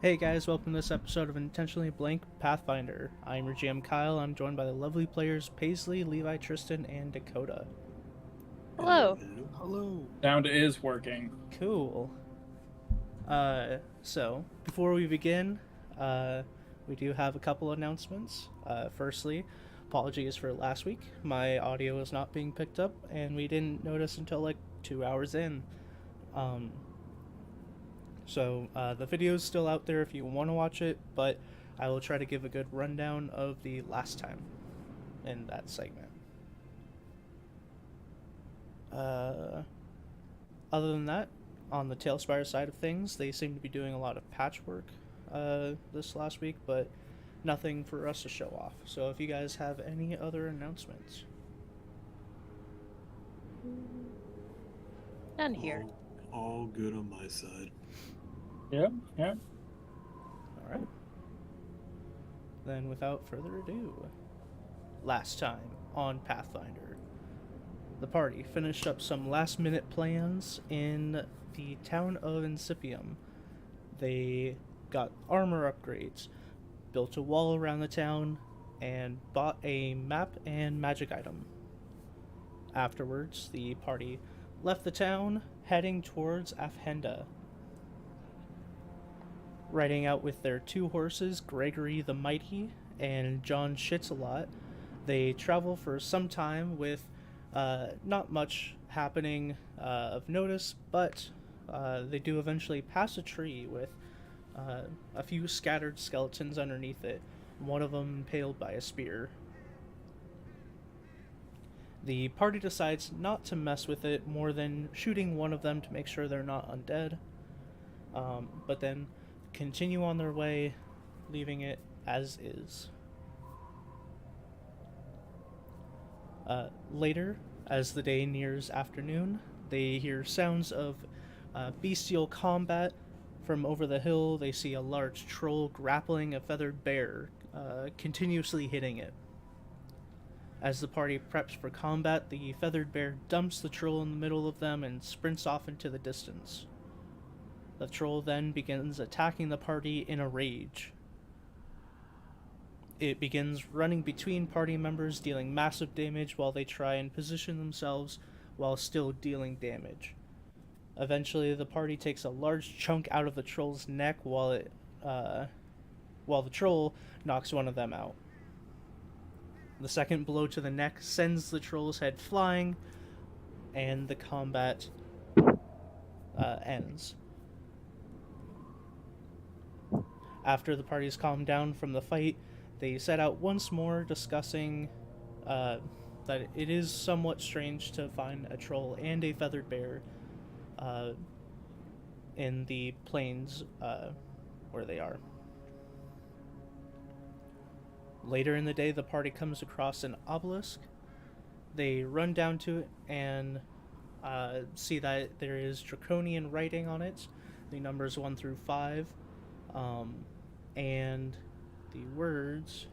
Hey guys, welcome to this episode of Intentionally Blank Pathfinder. I'm your GM Kyle. I'm joined by the lovely players Paisley, Levi, Tristan, and Dakota. Hello. Hello. Sound is working. Cool. So before we begin, we do have a couple announcements. Firstly, apologies for last week. My audio was not being picked up, and we didn't notice until like 2 hours in. So the video is still out there if you want to watch it, but I will try to give a good rundown of the last time in that segment. Other than that, on the Talespire side of things, they seem to be doing a lot of patchwork this last week, but nothing for us to show off. So if you guys have any other announcements. None here. All good on my side. Yeah. All right. Then without further ado, last time on Pathfinder, the party finished up some last-minute plans in the town of Incipium. They got armor upgrades, built a wall around the town, and bought a map and magic item. Afterwards, the party left the town, heading towards Afhenda. Riding out with their two horses, Gregory the Mighty and John Shitsalot, they travel for some time with not much happening of notice, but they do eventually pass a tree with a few scattered skeletons underneath it, one of them impaled by a spear. The party decides not to mess with it more than shooting one of them to make sure they're not undead, but then continue on their way, leaving it as is. Later, as the day nears afternoon, they hear sounds of bestial combat. From over the hill, they see a large troll grappling a feathered bear, continuously hitting it. As the party preps for combat, the feathered bear dumps the troll in the middle of them and sprints off into the distance. The troll then begins attacking the party in a rage. It begins running between party members, dealing massive damage while they try and position themselves while still dealing damage. Eventually, the party takes a large chunk out of the troll's neck while the troll knocks one of them out. The second blow to the neck sends the troll's head flying, and the combat ends. After the parties calm down from the fight, they set out once more, discussing that it is somewhat strange to find a troll and a feathered bear in the plains where they are. Later in the day, the party comes across an obelisk. They run down to it and see that there is draconian writing on it, the numbers 1 through 5, and the words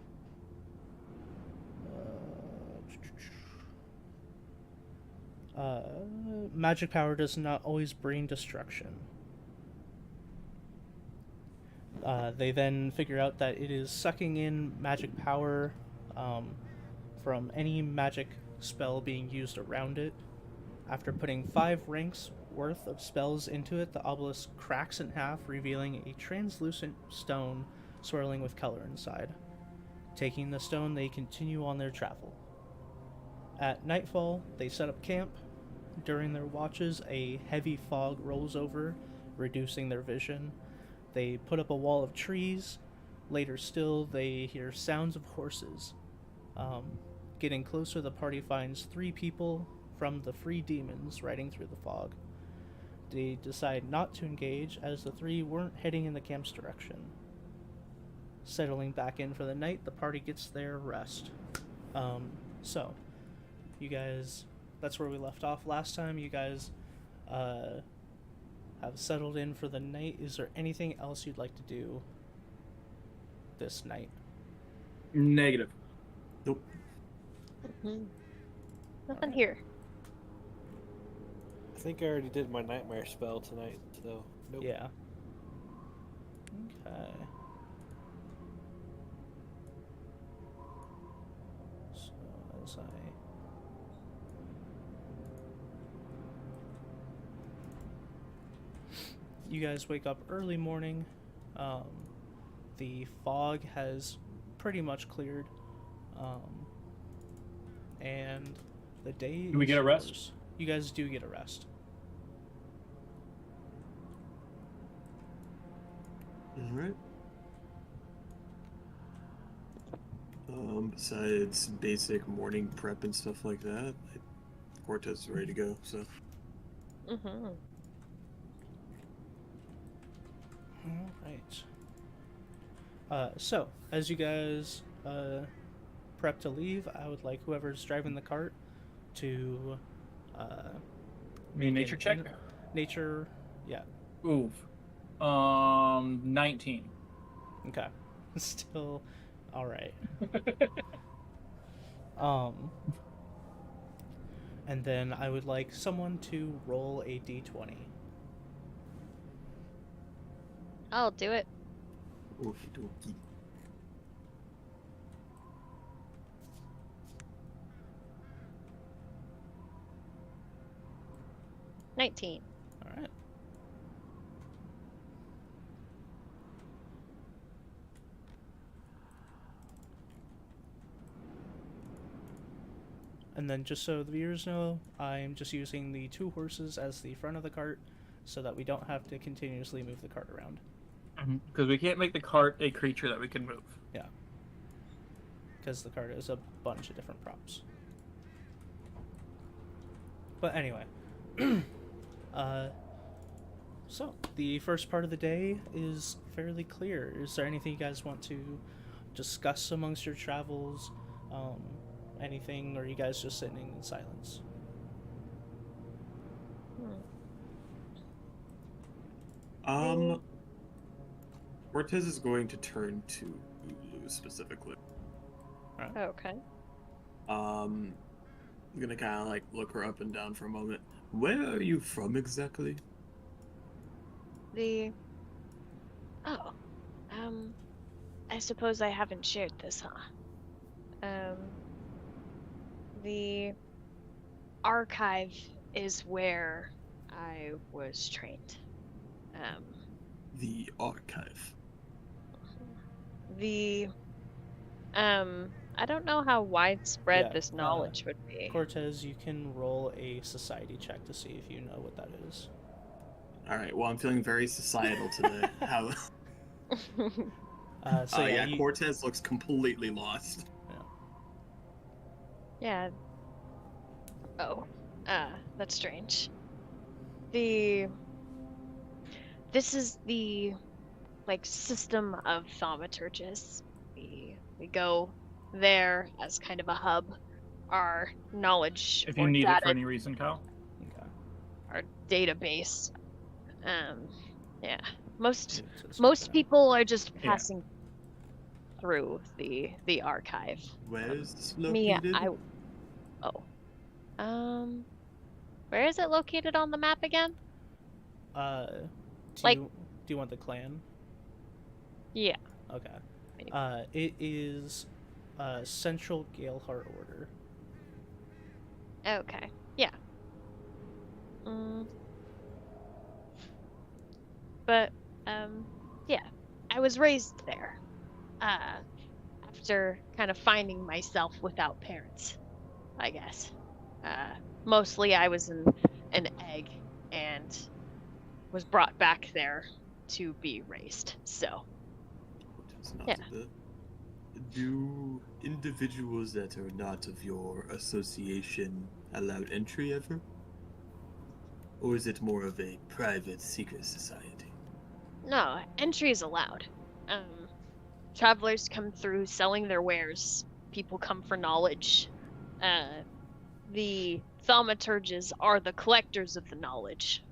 magic power does not always bring destruction. They then figure out that it is sucking in magic power from any magic spell being used around it. After putting 5 ranks worth of spells into it, the obelisk cracks in half, revealing a translucent stone swirling with color inside. Taking the stone, they continue on their travel. At nightfall, they set up camp. During their watches, a heavy fog rolls over, reducing their vision. They put up a wall of trees. Later still, they hear sounds of horses. Getting closer, the party finds 3 people from the Free Demons riding through the fog. They decide not to engage, as the 3 weren't heading in the camp's direction. Settling back in for the night, the party gets their rest. So, you guys, that's where we left off last time. You guys have settled in for the night. Is there anything else you'd like to do this night? Negative. Nope. Nothing here. I think I already did my nightmare spell tonight, so nope. Yeah. Okay. So as you guys wake up early morning, um, the fog has pretty much cleared, and the day Do we is get a rest? yours. You guys do get a rest. Alright. Besides basic morning prep and stuff like that, Cortez is ready to go, so. Mm-hmm. Alright. So, as you guys prep to leave, I would like whoever's driving the cart to Nature check? Nature, yeah. Oof. 19. Okay. Still alright. And then I would like someone to roll a d20. I'll do it. Okie dokie. $19. Alright. And then just so the viewers know, I'm just using the 2 horses as the front of the cart so that we don't have to continuously move the cart around. Because we can't make the cart a creature that we can move. Yeah. Because the cart is a bunch of different props. But anyway. So, the first part of the day is fairly clear. Is there anything you guys want to discuss amongst your travels? Anything, or are you guys just sitting in silence? Cortez is going to turn to Lulu specifically. Okay. I'm gonna kind of like look her up and down for a moment. Where are you from exactly? Oh. I suppose I haven't shared this, huh? The archive is where I was trained. The archive. I don't know how widespread Yeah, this knowledge would be. Cortez, you can roll a society check to see if you know what that is. Alright, well, I'm feeling very societal today. How? So yeah, you, Cortez looks completely lost. Yeah. Oh. That's strange. This is the, like, system of thaumaturges. We go there as kind of a hub. Our knowledge If you or need it data, for any reason, Kyle. okay. our database. Yeah. Most Just most okay. people are just Yeah. passing through the archive. Where is this Me, located? where is it located on the map again? Do Like- you want the clan? Yeah. Okay. It is Central Galeheart Order. Okay. Yeah. But yeah, I was raised there. After kind of finding myself without parents, I guess. Mostly I was an egg and was brought back there to be raised. So, Cortez nods Yeah. a bit. Do individuals that are not of your association allowed entry ever? Or is it more of a private secret society? no, entry is allowed. Travelers come through selling their wares. People come for knowledge. The thaumaturges are the collectors of the knowledge.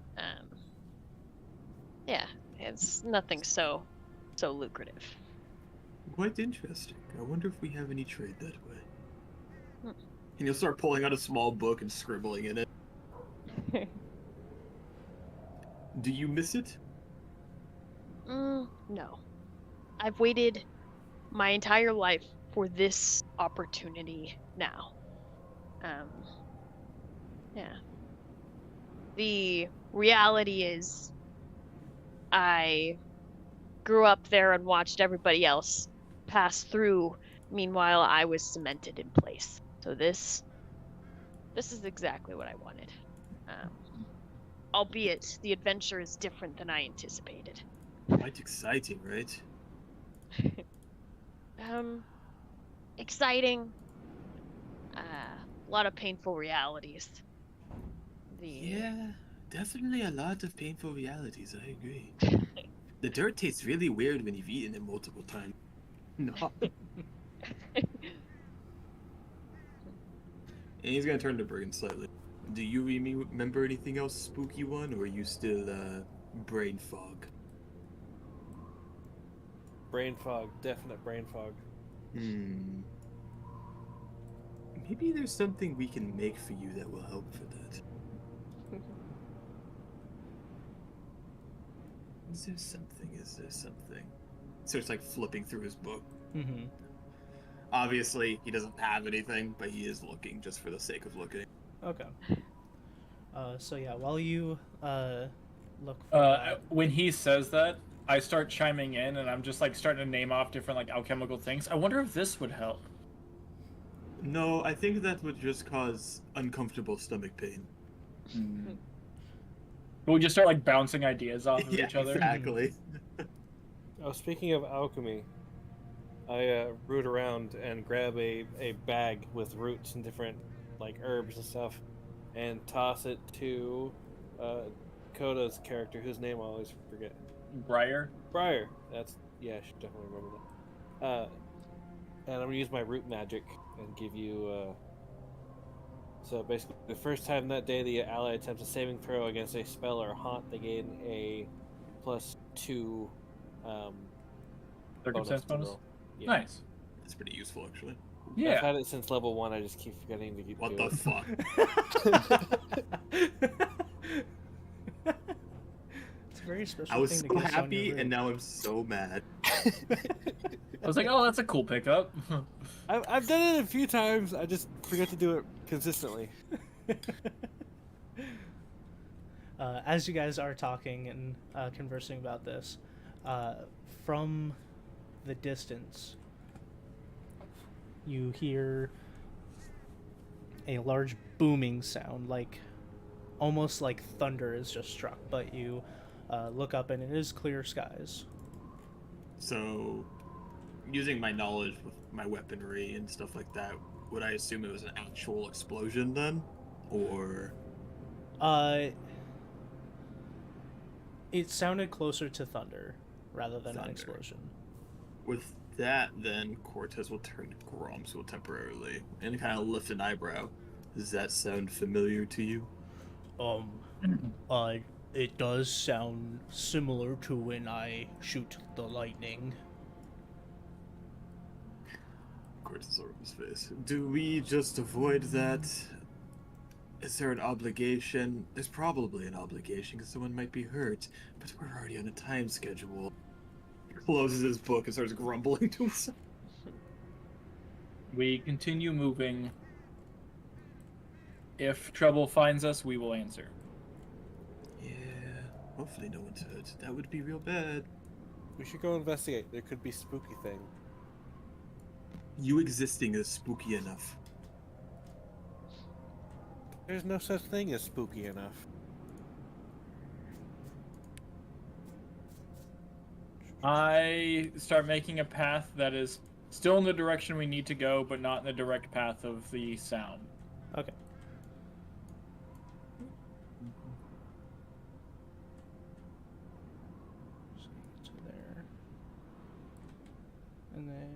Yeah, it's nothing so lucrative. Quite interesting. I wonder if we have any trade that way. Hmm. And you'll start pulling out a small book and scribbling in it. Do you miss it? No. I've waited my entire life for this opportunity now. Yeah. The reality is I grew up there and watched everybody else pass through. Meanwhile, I was cemented in place. So this is exactly what I wanted. Albeit the adventure is different than I anticipated. Quite exciting, right? Exciting. A lot of painful realities. Yeah, definitely a lot of painful realities, I agree. The dirt tastes really weird when you've eaten it multiple times. No. And he's gonna turn to Bergen slightly. Do you remember anything else spooky one, or are you still brain fog? Brain fog, definite brain fog. Maybe there's something we can make for you that will help for that. Is there something? Is there something? Starts like flipping through his book. Mm-hmm. Obviously, he doesn't have anything, but he is looking just for the sake of looking. Okay. So yeah, while you look for that, When he says that, I start chiming in, and I'm just like starting to name off different like alchemical things. I wonder if this would help. No, I think that would just cause uncomfortable stomach pain. But we just start like bouncing ideas off of Yeah, each other. exactly. Oh, speaking of alchemy, I root around and grab a bag with roots and different like herbs and stuff, and toss it to Koda's character, whose name I always forget. Briar. Briar. That's I should definitely remember that. And I'm gonna use my root magic and give you. So basically, the first time that day the ally attempts a saving throw against a spell or haunt, they gain a +2 Circumstance bonus. roll. Yeah. Nice. That's pretty useful, actually. I've Yeah. had it since level 1. I just keep forgetting to What do the it. fuck? it's a very special I was thing so to get on your happy, route. and now I'm so mad. I was like, oh, that's a cool pickup. I've done it a few times. I just forget to do it consistently. As you guys are talking and conversing about this, from the distance, you hear a large booming sound, almost like thunder is just struck. But you look up, and it is clear skies. So, using my knowledge with my weaponry and stuff like that, would I assume it was an actual explosion then? Or... It sounded closer to thunder rather than an Thunder. explosion. With that, then, Cortez will turn to Gromswell temporarily and kind of lift an eyebrow. Does that sound familiar to you? It does sound similar to when I shoot the lightning. Cortez will rub his face. Do we just avoid that? Is there an obligation? There's probably an obligation because someone might be hurt, but we're already on a time schedule. He closes his book and starts grumbling to himself. We continue moving. If trouble finds us, we will answer. Yeah, hopefully no one's hurt. That would be real bad. We should go investigate. There could be spooky thing. You existing is spooky enough. There's no such thing as spooky enough. I start making a path that is still in the direction we need to go, but not in the direct path of the sound. Okay. So there. And then...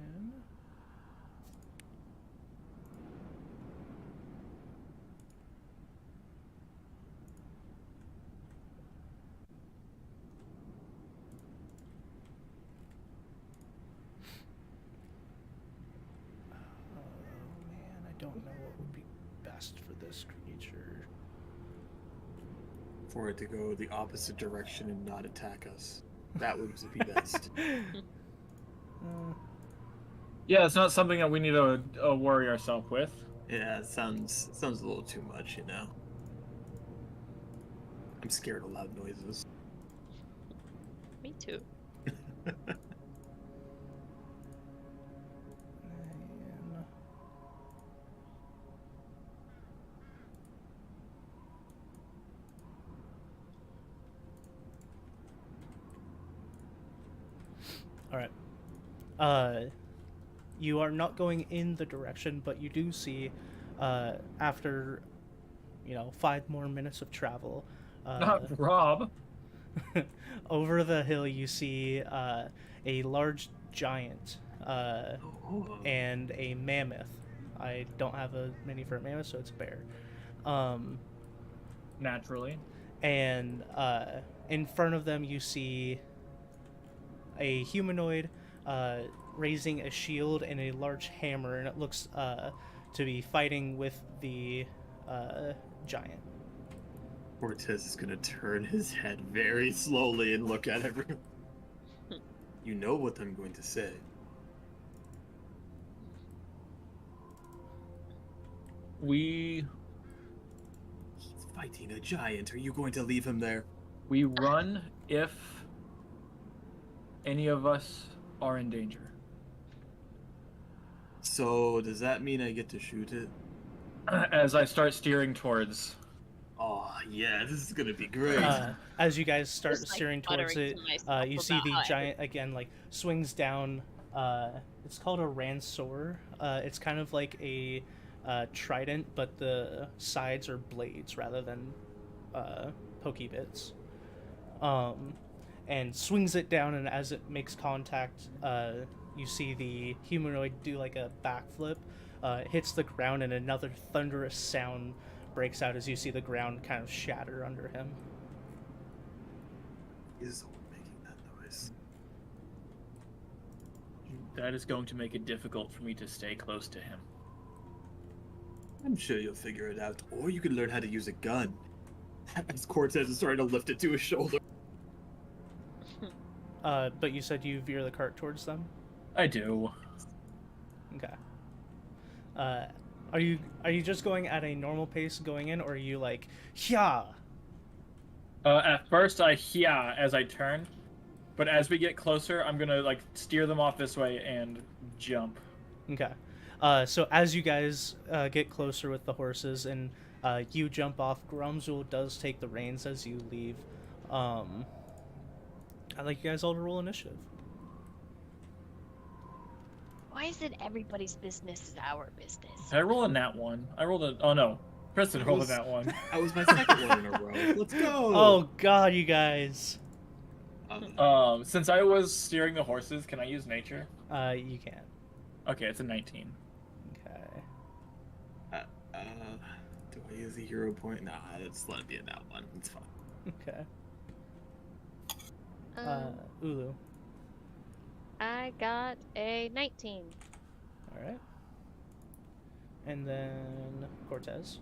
I don't know what would be best for this creature. For it to go the opposite direction and not attack us. That would be best. Yeah, it's not something that we need to worry ourselves with. Yeah, it sounds a little too much, you know. I'm scared of loud noises. Me too. All right. You are not going in the direction, but you do see, after, 5 more minutes of travel, Not Rob. over the hill you see a large giant and a mammoth. I don't have a mini for a mammoth, so it's a bear. Naturally. And in front of them you see a humanoid raising a shield and a large hammer, and it looks to be fighting with the giant. Cortez is gonna turn his head very slowly and look at everyone. You know what I'm going to say. We He's fighting a giant. Are you going to leave him there? run if any of us are in danger. So, does that mean I get to shoot it? As I start steering towards. Oh, yeah, this is gonna be great. As you guys start Just, like, steering towards muttering it, to myself you see about the how giant again, like, swings down. It's called a ransor. It's kind of like a trident, but the sides are blades rather than pokey bits. And swings it down, and as it makes contact, you see the humanoid do like a backflip, hits the ground, and another thunderous sound breaks out as you see the ground kind of shatter under him. Is the one making that noise? That is going to make it difficult for me to stay close to him. I'm sure you'll figure it out. Or you could learn how to use a gun. As Cortez is starting to lift it to his shoulder. But you said you veer the cart towards them? I do. Okay. Are you just going at a normal pace going in, or are you like, yeah? At first, I as I turn, but as we get closer, I'm gonna like steer them off this way and jump. Okay. So as you guys get closer with the horses and you jump off, Grumzul does take the reins as you leave. I'd like you guys all to roll initiative. Why is it everybody's business is our business? Did I roll a nat one? I rolled a. Oh no, Preston rolled a nat one. That was my second one in a row. Let's go! Oh god, you guys. Since I was steering the horses, can I use nature? You can. Okay, it's a 19. Okay. Do I use the hero point? Nah, let's let it be a nat one. It's fine. Okay. Ulu. I got a 19. All right. And then Cortez.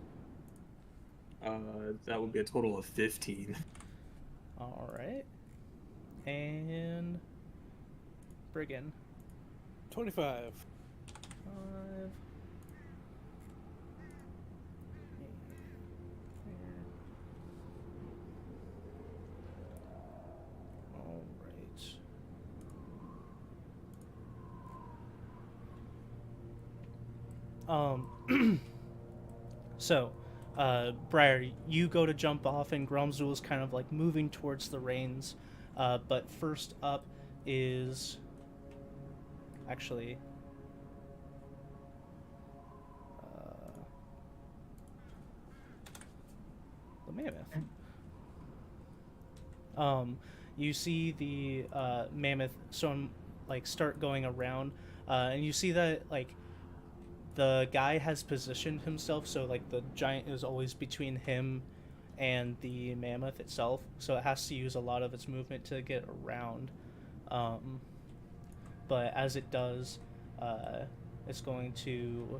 That would be a total of 15. All right. And Briggan. 25. 5. All right. So, Briar, you go to jump off, and Gromzul's kind of like moving towards the reins. But first up is actually the mammoth. You see the mammoth start going around, and you see that like the guy has positioned himself so like the giant is always between him and the mammoth itself, so it has to use a lot of its movement to get around. But as it does, it's going to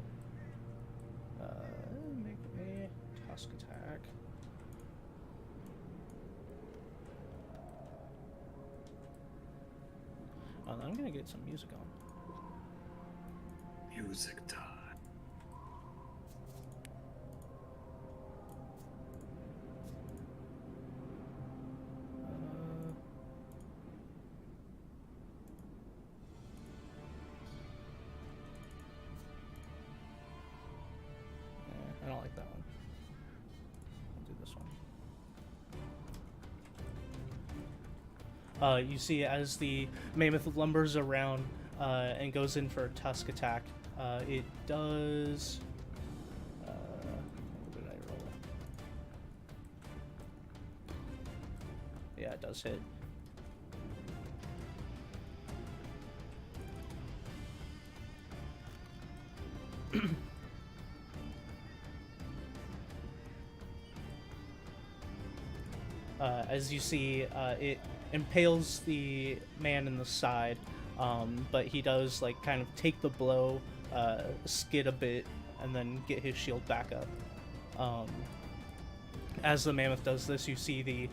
make a tusk attack. I'm gonna get some music on. Music time. I don't like that one. I'll do this one. You see as the mammoth lumbers around and goes in for a tusk attack. It does. What did I roll? Yeah, it does hit. As you see, it impales the man in the side, but he does like kind of take the blow, skid a bit, and then get his shield back up. As the mammoth does this, you see the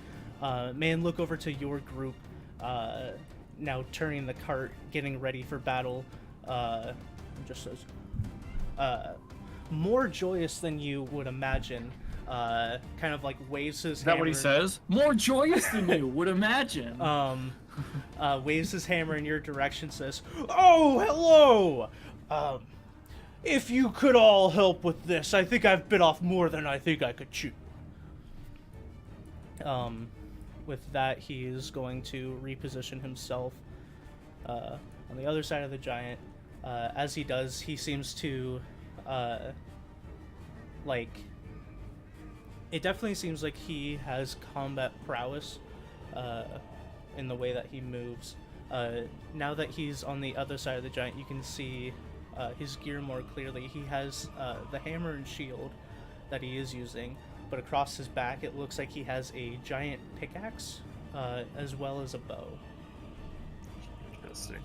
man look over to your group, now turning the cart, getting ready for battle. And just says, more joyous than you would imagine. Kind of like waves his Is that hammer. what he says? More joyous than you would imagine. Waves his hammer in your direction, says, "Oh, hello! If you could all help with this, I think I've bit off more than I think I could chew." With that, he is going to reposition himself on the other side of the giant. As he does, he seems to, it definitely seems like he has combat prowess in the way that he moves. Now that he's on the other side of the giant, you can see his gear more clearly. He has the hammer and shield that he is using, but across his back it looks like he has a giant pickaxe as well as a bow. Interesting.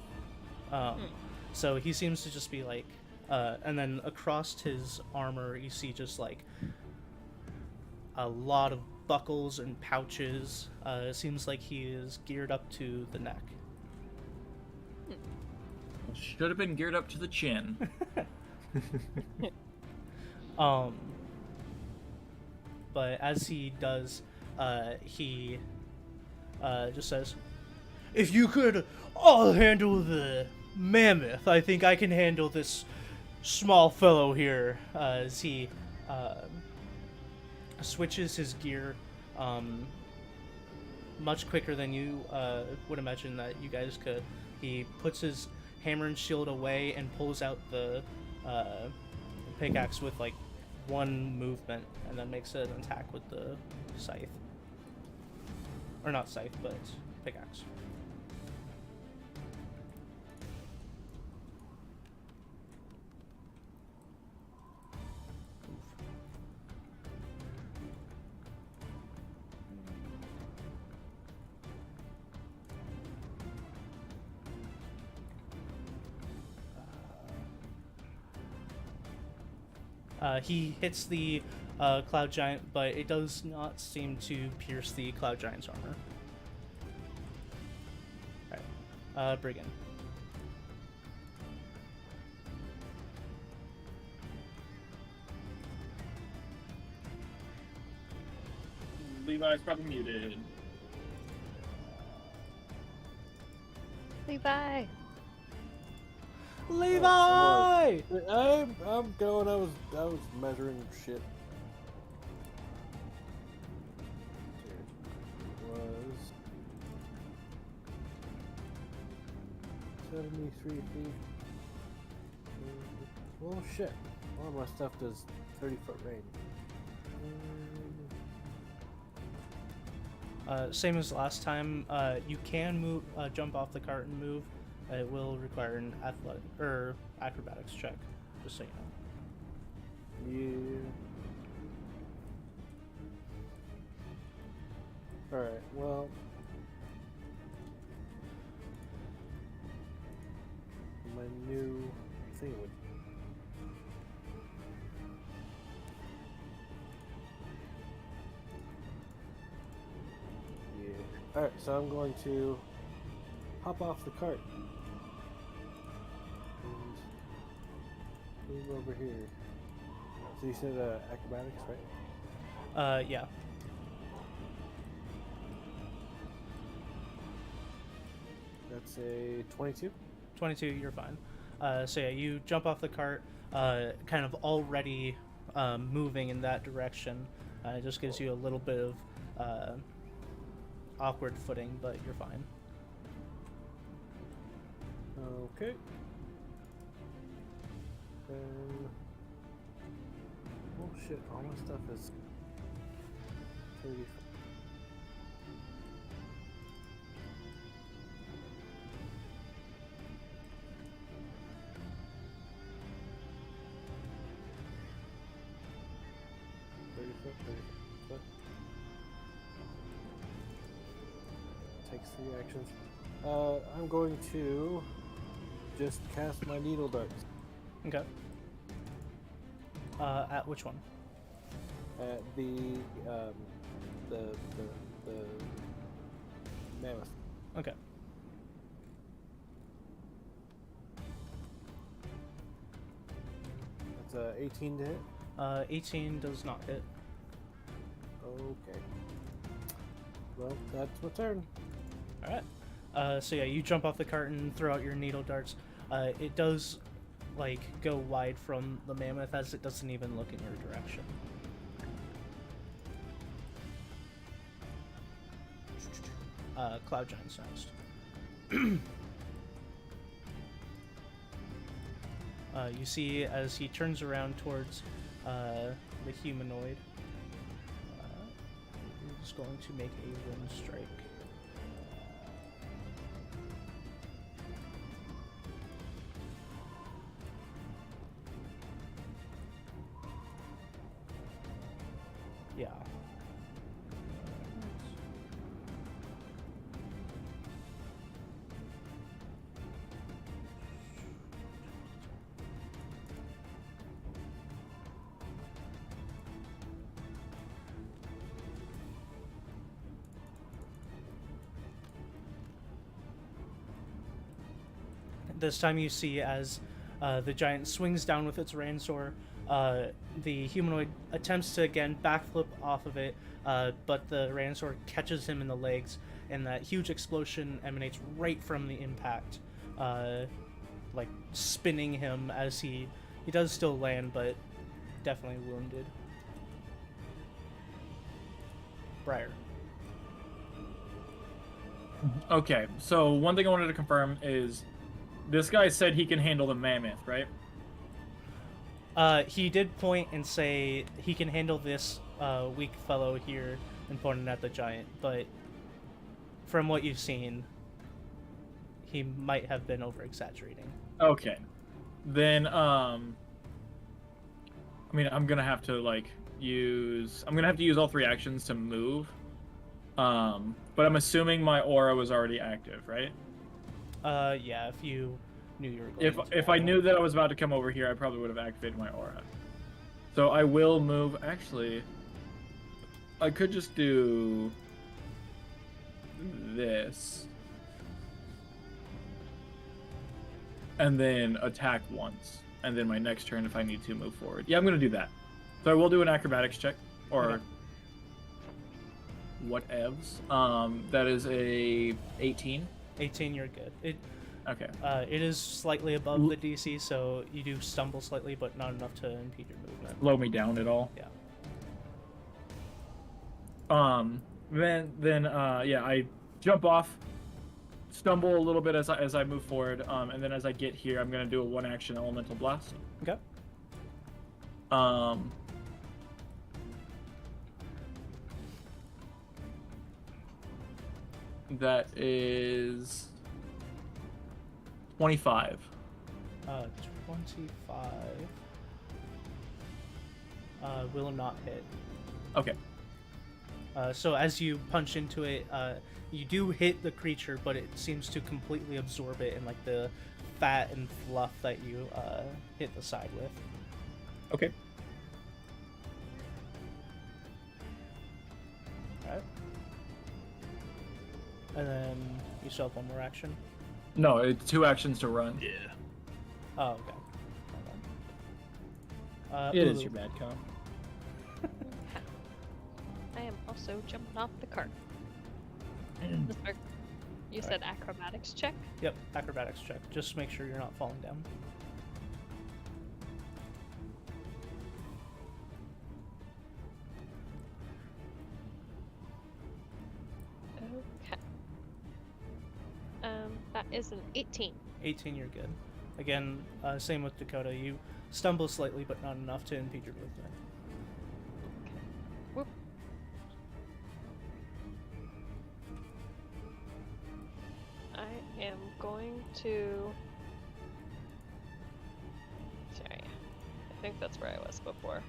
So he seems to just be like, and then across his armor you see just like a lot of buckles and pouches. It seems like he is geared up to the neck. Should have been geared up to the chin. But as he does, he just says, "If you could all handle the mammoth, I think I can handle this small fellow here." As he switches his gear much quicker than you would imagine that you guys could. He puts his hammer and shield away and pulls out the pickaxe with like one movement, and then makes an attack with the scythe. Or not scythe, but pickaxe. He hits the Cloud Giant, but it does not seem to pierce the Cloud Giant's armor. Alright, Brigand. Levi's probably muted. Levi. Levi! I'm going. I was measuring shit. It was 73 feet. Well, shit. All of my stuff does 30-foot range. Same as last time. You can move, jump off the cart and move. It will require an acrobatics check, just so you know. Yeah. Alright, well. My new thing would. Yeah. Alright, so I'm going to hop off the cart over here. So you said acrobatics, right? Yeah. That's a 22. 22, you're fine. So yeah, you jump off the cart, kind of already moving in that direction. It just gives you a little bit of awkward footing, but you're fine. Okay. Oh shit, all my stuff is 35. Takes 3 actions. I'm going to just cast my needle darts Okay. At which one? at the mammoth. Okay. That's 18 to hit. 18 does not hit. Okay. Well, that's my turn. All right. So yeah, you jump off the cart and throw out your needle darts. It does, like, go wide from the mammoth as it doesn't even look in your direction. Cloud Giant's next. You see as he turns around towards the humanoid. He's going to make a wind strike. Yeah. This time you see as the giant swings down with its Ransor. The humanoid attempts to again backflip off of it, but the Ransor catches him in the legs, and that huge explosion emanates right from the impact, like spinning him as he does still land, but definitely wounded. Briar. Okay, so one thing I wanted to confirm is this guy said he can handle the mammoth, right? He did point and say he can handle this weak fellow here and pointed at the giant, but from what you've seen, he might have been over-exaggerating. Okay. Then, I mean, I'm gonna have to use all 3 actions to move. But I'm assuming my aura was already active, right? Yeah, if you knew you were going If I knew that I was about to come over here, I probably would have activated my aura. So I will move. Actually, I could just do this. And then attack once. And then my next turn, if I need to, move forward. Yeah, I'm going to do that. So I will do an acrobatics check. Or Okay. whatevs. That is a 18. 18, you're good. Okay. It is slightly above the DC, so you do stumble slightly, but not enough to impede your movement. Slow me down at all. Yeah. Yeah, I jump off, stumble a little bit as I move forward, and then as I get here, I'm gonna do a 1-action elemental blast. Okay. That is 25. 25 will not hit. Okay. So as you punch into it, you do hit the creature, but it seems to completely absorb it in like the fat and fluff that you hit the side with. Okay. Alright. And then you still have one more action. No, it's 2 actions to run. Yeah. Oh, okay. It is Ulu. your bad cop. I am also jumping off the cart. Mr. You said acrobatics check? Yep, acrobatics check. Just make sure you're not falling down. Okay. That is an 18. 18, you're good. Again, same with Dakota. You stumble slightly, but not enough to impede your movement. Whoop. I am going to... Sorry. I think that's where I was before.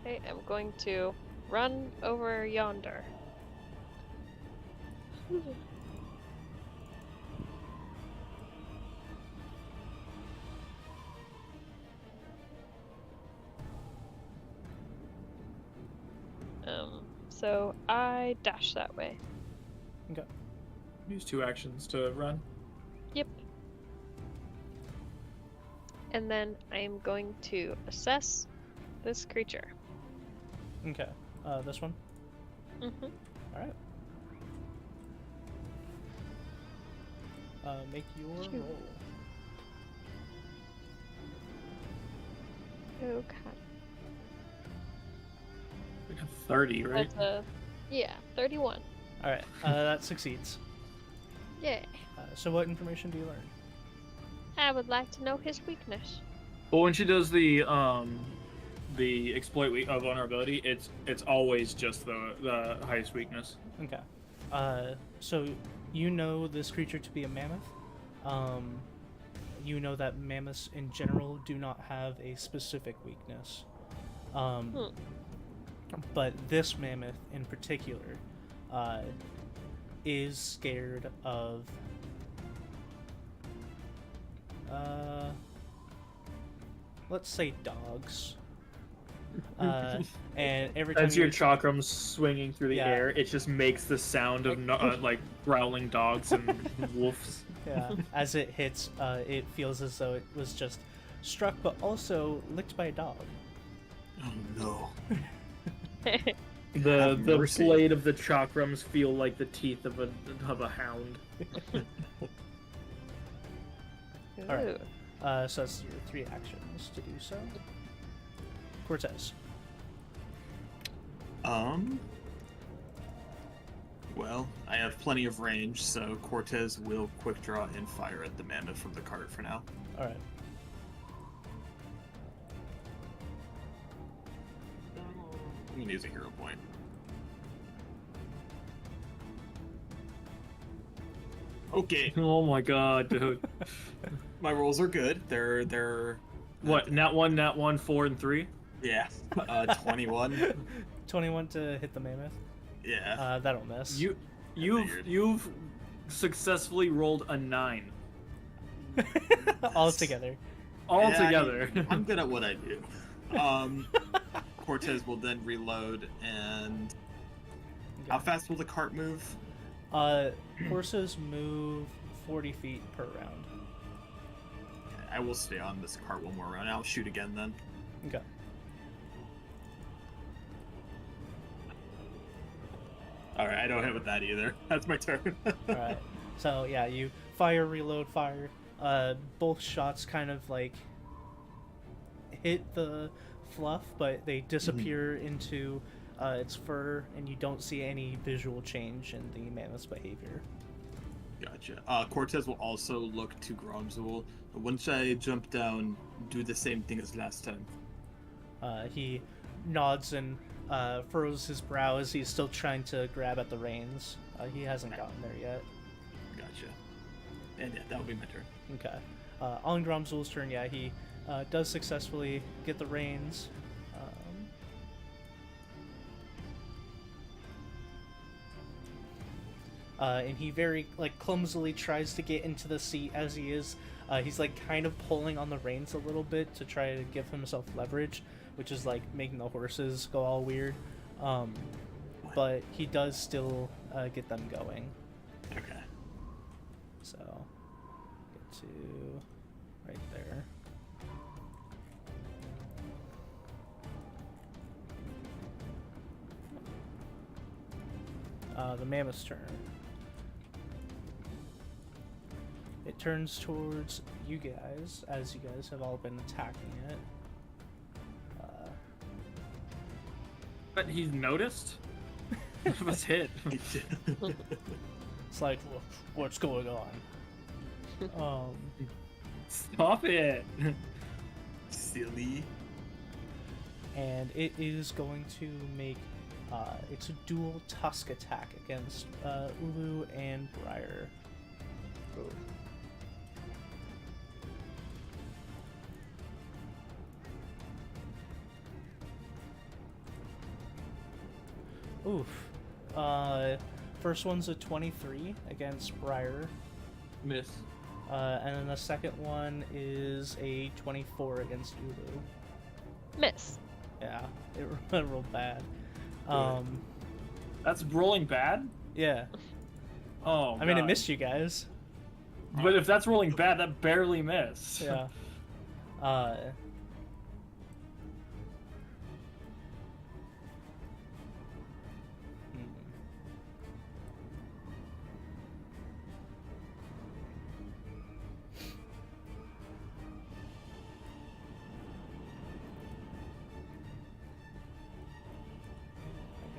I am going to run over yonder. So I dash that way. Okay. Use 2 actions to run. Yep. And then I'm going to assess this creature. Okay. This one? Mm-hmm. Alright. Make your Phew. roll. Okay. We got 30, right? That's a... Yeah, 31. Alright, that succeeds. Yeah. So what information do you learn? I would like to know his weakness. Well, when she does the exploit of vulnerability, it's always just the highest weakness. Okay. So you know this creature to be a mammoth. You know that mammoths in general do not have a specific weakness. But this mammoth in particular is scared of let's say dogs. And every time As your chakram swinging through the Yeah. air, it just makes the sound of like growling dogs and wolves. Yeah, as it hits, it feels as though it was just struck, but also licked by a dog. Oh no. The Have mercy. blade of the chakrams feel like the teeth of a hound. Alright. Ooh. So that's your 3 actions to do so. Cortez. Well, I have plenty of range, so Cortez will quick draw and fire at the mammoth from the cart for now. Alright. I'm gonna use a hero point. Okay, Oh my god, dude! my rolls are good. They're What? Nat 1, 4, and 3. yeah. 21. 21 to hit the mammoth. Yeah. That'll miss. figured. You've successfully rolled a 9 All together. all Yeah, together. I'm good at what I do. Cortez will then reload, and how fast will the cart move? Horses move 40 feet per round. I will stay on this cart one more round. I'll shoot again then. Okay. Alright, I don't hit with that either. That's my turn. Alright. So yeah, you fire, reload, fire. Both shots kind of like hit the fluff, but they disappear into its fur, and you don't see any visual change in the mammoth's behavior. Gotcha. Cortez will also look to Gromzul. Once I jump down, do the same thing as last time. He nods and furrows his brow as he's still trying to grab at the reins. He hasn't gotten there yet. Gotcha. And yeah, that will be my turn. Okay. On Gromzul's turn, yeah, he does successfully get the reins. And he very clumsily tries to get into the seat as he is. He's kind of pulling on the reins a little bit to try to give himself leverage, which is making the horses go all weird. But he does still get them going. Okay. So get to right there. The mammoth's turn. It turns towards you guys, as you guys have all been attacking it. But he's noticed? None of us hit. It's like, what's going on? Stop it! Silly. And it is going to make its dual tusk attack against Ulu and Briar. Oof. First one's a 23 against Briar. Miss. And then the second one is a 24 against Ulu. Miss. Yeah, it rolled bad. That's rolling bad? Yeah. Oh, I mean, it God. missed you guys. But if that's rolling bad, that barely missed. Yeah. I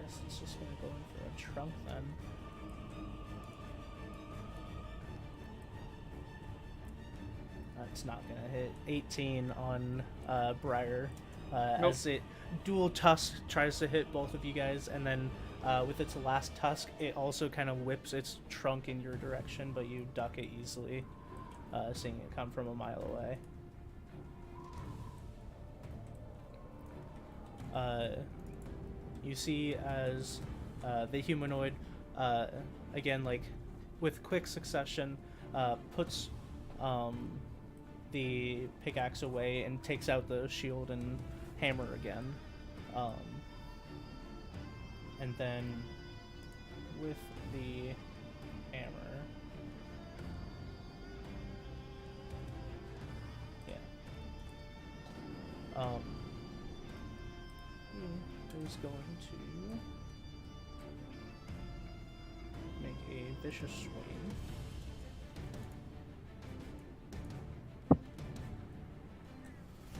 guess it's just gonna go in for a trunk then. That's not gonna hit. 18 on Briar. Nope. As it dual tusk tries to hit both of you guys, and then with its last tusk, it also kind of whips its trunk in your direction, but you duck it easily, seeing it come from a mile away. You see as the humanoid, again, like with quick succession, puts the pickaxe away and takes out the shield and hammer again. And then with the hammer, yeah. Is going to make a vicious swing.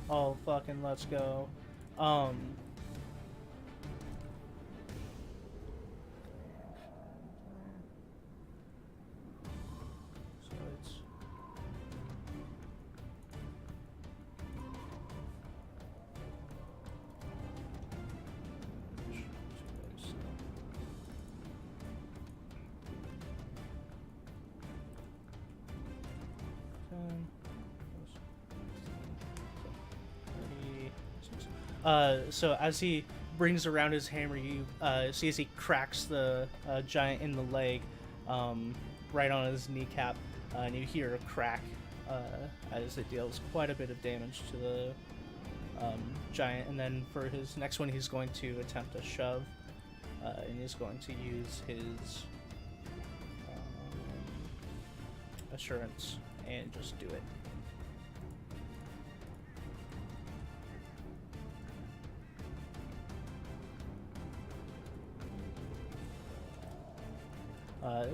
Oh, fucking let's go. So it's so as he brings around his hammer, you see as he cracks the giant in the leg, right on his kneecap, and you hear a crack as it deals quite a bit of damage to the giant. And then for his next one, he's going to attempt a shove, and he's going to use his assurance and just do it.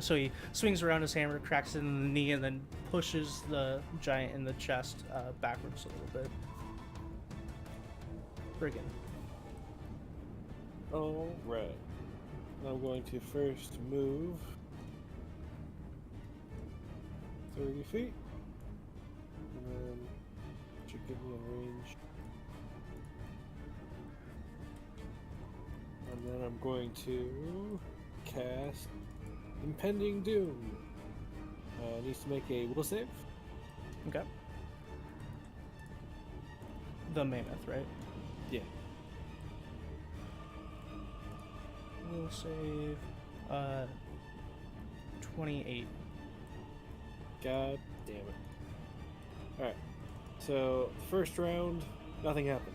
So he swings around his hammer, cracks it in the knee, and then pushes the giant in the chest backwards a little bit. Friggin'. Alright. I'm going to first move 30 feet. And then should give me a range. And then I'm going to cast Impending Doom. Needs to make a will save. Okay. The mammoth, right? Yeah. We'll save 28. God damn it. Alright. So, first round, nothing happened.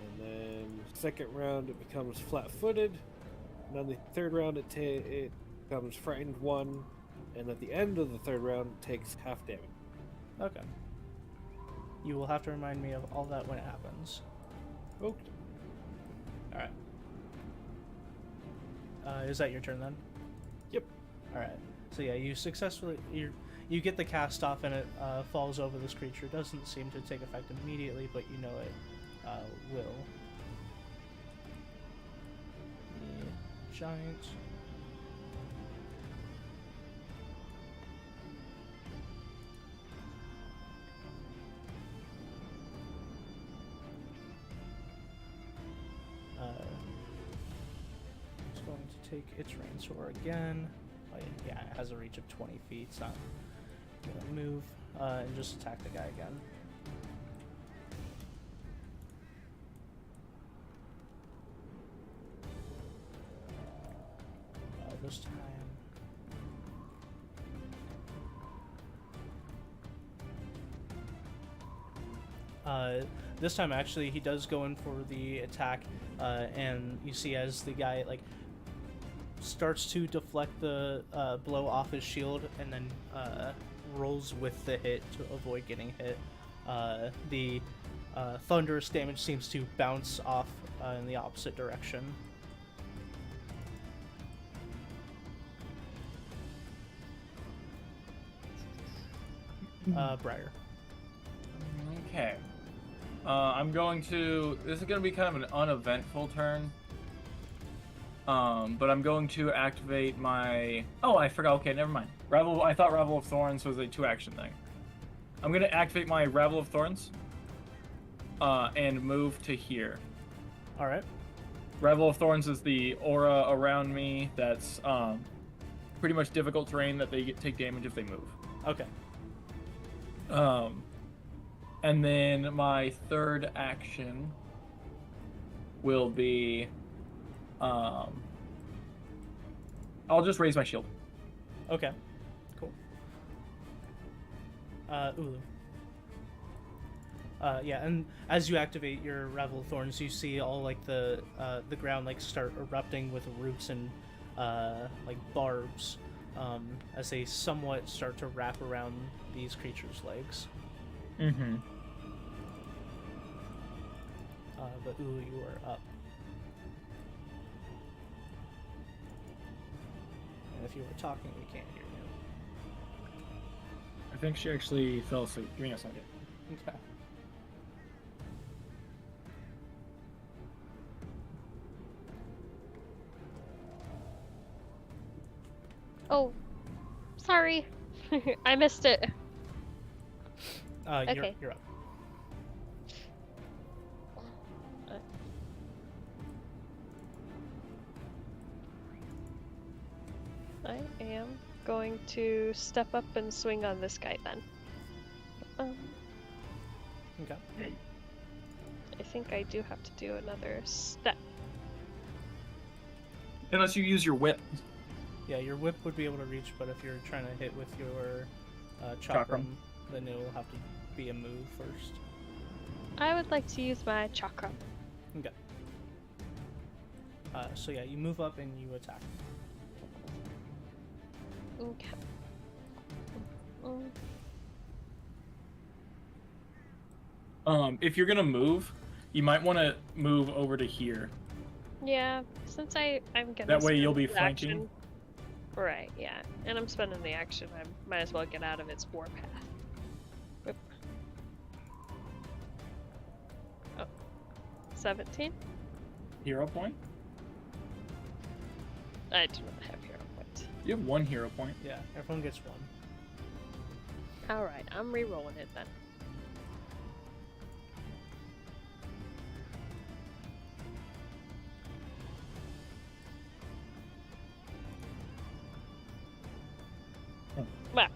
And then, second round, it becomes flat-footed. And on the third round, it becomes frightened 1. And at the end of the third round, it takes half damage. Okay. You will have to remind me of all that when it happens. Okay. Alright. Is that your turn then? Yep. Alright. So yeah, you successfully... You get the cast off and it falls over this creature. Doesn't seem to take effect immediately, but you know it will. The giant... It's going to take its Rainsoar again. Oh, yeah, it has a reach of 20 feet. It's not gonna move and just attack the guy again. This time. This time actually he does go in for the attack, and you see as the guy like starts to deflect the blow off his shield and then rolls with the hit to avoid getting hit. The thunderous damage seems to bounce off in the opposite direction. Briar. Okay. I'm going to... This is going to be kind of an uneventful turn. But I'm going to activate my... Oh, I forgot. Okay, never mind. I thought Ravel of Thorns was a 2-action thing. I'm going to activate my Ravel of Thorns and move to here. Alright. Ravel of Thorns is the aura around me that's pretty much difficult terrain that they take damage if they move. Okay. And then my third action will be, I'll just raise my shield. Okay. Cool. Ulu. Yeah, and as you activate your Ravel of Thorns, you see all like the ground like start erupting with roots and like barbs as they somewhat start to wrap around these creatures' legs. Mm-hmm. But Ulu, you are up. And if you were talking, we can't hear you. I think she actually fell asleep. Give me a second. Okay. Oh, sorry. I missed it. Okay. You're up. I am going to step up and swing on this guy then. Okay. I think I do have to do another step. Unless you use your whip. Yeah, your whip would be able to reach, but if you're trying to hit with your Chakram. chakram, then it will have to be a move first. I would like to use my chakra. Okay. So yeah, you move up and you attack. Okay. If you're gonna move, you might want to move over to here. Yeah, since I'm gonna. That way you'll spend be the flanking. action- Right. Yeah, and I'm spending the action. I might as well get out of its warpath. Whip. Oh. 17? Hero point? I do not have hero points. You have 1 hero point. Yeah, everyone gets one. Alright, I'm re-rolling it then. Wow.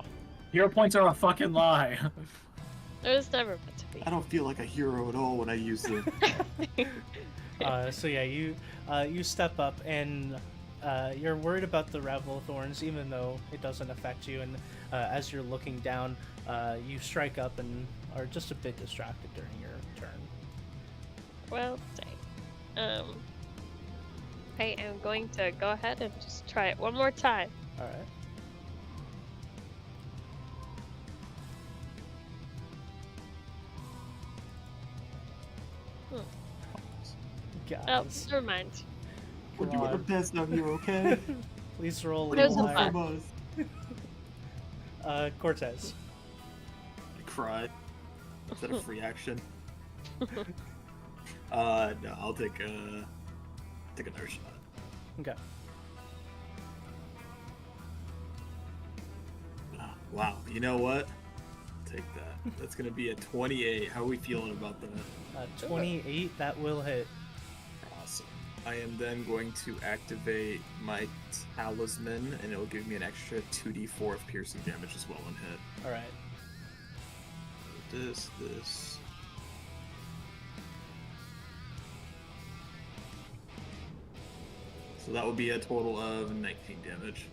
Hero points are a fucking lie. It was never meant to be. I don't feel like a hero at all when I use them. So yeah, you step up and you're worried about the Ravel of Thorns, even though it doesn't affect you. And as you're looking down, you strike up and are just a bit distracted during your turn. Well, dang. I am going to go ahead and just try it one more time. All right. Oh, Guys, never mind. We're come doing our on. best out here, okay? Please roll What It do was you a want Eli. fun. from us? Cortez. I cry. Is that a free action? No, I'll take another shot. Okay. Oh, wow, you know what? Take that. That's gonna be a 28. How are we feeling about that? 28, that will hit. Awesome. I am then going to activate my talisman, and it'll give me an extra 2d4 of piercing damage as well on hit. Alright. This. So that will be a total of 19 damage.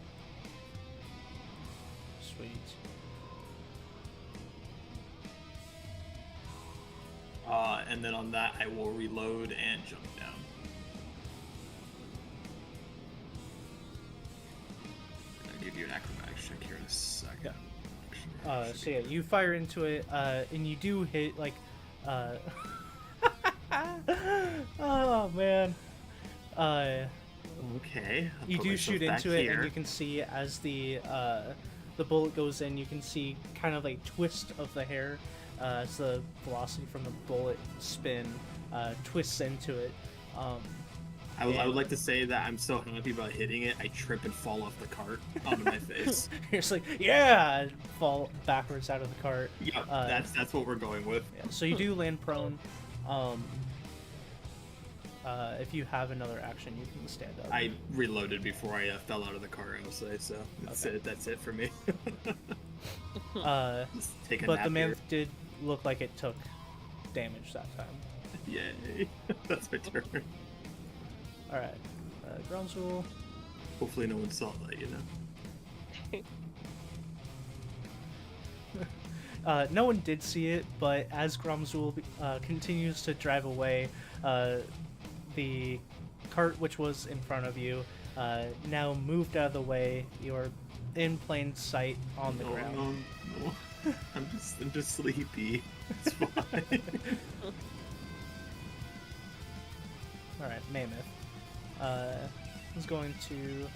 Sweet. And then on that, I will reload and jump down. I'll give you an acrobatics check here in a second. So yeah, you fire into it, and you do hit, like, oh, man. Okay. I'll You put do myself shoot back into it, here. and you can see as the bullet goes in, you can see kind of like twist of the hair as the velocity from the bullet spin twists into it. I would like to say that I'm so happy about hitting it, I trip and fall off the cart onto my face. You're just like, yeah, and fall backwards out of the cart. Yeah, that's what we're going with. Yeah, so you do land prone. If you have another action, you can stand up. I reloaded before I fell out of the car, I will say, so that's Okay. it. That's it for me. Uh, Just take a but nap the man here. did look like it took damage that time. Yay. That's my turn. All right, Gromzul. Hopefully no one saw that, you know? No one did see it, but as Gromzul continues to drive away, the cart which was in front of you now moved out of the way. You're in plain sight on the ground. No. I'm just sleepy. It's fine. All right, Mammoth is going to. You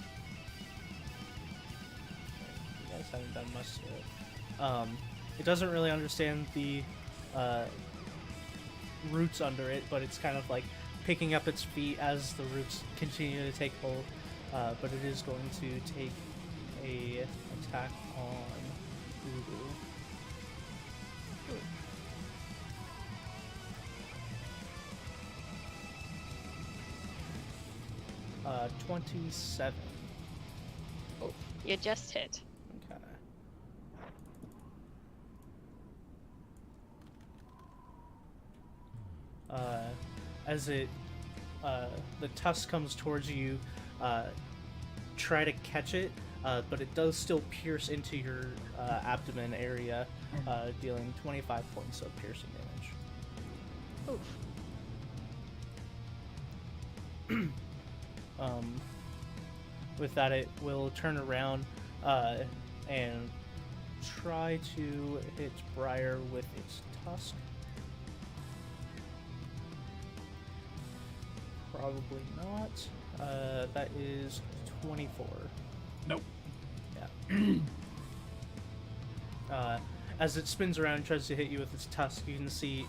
guys haven't done much to it. It doesn't really understand the roots under it, but it's kind of like picking up its feet as the roots continue to take hold. But it is going to take a attack on Ubu. 27. You just hit. Okay. As it, the tusk comes towards you, try to catch it, but it does still pierce into your abdomen area, dealing 25 points of piercing damage. Oof. With that, it will turn around and try to hit Briar with its tusk. Probably not. That is 24. Nope. Yeah. As it spins around and tries to hit you with its tusk, you can see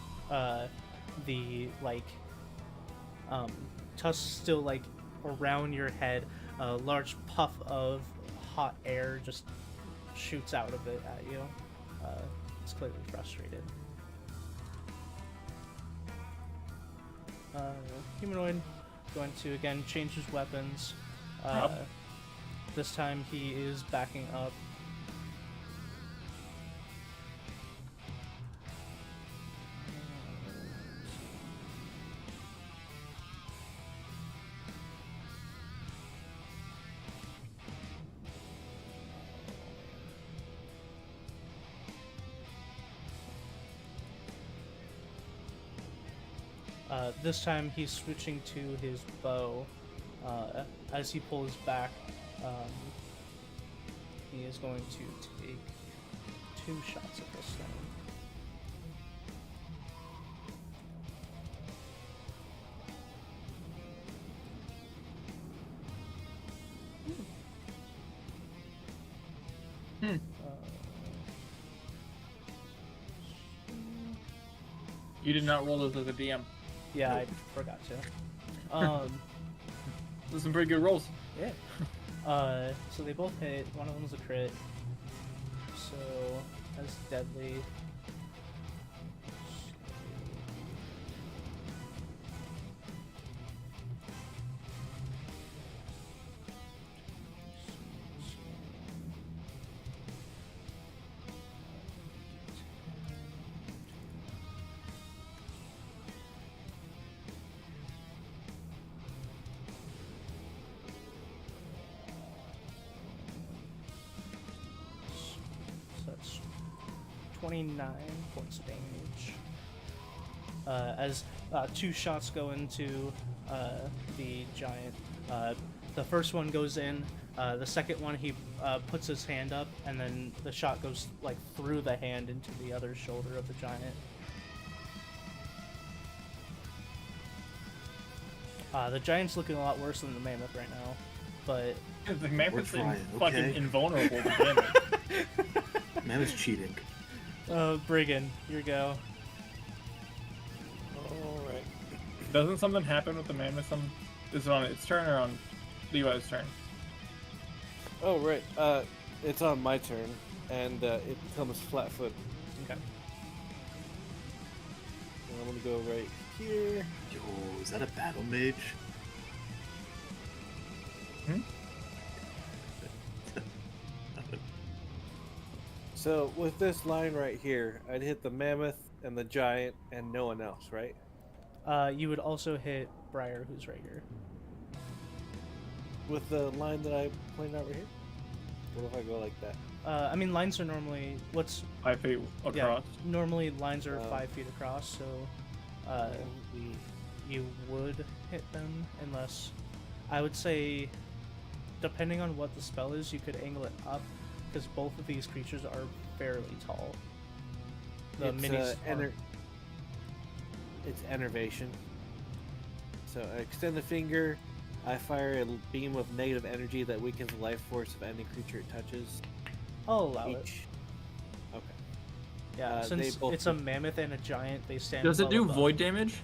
the tusk still around your head. A large puff of hot air just shoots out of it at you. It's clearly frustrated. Humanoid going to again change his weapons. This time he is backing up. This time he's switching to his bow. As he pulls back, he is going to take 2 shots at this thing. You did not roll those as a DM. Yeah, I forgot to. Those are some pretty good rolls. Yeah. So they both hit. One of them was a crit. So that's deadly. So that's 29 points of damage. As two shots go into the giant. The first one goes in. The second one, he puts his hand up, and then the shot goes like through the hand into the other shoulder of the giant. The giant's looking a lot worse than the mammoth right now, but The mammoth's We're trying, fucking okay? invulnerable to damage. Mammoth's cheating. Brigand, here you go. Alright. Doesn't something happen with the mammoth? Is it on its turn or on Levi's turn? Oh, right. It's on my turn, and it becomes flat-foot. Okay. And I'm gonna go right here. Yo, is that a battle mage? So with this line right here, I'd hit the mammoth and the giant and no one else, right? You would also hit Briar, who's right here. With the line that I pointed out right here? What if I go like that? I mean, lines are normally 5 feet across. yeah. Normally, lines are 5 Oh. feet across, so And you would hit them unless I would say, depending on what the spell is, you could angle it up because both of these creatures are fairly tall. The it's, minis are- it's enervation. So I extend the finger. I fire a beam of negative energy that weakens the life force of any creature it touches. I'll allow it. Each. Okay. Yeah, they since both it's a mammoth and a giant, they stand. Does it well do above. void damage?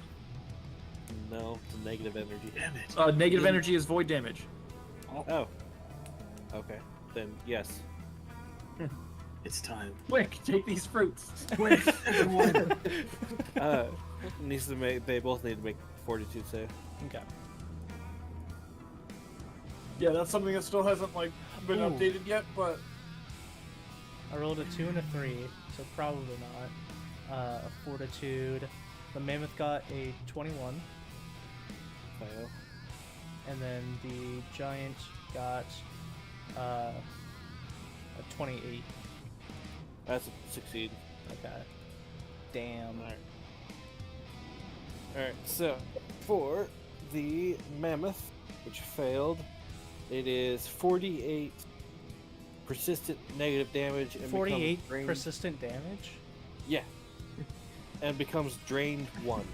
No, it's a negative energy. Damn it. Negative Yeah. energy is void damage. Oh. Okay. Then yes. It's time. Quick, take these fruits. Quick. Everyone. Needs to make. They both need to make fortitude save. Okay. Yeah, that's something that still hasn't been Ooh. updated yet, but I rolled a 2 and a 3, so probably not. A fortitude. The mammoth got a 21, Fail. and then the giant got a 28. That's a succeed. Okay. Damn. Alright. Alright, so for the mammoth, which failed, it is 48 persistent negative damage and 48 becomes drained. persistent damage? Yeah. And becomes drained 1.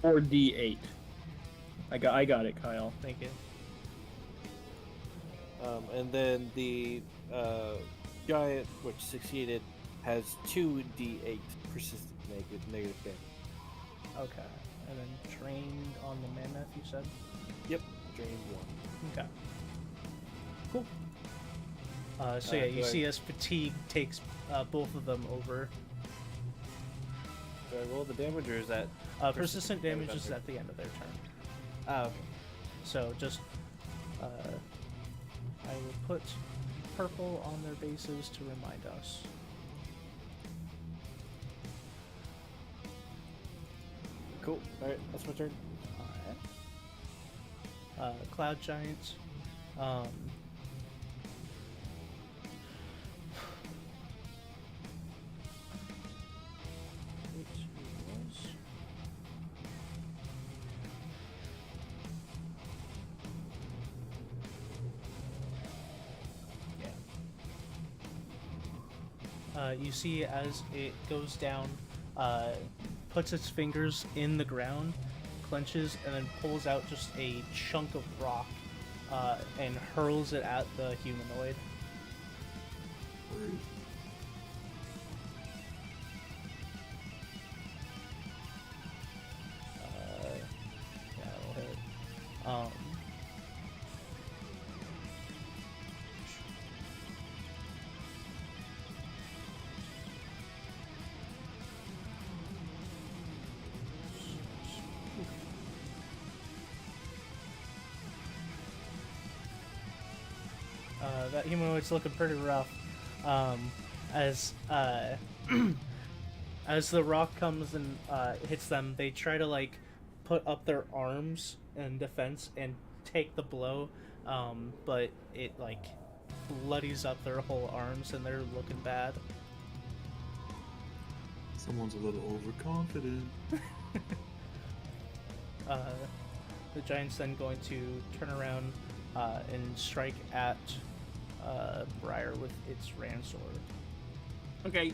4d8. I got it, Kyle. Thank you. And then the giant, which succeeded, has 2d8 persistent negative damage. Okay. And then trained on the mammoth, you said? Yep, drained 1. Okay. Cool. So yeah, you do I- see as fatigue takes both of them over. Do I roll the damage, or is that... Persistent damage is after? at the end of their turn. Ah, okay. So just, I will put purple on their bases to remind us. Cool. Alright, that's my turn. Alright. Cloud Giant. You see as it goes down, puts its fingers in the ground, clenches, and then pulls out just a chunk of rock and hurls it at the humanoid. Um, that humanoid's looking pretty rough. As as the rock comes and hits them, they try to like put up their arms in defense and take the blow, but it like bloodies up their whole arms and they're looking bad. Someone's a little overconfident. The giant's then going to turn around and strike at Briar with its ram sword. Okay.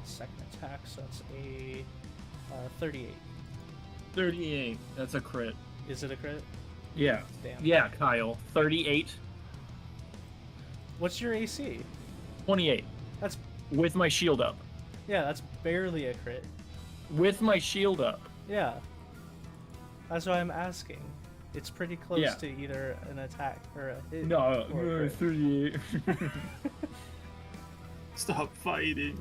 Second attack, so that's a 38. 38. That's a crit. Is it a crit? Yeah. Damn. Yeah, Kyle. 38. What's your AC? 28. That's With my shield up. yeah, that's barely a crit. With my shield up. Yeah. That's why I'm asking. It's pretty close Yeah. to either an attack or a hit. No, or a crit. 38. Stop fighting.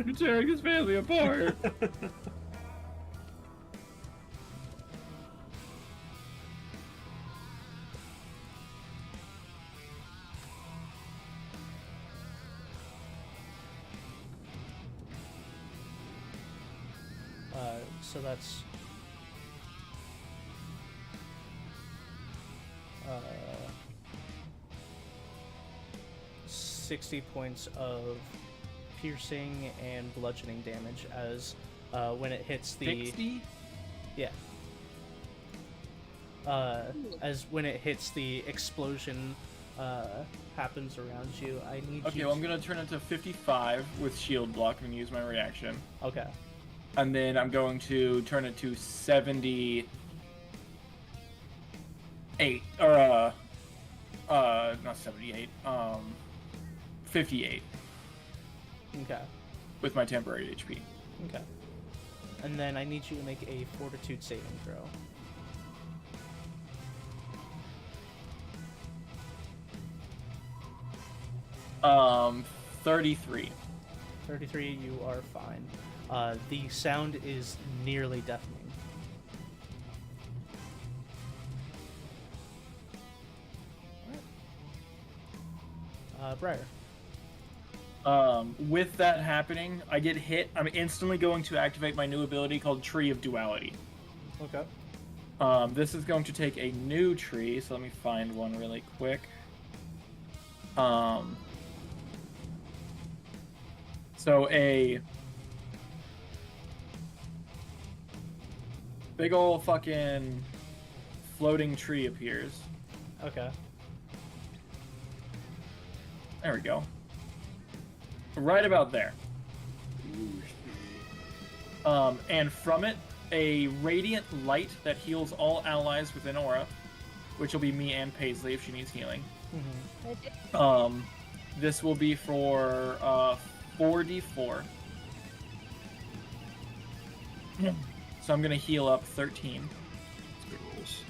You're tearing his family apart. So that's 60 points of piercing and bludgeoning damage as when it hits the 60? yeah as when it hits the explosion happens around you. I need Okay, you well, I'm gonna turn it to 55 with shield block and use my reaction. okay. And then I'm going to turn it to 78. Or, not 78. 58 Okay. with my temporary HP. Okay. And then I need you to make a fortitude saving throw. 33. 33, you are fine. The sound is nearly deafening. Briar. With that happening, I get hit. I'm instantly going to activate my new ability called Tree of Duality. Okay. This is going to take a new tree, so let me find one really quick. So a big ol' fucking floating tree appears. Okay. There we go. Right about there. And from it, a radiant light that heals all allies within aura, which will be me and Paisley if she needs healing. Mm-hmm. This will be for 4d4. So I'm gonna heal up 13. Good rolls.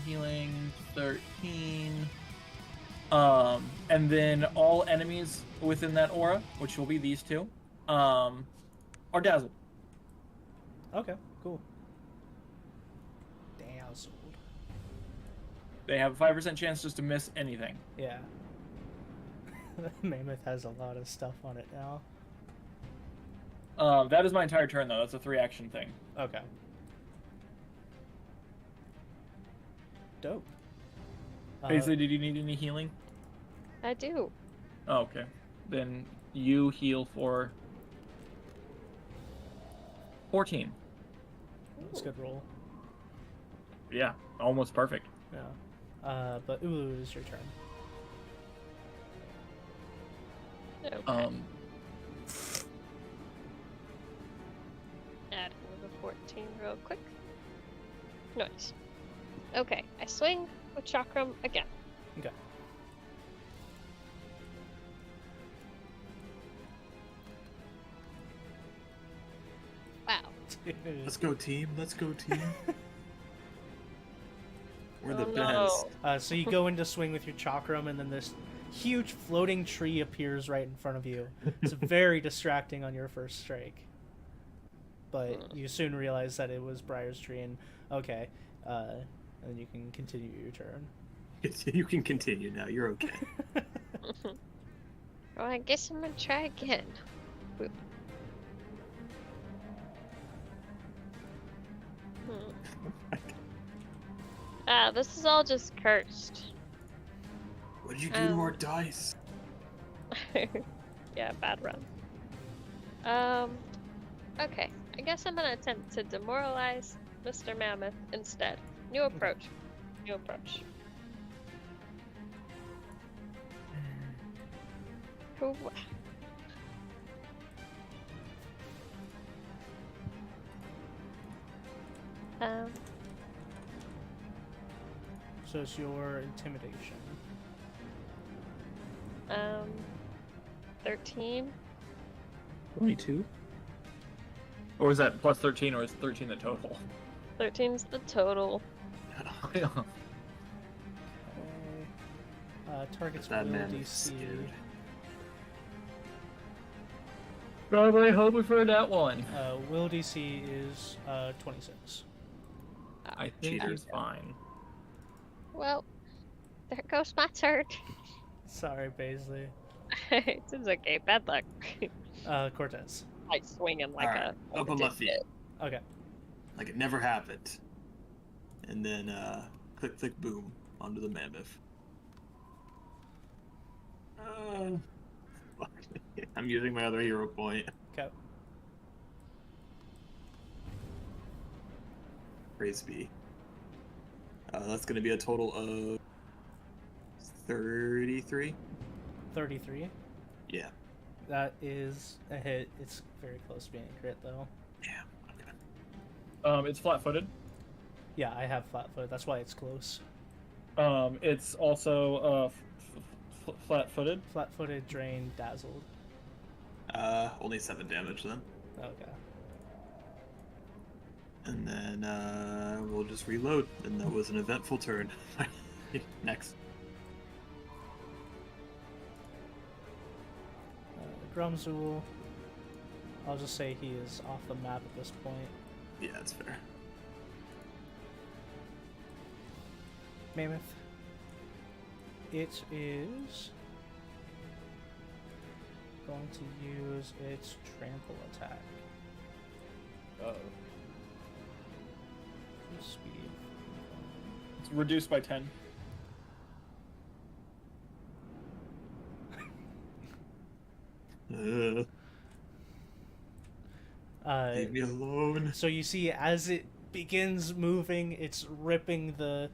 Healing 13. And then all enemies within that aura, which will be these two, are dazzled. Okay, cool. Dazzled. They have a 5% chance just to miss anything. Yeah. Mammoth has a lot of stuff on it now. That is my entire turn, though. That's a 3-action thing. Okay. Dope. Paisley, did you need any healing? I do. Oh, okay. Then you heal for 14. That's a good roll. Yeah, almost perfect. Yeah. But Ulu, is your turn. Okay. Add another 14 real quick. Nice. Okay, I swing with Chakram again. Okay. Dude. Let's go, team. Let's go, team. We're the Oh, best. no. So you go into swing with your chakram, and then this huge floating tree appears right in front of you. It's very distracting on your first strike. But you soon realize that it was Briar's tree, and okay, and you can continue your turn. You can continue now. You're okay. Well, I guess I'm gonna try again. Boop. This is all just cursed. What'd you do to our dice? Yeah, bad run. Okay. I guess I'm gonna attempt to demoralize Mr. Mammoth instead. New approach. New approach. Who? So it's your intimidation. 13. 22. Or is that plus 13, or is 13 the total? 13's the total. Okay. Target's will That man is DC. scared. Probably hoping for that one. Will DC is 26. I think Cheater. he's fine. Well, there goes my turn. Sorry, Paisley. It's okay. Bad luck. Cortez. I swinging like Alright, a. up on my feet. Okay. Like it never happened. And then, click, click, boom, onto the mammoth. Fuck. I'm using my other hero point. Okay. Praise be. That's gonna be a total of 33. 33. Yeah. That is a hit. It's very close to being a crit, though. Yeah. Okay. It's flat-footed. Yeah, I have flat-footed. That's why it's close. It's also flat-footed. Flat-footed, drained, dazzled. Only 7 damage then. Okay. And then we'll just reload. And that was an eventful turn. Next. Grumzul. I'll just say he is off the map at this point. Yeah, that's fair. Mammoth. It is going to use its trample attack. Uh-oh. Speed. It's reduced by 10. Leave me alone. So you see, as it begins moving, it's ripping the,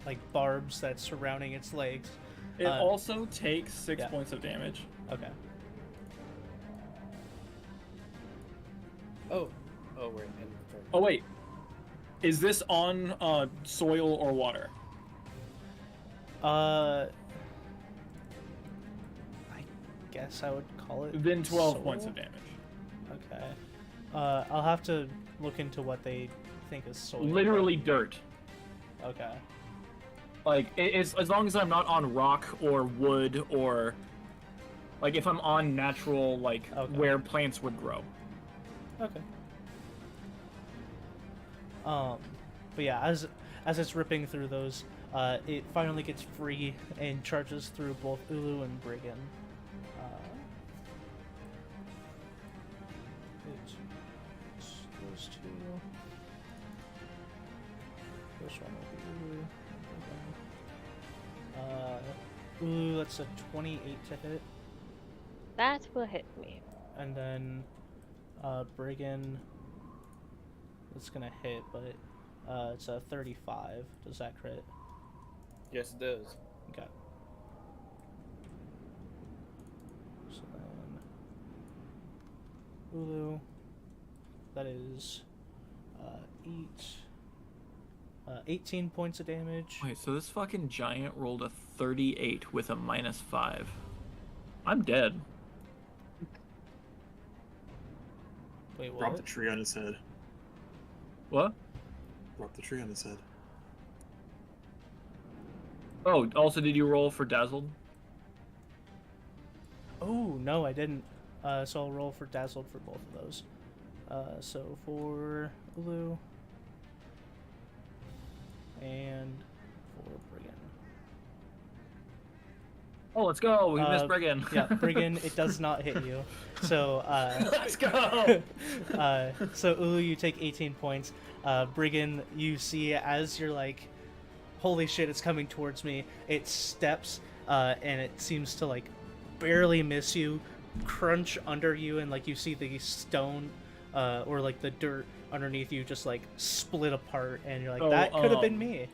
like barbs that's surrounding its legs. It also takes 6 yeah. points of damage. Okay. Oh, we're in turn. Oh wait, is this on soil or water? I guess I would call it. Then 12 soul? points of damage. Okay. I'll have to look into what they think is soil. Literally dirt. Okay. Like, it's as long as I'm not on rock or wood or, like, if I'm on natural, like, Okay. where plants would grow. Okay. But yeah, as it's ripping through those, it finally gets free and charges through both Ulu and Brigand. Those two. First one will be Ulu. Ulu, that's a 28 to hit, That will hit me. and then Brigand. It's gonna hit, but it's a 35. Does that crit? Yes, it does. Okay. So then, Ulu, that is 18 points of damage. Wait, so this fucking giant rolled a 38 with a -5. I'm dead. Wait, Drop the what? tree on his head. What? Drop the tree on his head. Oh, also, did you roll for dazzled? Oh, no, I didn't. So I'll roll for Dazzled for both of those. So for Ulu and for Brigand. Oh, let's go. We missed Brigand. Yeah, Brigand, it does not hit you. So, Let's go. so Ulu, you take 18 points. Brigand, you see as you're like, holy shit, it's coming towards me. It steps, and it seems to like barely miss you, crunch under you, and like you see the stone, or like the dirt underneath you just like split apart, and you're like, So, that could have been me.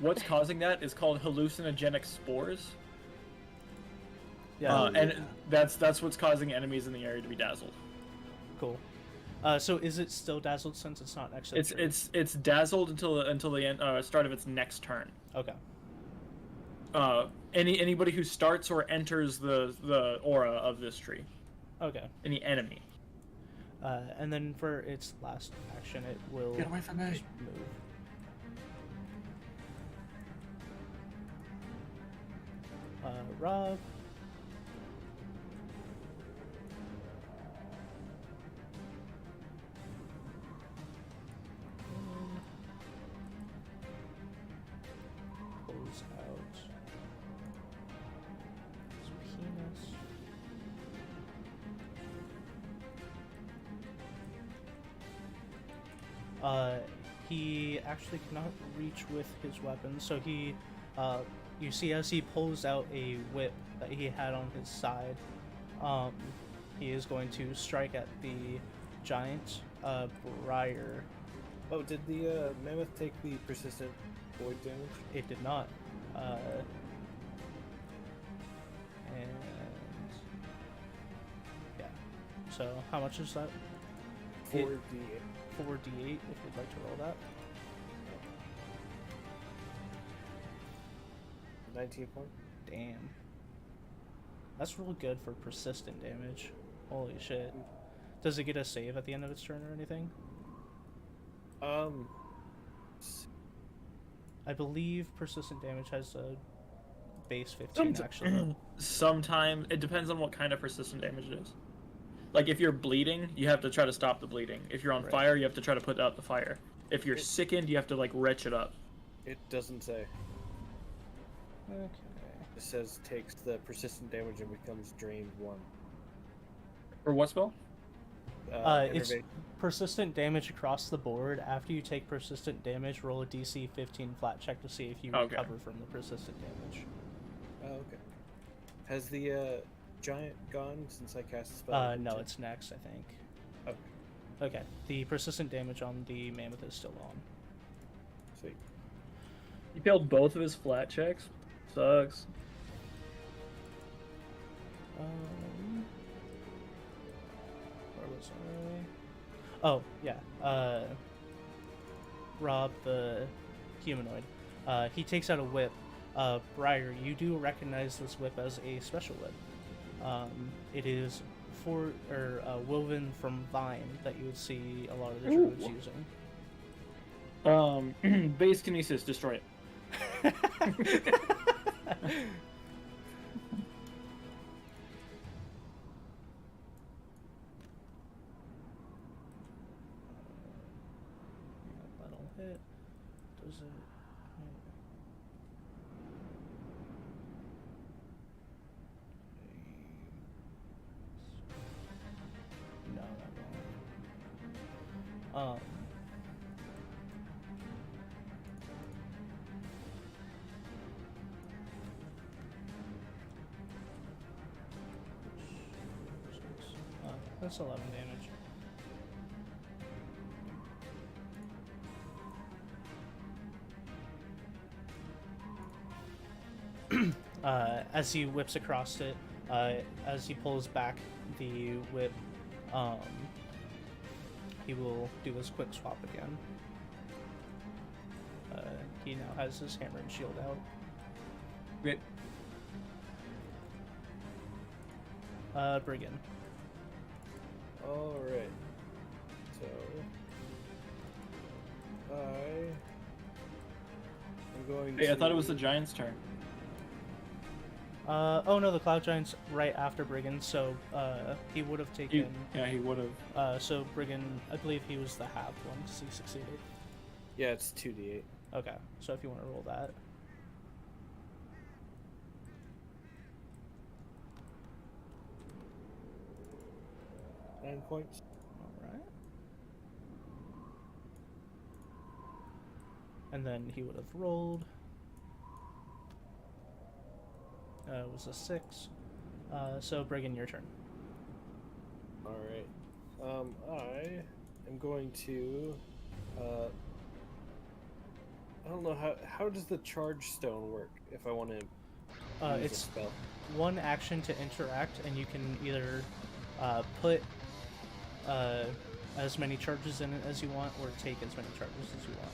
What's causing that is called hallucinogenic spores. Yeah, And that's what's causing enemies in the area to be dazzled. cool. So is it still dazzled since it's not next to the tree? It's dazzled until the end, start of its next turn. Okay. Anybody who starts or enters the aura of this tree, Okay. any enemy. And then for its last action, it will Get away from me. just move. Rob. Pulls out his penis. He actually cannot reach with his weapon, so he, you see as he pulls out a whip that he had on his side, he is going to strike at the giant, Briar. Oh, did the mammoth take the persistent void damage? It did not. And yeah. So how much is that? 4d8. 4d8 if you'd like to roll that. 19 point. Damn. That's real good for persistent damage. Holy shit. Does it get a save at the end of its turn or anything? I believe persistent damage has a base 15 actually. Sometimes it depends on what kind of persistent damage it is. Like if you're bleeding, you have to try to stop the bleeding. If you're on Right. fire, you have to try to put out the fire. If you're sickened, you have to like retch it up. It doesn't say. Okay. It says takes the persistent damage and becomes drained 1. Or what spell? It's Enervate. persistent damage across the board. After you take persistent damage, roll a DC 15 flat check to see if you Okay. recover from the persistent damage. Oh, okay. Has the giant gone since I cast the spell? No, it's next, I think. Okay, Okay, the persistent damage on the mammoth is still on. sweet. He failed both of his flat checks. Sucks. Where was I? Oh, yeah. Rob, the humanoid. He takes out a whip. Briar, you do recognize this whip as a special whip. It is woven from vine that you would see a lot of the druids using. Base kinesis, destroy it. That'll hit. Does it? No, that won't. That's 11 damage. As he whips across it, as he pulls back the whip, he will do his quick swap again. He now has his hammer and shield out. Great. Brigand. Alright. So I'm going Hey, to... I thought it was the giant's turn. Oh no, the Cloud Giant's right after Brigand, so he would have taken. He would have. So Brigand, I believe he was the halved one because he succeeded. Yeah, it's 2d8. Okay, so if you want to roll that. 9 points. All right. And then he would have rolled. It was a 6. So Brigand, your turn. All right. I am going to. I don't know how does the charge stone work if I want to use a It's spell. one action to interact, and you can either put as many charges in it as you want, or take as many charges as you want.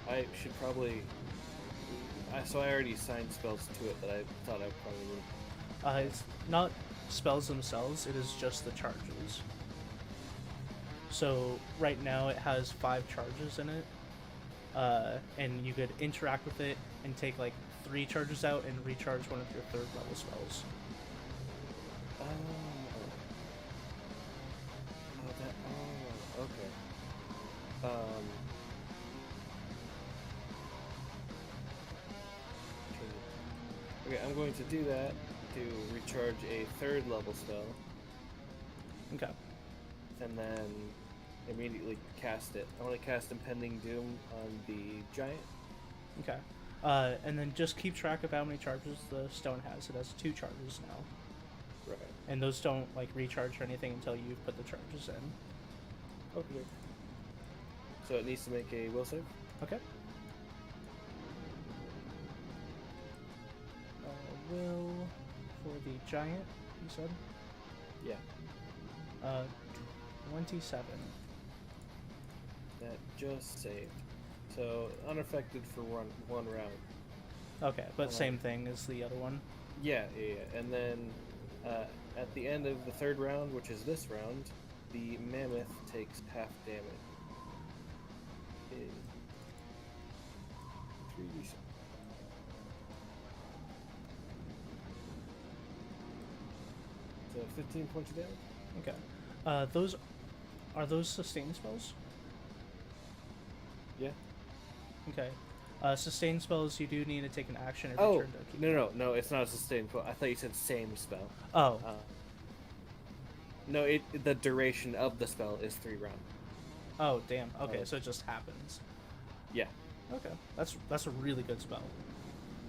Okay. I should probably. So I already assigned spells to it that I thought I probably would. It's not spells themselves, it is just the charges. So right now it has 5 charges in it, and you could interact with it and take like 3 charges out and recharge one of your 3rd level spells. Okay. Okay, I'm going to do that to recharge a 3rd level spell, Okay. and then immediately cast it. I want to cast Impending Doom on the giant. Okay. And then just keep track of how many charges the stone has. It has 2 charges now. Right. And those don't like recharge or anything until you've put the charges in. Okay. So it needs to make a will save. Okay. Will for the giant, you said? Yeah. 27. That just saved. So unaffected for one round. Okay, but same thing as the other one. Yeah. And then at the end of the 3rd round, which is this round, the mammoth takes half damage. 3d6. So 15 points of damage. Okay. Those sustain spells? Yeah. Okay. Sustain spells, you do need to take an action every turn to keep. No, it's not a sustained spell. I thought you said same spell. Oh. No, the duration of the spell is 3 rounds. Oh, damn. Okay, so it just happens. Yeah. Okay. That's a really good spell.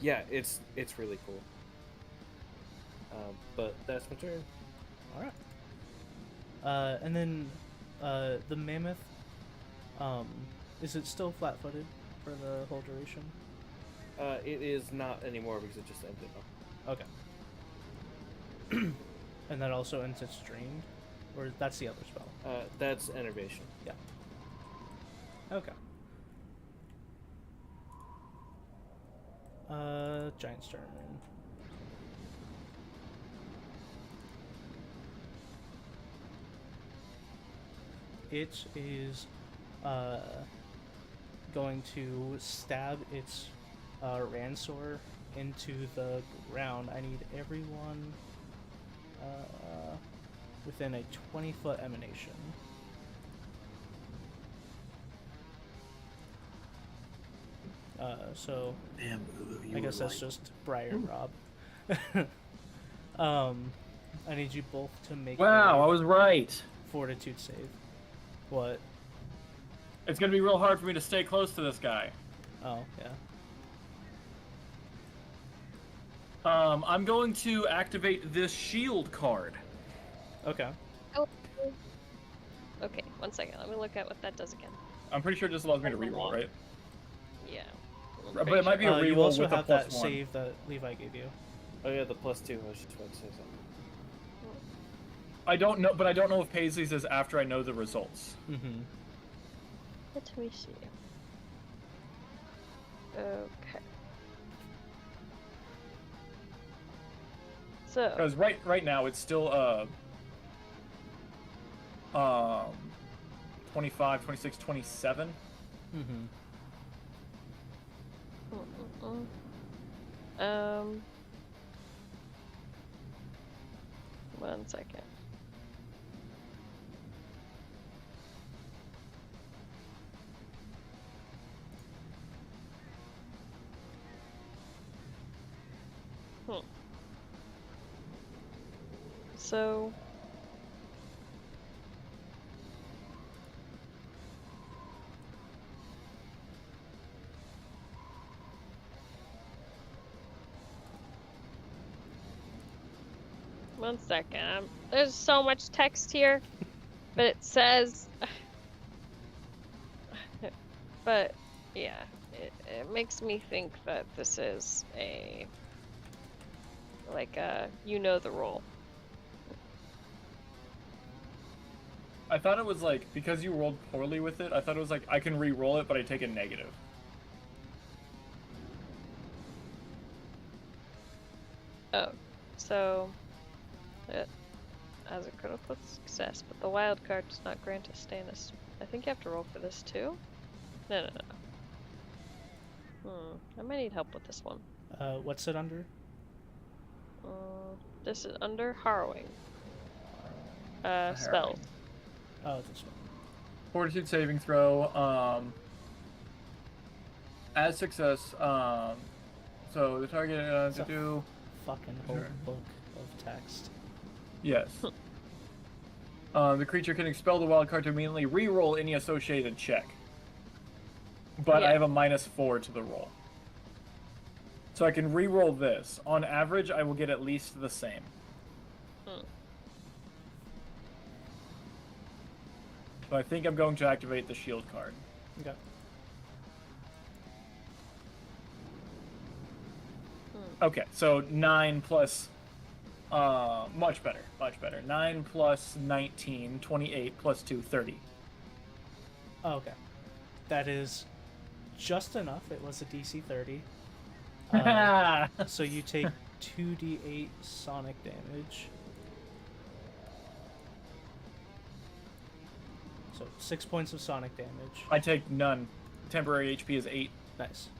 Yeah, it's really cool. But that's my turn. All right. And then the mammoth. Is it still flat-footed for the whole duration? It is not anymore because it just ended up. Okay. And that also ends its drained, or that's the other spell. That's enervation. Yeah. Okay. Giant's turn. It is going to stab its Ransor into the ground. I need everyone within a 20-foot emanation. So I guess that's just Briar and Rob. I need you both to make Wow, I a was right. fortitude save. What? It's gonna be real hard for me to stay close to this guy. Oh, yeah. I'm going to activate this shield card. Okay. Oh. Okay, 1 second. Let me look at what that does again. I'm pretty sure it just allows me to reroll, right? Yeah. But it might be a You reroll also with a have that +1. save that Levi gave you. Oh yeah, the +2. I was just about to say something. I don't know, but I don't know if Paisley's is after I know the results. Mm-hmm. Let me see. Okay. So. Because right now it's still um, 25, 26, 27. Mm-hmm. One second. So one second. There's so much text here, but it says but yeah, it makes me think that this is a you know the role. I thought it was like, because you rolled poorly with it, I thought it was like, I can re-roll it, but I take a negative. Oh, so it has a critical success, but the wild card does not grant a status. I think you have to roll for this too? No. I might need help with this one. What's it under? This is under harrowing. Harrowing. Spells. Oh, this one. Fortitude saving throw. As success. So the target to do. Fucking whole book of text. Yes. The creature can expel the wild card to immediately re-roll any associated check. But Yeah. I have a -4 to the roll. So I can re-roll this. On average, I will get at least the same. So I think I'm going to activate the shield card. Okay. Okay, so 9 plus... much better. 9 plus 19, 28, plus 2, 30. Oh, okay. That is just enough. It was a DC 30. So you take 2d8 sonic damage. So 6 points of sonic damage. I take none. Temporary HP is 8. Nice.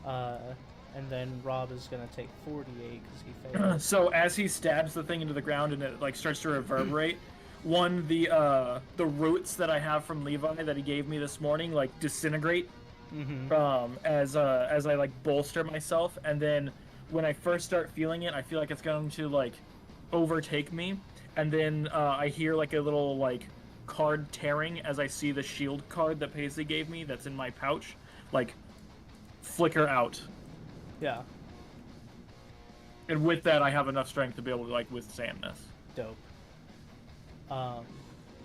And then Rob is gonna take 48 because he failed. So as he stabs the thing into the ground and it like starts to reverberate, the roots that I have from Levi that he gave me this morning like disintegrate. As I like bolster myself, and then when I first start feeling it, I feel like it's going to like overtake me, and then I hear like a little like card tearing as I see the shield card that Paisley gave me that's in my pouch like flicker out. Yeah. And with that, I have enough strength to be able to like withstand this. Dope.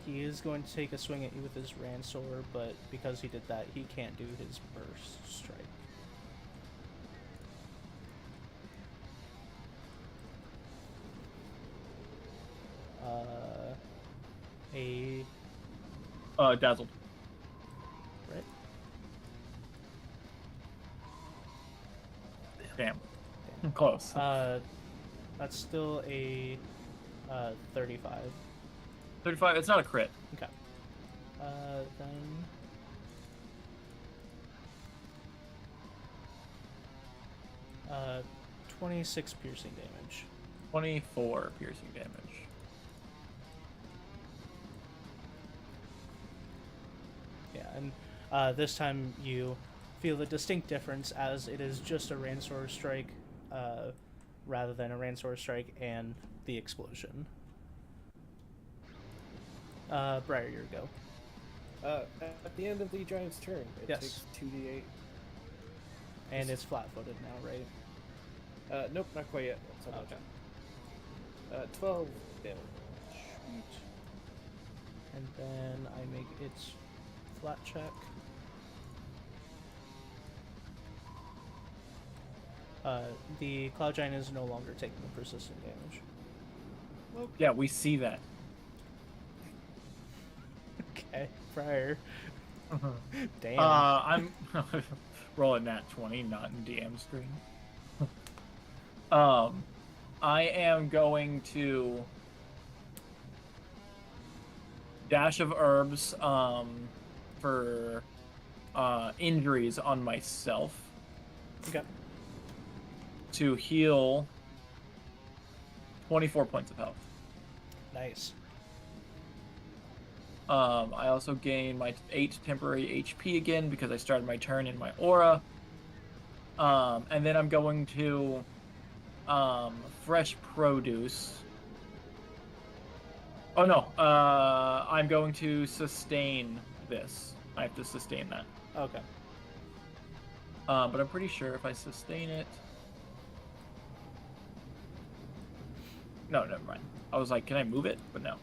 He is going to take a swing at you with his Ransor, but because he did that, he can't do his burst strike. Dazzled. Right? Damn. Close. That's still a 35. 35. It's not a crit. Okay. Then 26 piercing damage. 24 piercing damage. Yeah, and this time you feel a distinct difference as it is just a Ransor strike rather than a Ransor strike and the explosion. Briar, your go. At the end of the giant's turn, it Yes. takes 2d8. And it's flat-footed now, right? Nope, not quite yet. That's how much. Okay. 12 damage. Sweet. And then I make its flat check. The Cloud Giant is no longer taking the persistent damage. Yeah, we see that. Okay, Briar. Damn. I'm rolling that 20, not in DM screen. I am going to dash of herbs for injuries on myself Okay. to heal 24 points of health. Nice. I also gain my 8 temporary HP again because I started my turn in my aura. And then I'm going to fresh produce. Oh no, I'm going to sustain this. I have to sustain that. Okay. But I'm pretty sure if I sustain it... No, never mind. I was like, can I move it? But no.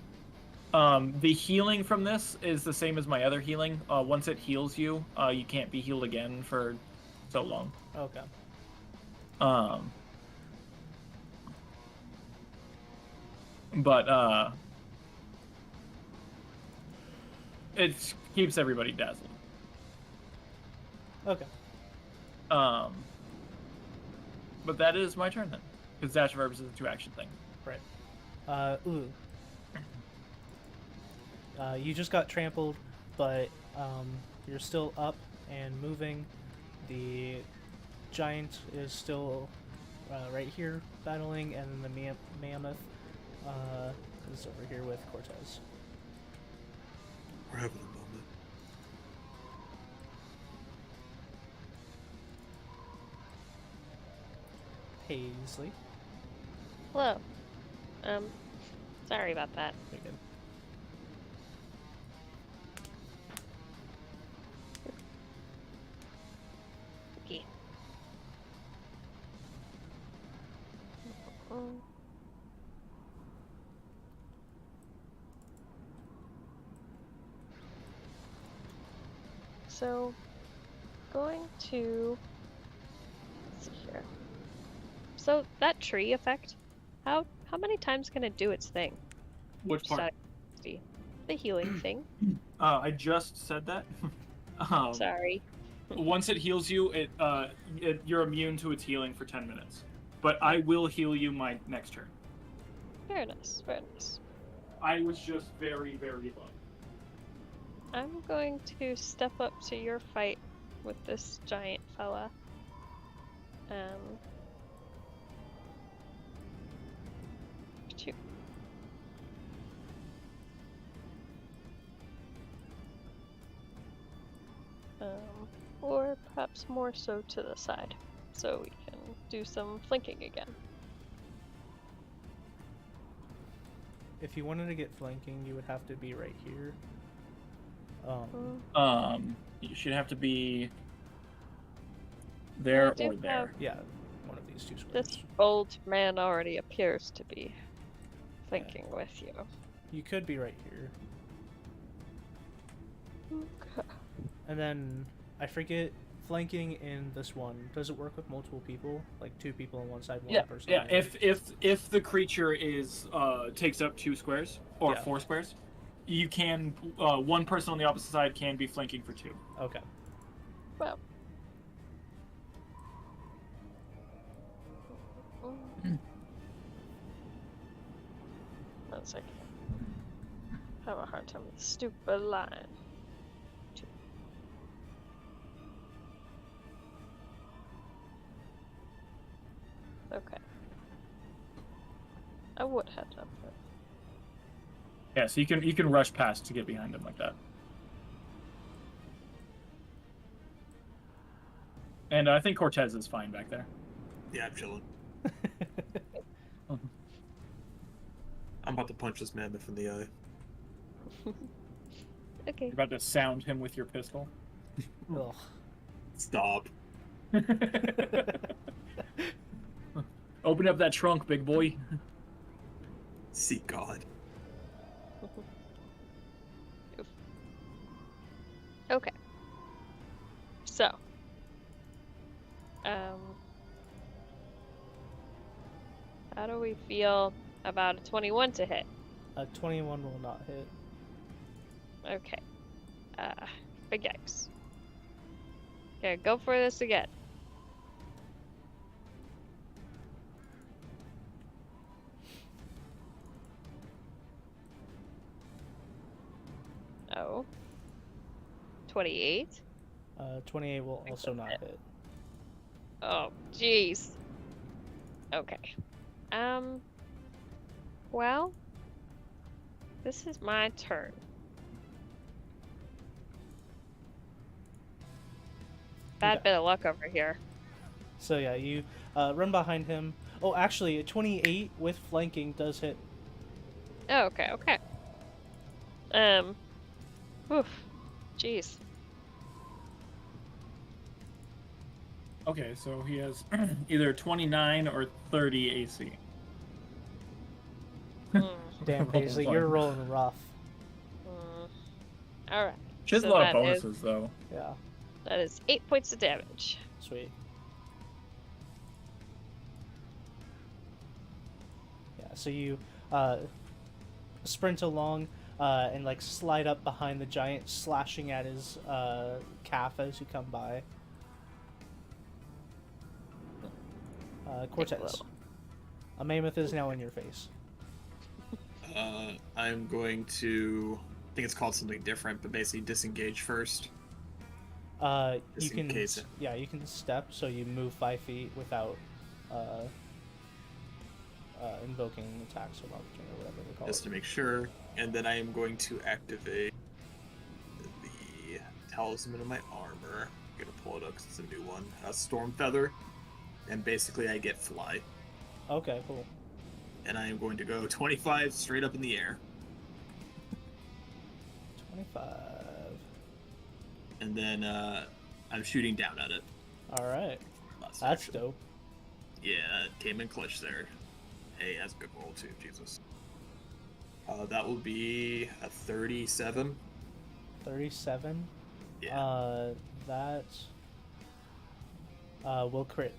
The healing from this is the same as my other healing. Once it heals you, you can't be healed again for so long. Okay. But it keeps everybody dazzled. Okay. But that is my turn then, because Dash of Herbs is a 2-action thing. Right. Ooh. You just got trampled, but you're still up and moving. The giant is still right here battling, and the mammoth is over here with Cortez. We're having a moment. Paisley. Hello. Sorry about that. Very good. Okay. So, going to... Let's see here. So, that tree effect, how many times can it do its thing? Which Just out part? of curiosity. The healing thing. I just said that. Sorry. Once it heals you, you're immune to its healing for 10 minutes. But I will heal you my next turn. Very nice, very nice. I was just very, very low. I'm going to step up to your fight with this giant fella. Shoot. Or perhaps more so to the side, so we can do some flanking again. If you wanted to get flanking, you would have to be right here. You should have to be there I do or there. Yeah, one of these two squares. This old man already appears to be flanking with you. You could be right here. Okay. And then, I forget, flanking in this one, does it work with multiple people? Like 2 people on one side, one person on the other? If the creature is takes up 2 squares or Yeah. 4 squares, you can one person on the opposite side can be flanking for 2. Okay. Well. One second. Have a hard time with the stupid line. Okay. I would have done that. Yeah, so you can rush past to get behind him like that. And I think Cortez is fine back there. Yeah, I'm chilling. I'm about to punch this mammoth in the eye. Okay. You're about to sound him with your pistol. Ugh. Stop. Open up that trunk, big boy. Seek God. Okay. So. How do we feel about a 21 to hit? A 21 will not hit. Okay. Big yikes. Okay, go for this again. Oh. 28? 28 will also not hit. Oh, jeez. Okay. Well, this is my turn. Bad Okay. bit of luck over here. So yeah, you run behind him. Oh, actually, a 28 with flanking does hit. Oh, okay, okay. Oof. Jeez. Okay, so he has either 29 or 30 AC. Mm, Damn, Roll Paisley, one. you're rolling rough. Alright. She has So a lot of that is- bonuses, though. Yeah, That is 8 points of damage. sweet. Yeah, so you sprint along and like slide up behind the giant, slashing at his calf as you come by. Cortez. little. A mammoth is now in your face. I'm going to. I think it's called something different, but basically disengage first. You Just in can, case it- yeah, you can step, so you move 5 feet without invoking attacks of opportunity or whatever they call Just it. to make sure. And then I am going to activate the talisman of my armor. I'm gonna pull it up because it's a new one. A storm feather. And basically I get fly. Okay, cool. And I am going to go 25 straight up in the air. 25. And then I'm shooting down at it. All right, Last that's action. dope. Yeah, it came in clutch there. Hey, that's a good roll too, Jesus. That will be a 37. 37. Yeah, That will crit.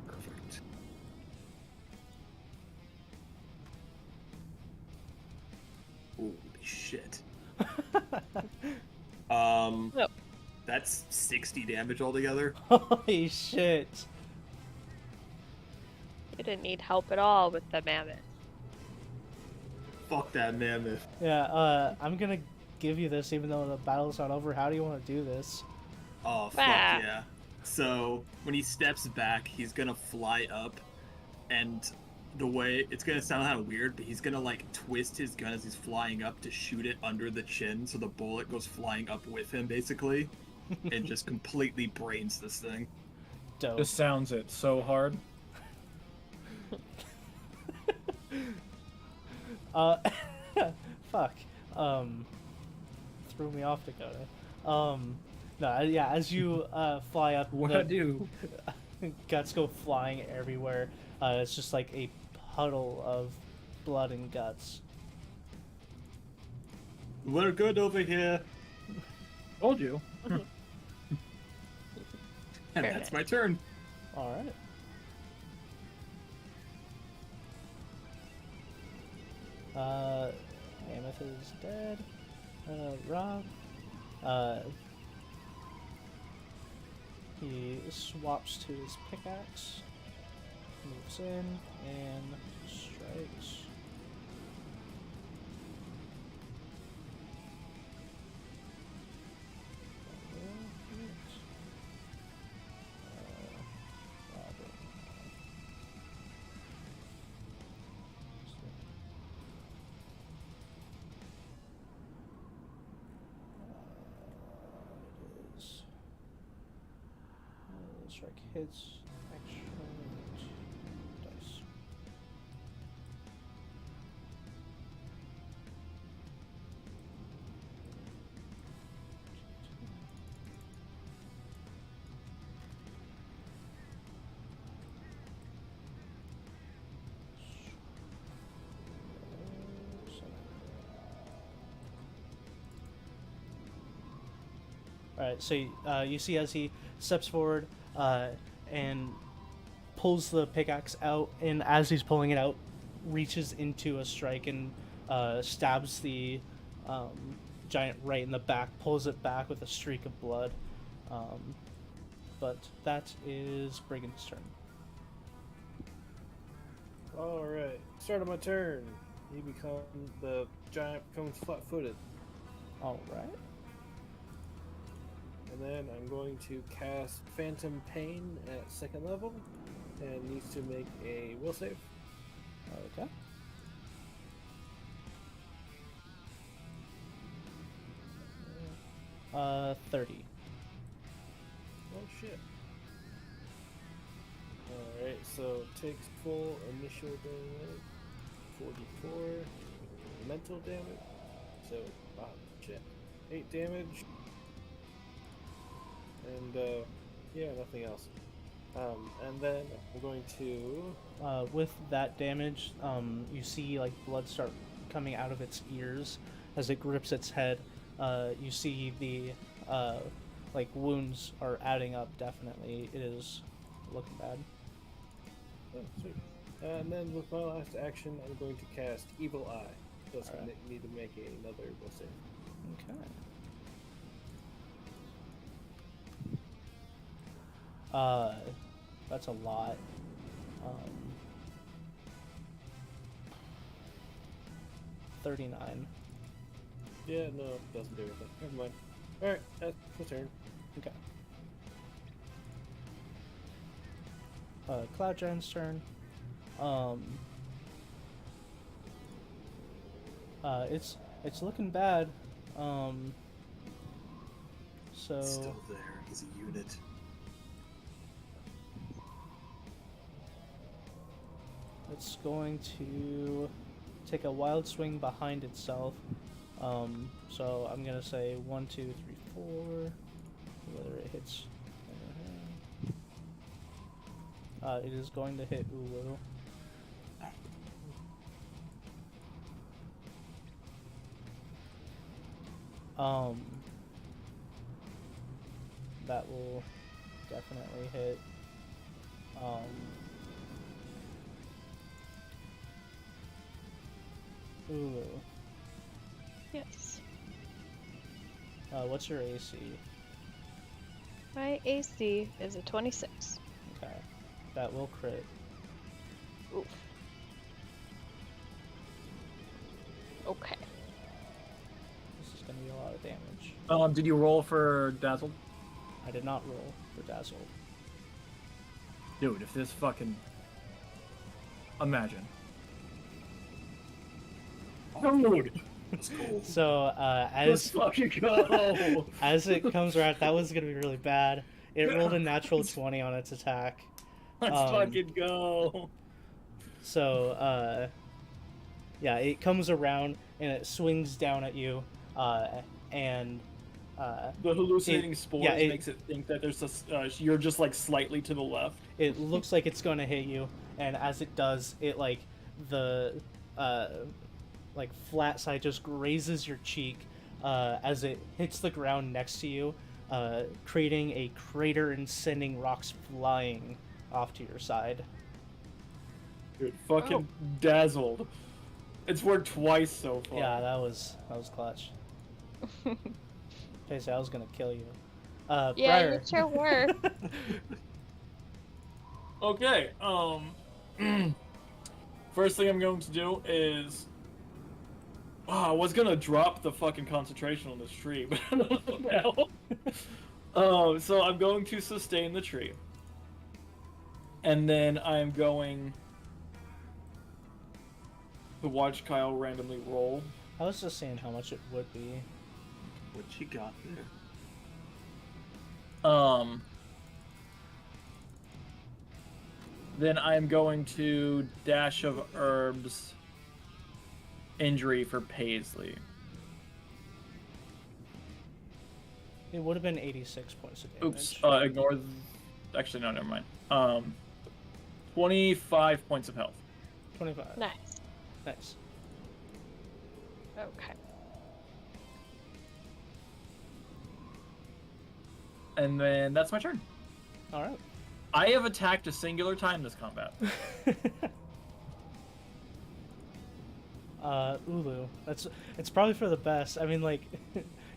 perfect. Holy shit. Yep. That's 60 damage altogether. Holy shit. You didn't need help at all with the mammoth. Fuck that mammoth. Yeah, I'm gonna give you this even though the battle's not over. How do you want to do this? Oh, fuck Bah. yeah. So, when he steps back, he's gonna fly up, and the way it's gonna sound kind of weird, but he's gonna like twist his gun as he's flying up to shoot it under the chin, so the bullet goes flying up with him, basically, and just completely brains this thing. Dope. This sounds it so hard. Fuck. Threw me off, Dakota. No, yeah, as you fly up, What the I do? guts go flying everywhere. It's just like a puddle of blood and guts. We're good over here. Told you. And Fair that's enough. my turn. All right. Mammoth is dead. Rob. He swaps to his pickaxe, moves in, and strikes. Robert. It is. Strike hits. Action. Dice. Alright, so you see as he steps forward and pulls the pickaxe out, and as he's pulling it out, reaches into a strike and stabs the giant right in the back, pulls it back with a streak of blood. But that is Brigand's turn. Alright, start of my turn. The giant becomes flat-footed. All right. And then I'm going to cast Phantom Pain at 2nd level, and needs to make a will save. Okay. Uh, 30. Oh shit. Alright, so takes full initial damage, 44 mental damage, so, shit, 8 damage, and, yeah, nothing else. And then I'm going to... With that damage, you see like blood start coming out of its ears as it grips its head. You see the like wounds are adding up. Definitely, it is looking bad. Oh, sweet. And then with my last action, I'm going to cast Evil Eye. So it's going to need to make another will save. Okay. That's a lot. 39. Yeah, no, it doesn't do anything. Never mind. Alright, that's my turn. Okay. Cloud Giant's turn. It's looking bad. So Still there. He's a unit. it's going to take a wild swing behind itself. So I'm gonna say 1, 2, 3, 4. Whether it hits. It is going to hit Ulu. That will definitely hit. Ulu. Yes. What's your AC? My AC is a 26. Okay. That will crit. Oof. Okay. This is gonna be a lot of damage. Did you roll for Dazzled? I did not roll for Dazzle. Dude, if this fucking... Imagine. Dude! It's cool. So, Let's as fucking go! as it comes around, that was gonna be really bad. It rolled a natural 20 on its attack. Let's fucking go! So, yeah, it comes around and it swings down at you, and The hallucinating spores yeah, makes it think that there's a, you're just like slightly to the left. it looks like it's going to hit you. And as it does, it like the like flat side just grazes your cheek as it hits the ground next to you, creating a crater and sending rocks flying off to your side. Dude, fucking dazzled. It's worked twice so far. Yeah, that was clutch. Casey, I was gonna kill you. Yeah, Briar. you sure were. Okay, first thing I'm going to do is... I was gonna drop the fucking concentration on this tree, but I don't know now. So I'm going to sustain the tree. And then I'm going to watch Kyle randomly roll. I was just saying how much it would be. What you got there? Then I'm going to Dash of Herbs injury for Paisley. It would have been 86 points of damage. Oops, ignore... Actually, no, never mind. 25 points of health. 25. Nice. Nice. Okay. And then that's my turn. All right. I have attacked a singular time this combat. Ulu. It's probably for the best. I mean, like,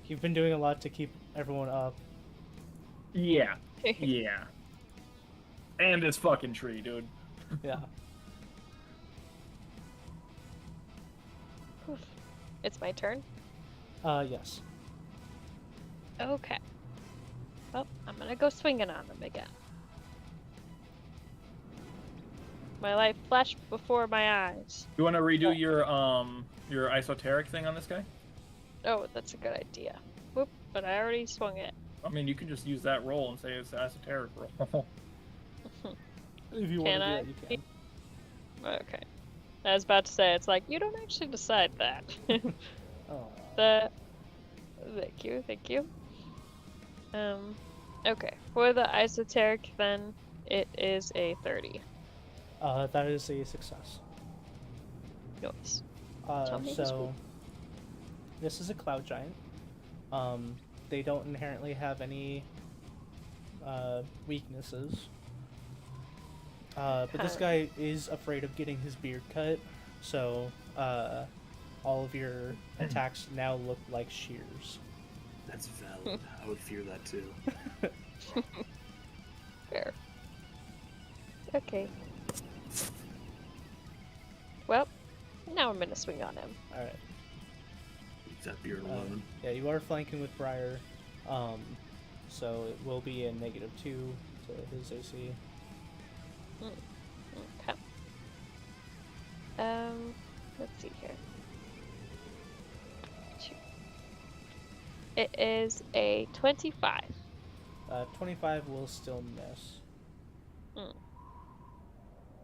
you've been doing a lot to keep everyone up. Yeah. Yeah. And this fucking tree, dude. Yeah. It's my turn. Yes. Okay. Well, I'm gonna go swinging on him again. My life flashed before my eyes. You want to redo your esoteric thing on this guy? Oh, that's a good idea. Whoop, but I already swung it. I mean, you can just use that roll and say it's an esoteric roll. If you want Can to do I? that, you can. Okay. I was about to say, it's like, you don't actually decide that. Oh. Thank you. Okay. For the esoteric, then, it is a 30. That is a success. Nice. Tell me this So this is a cloud giant. They don't inherently have any weaknesses. But this guy is afraid of getting his beard cut, so all of your attacks now look like shears. That's valid. I would fear that too. Fair. Okay. Well, now I'm gonna swing on him. Alright. Leave that beard alone. Yeah, you are flanking with Briar, so it will be a -2 to his AC. Okay. Let's see here. It is a 25. 25 will still miss.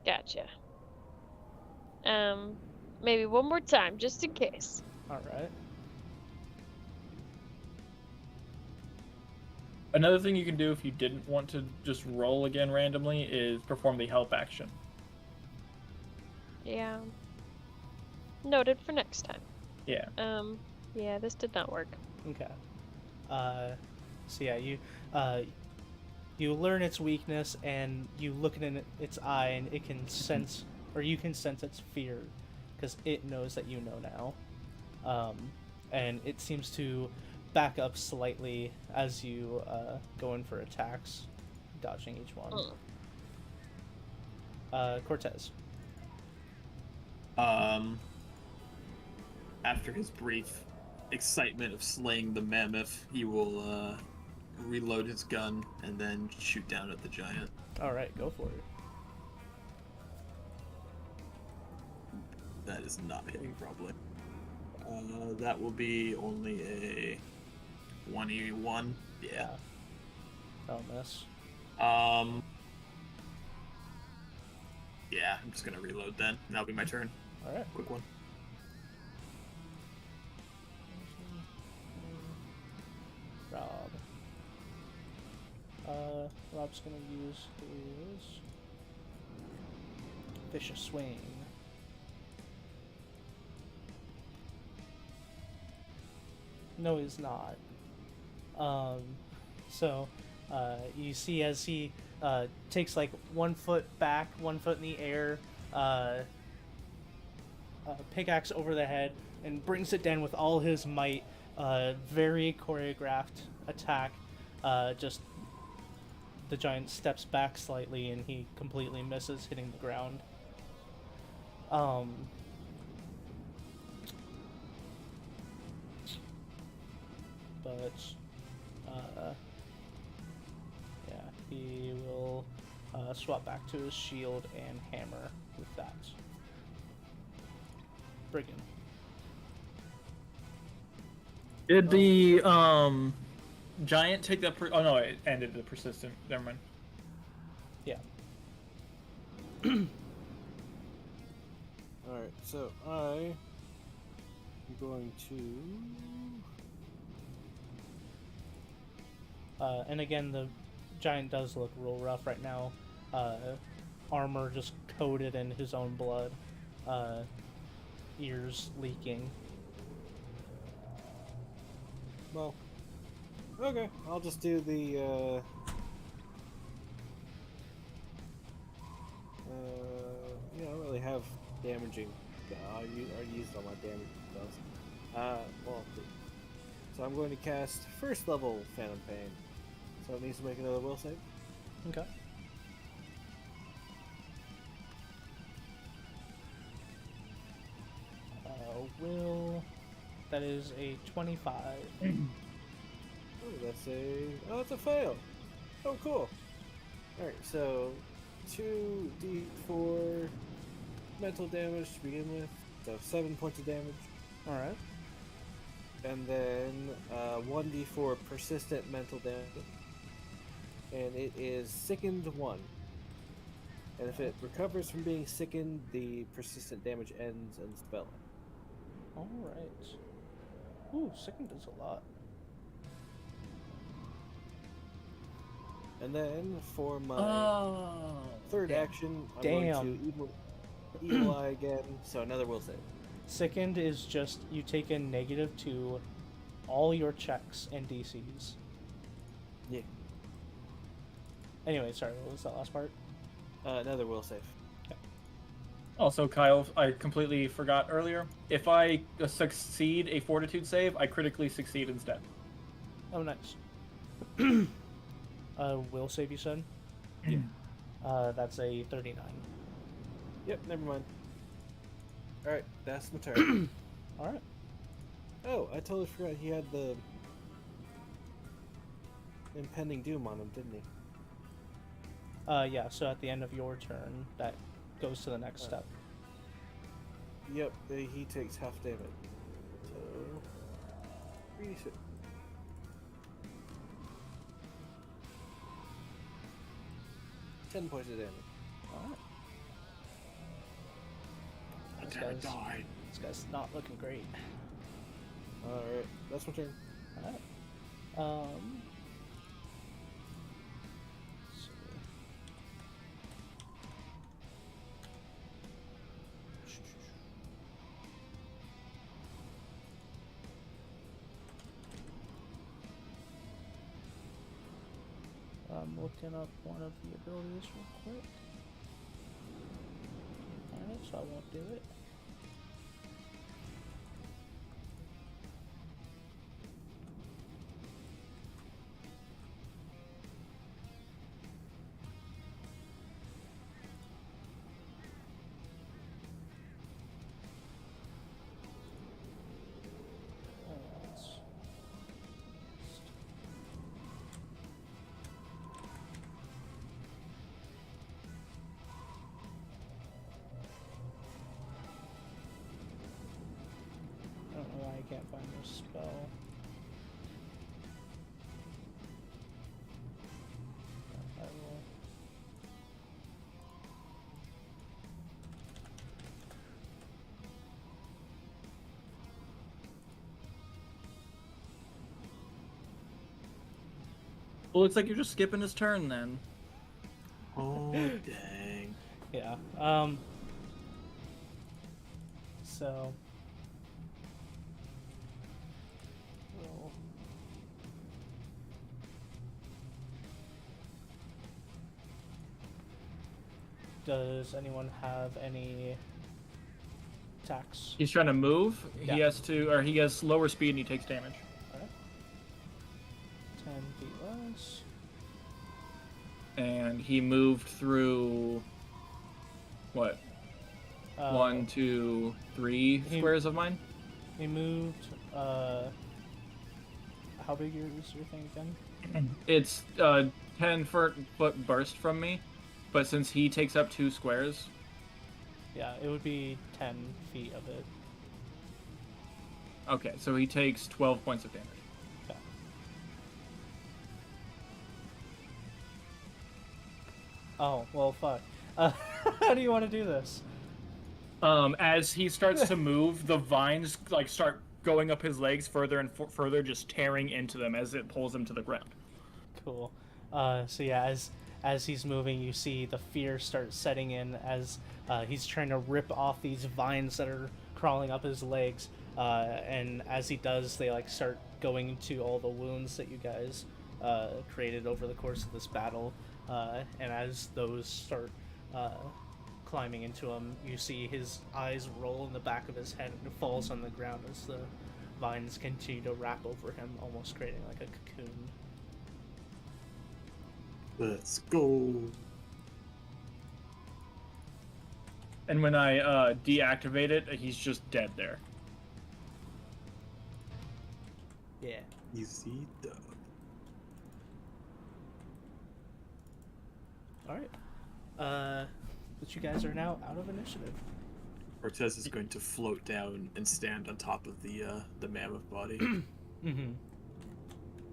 Gotcha. Maybe one more time, just in case. Alright. Another thing you can do if you didn't want to just roll again randomly is perform the help action. Yeah. Noted for next time. Yeah. Yeah, this did not work. Okay. So yeah, you learn its weakness, and you look in its eye, and it can sense, or you can sense its fear, because it knows that you know now. And it seems to back up slightly as you go in for attacks, dodging each one. Cortez. After his brief excitement of slaying the mammoth, he will reload his gun and then shoot down at the giant. Alright, go for it. That is not hitting, probably. That will be only a 21. Yeah. That'll miss. Yeah, I'm just gonna reload then. That'll be my turn. Alright. Quick one. Rob. Rob's gonna use his vicious swing. No, he's not. So you see as he takes like 1 foot back, 1 foot in the air, pickaxe over the head, and brings it down with all his might. Very choreographed attack. Just the giant steps back slightly, and he completely misses, hitting the ground. But yeah, he will swap back to his shield and hammer with that. Brigand. Did the giant take that? Oh no, it ended the persistent. Never mind. Yeah. Alright, so I am going to. And again, the giant does look real rough right now. Armor just coated in his own blood. Ears leaking. Well, okay, I'll just do the, you don't really have damaging. I used all my damage spells. So I'm going to cast first level Phantom Pain. So it needs to make another will save. Okay. Will. That is a 25. Oh That's it's a fail. Oh, cool. Alright, so 2d4 mental damage to begin with. So 7 points of damage. Alright. And then 1d4 persistent mental damage. And it is sickened 1. And if it recovers from being sickened, the persistent damage ends and spell. Alright. Ooh, sickened does a lot. And then for my third action, I'm going to evil eye again. So another will save. Sickened is just you take a negative to all your checks and DCs. Yeah. Anyway, sorry, what was that last part? Another will save. Also, Kyle, I completely forgot earlier. If I succeed a fortitude save, I critically succeed instead. Oh, nice. Will save, you said? Yeah. That's a 39. Yep, never mind. Alright, that's my turn. Alright. Oh, I totally forgot he had the impending doom on him, didn't he? Yeah, so at the end of your turn, that goes to the next step. Yep, he takes half damage. So, 36. $10 points of damage. Alright. This guy's not looking great. Alright, that's my turn. Alright. Let's see. I'm looking up one of the abilities real quick. Alright, so I won't do it. I don't know why I can't find this spell. I will. Well, looks like you're just skipping his turn then. Oh, dang. Yeah. So. Well. Does anyone have any attacks? He's trying to move. Yeah. He has to, or he has lower speed and he takes damage. Alright. 10 feet less. And he moved through what? 1, 2, 3 squares of mine. He moved. How big is your thing again? It's 10-foot burst from me, but since he takes up 2 squares, Yeah, it would be 10 feet of it. okay, so he takes 12 points of damage. Okay. Oh, well, fuck. How do you want to do this? As he starts to move, the vines like start going up his legs further and further, just tearing into them as it pulls him to the ground. Cool. So yeah, as he's moving, you see the fear start setting in as he's trying to rip off these vines that are crawling up his legs. And as he does, they like start going to all the wounds that you guys created over the course of this battle. And as those start climbing into him, you see his eyes roll in the back of his head and falls on the ground as the vines continue to wrap over him, almost creating like a cocoon. Let's go. And when I deactivate it, he's just dead there. Yeah. Easy dub. All right. But you guys are now out of initiative. Cortez is going to float down and stand on top of the mammoth body. Mm-hmm.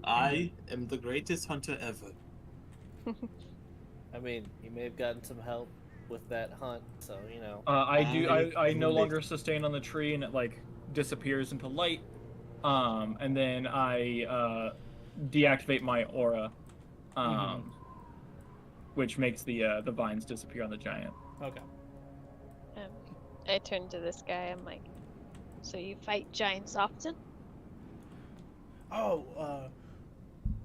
I am the greatest hunter ever. I mean, you may have gotten some help with that hunt, so you know. I no will longer sustain on the tree, and it like disappears into light. And then I deactivate my aura, which makes the vines disappear on the giant. Okay. I turn to this guy. I'm like, so you fight giants often? Oh,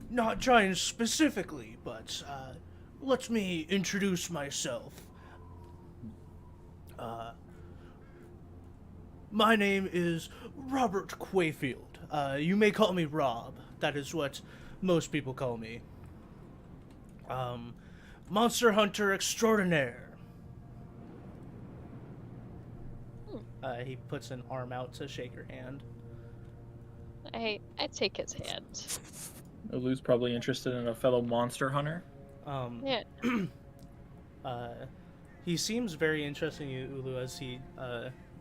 not giants specifically, but let me introduce myself. My name is Robert Quayfield. You may call me Rob. That is what most people call me. Monster hunter extraordinaire. He puts an arm out to shake your hand. I take his hand. Ulu's probably interested in a fellow monster hunter. Yeah. He seems very interested in you, Ulu, as he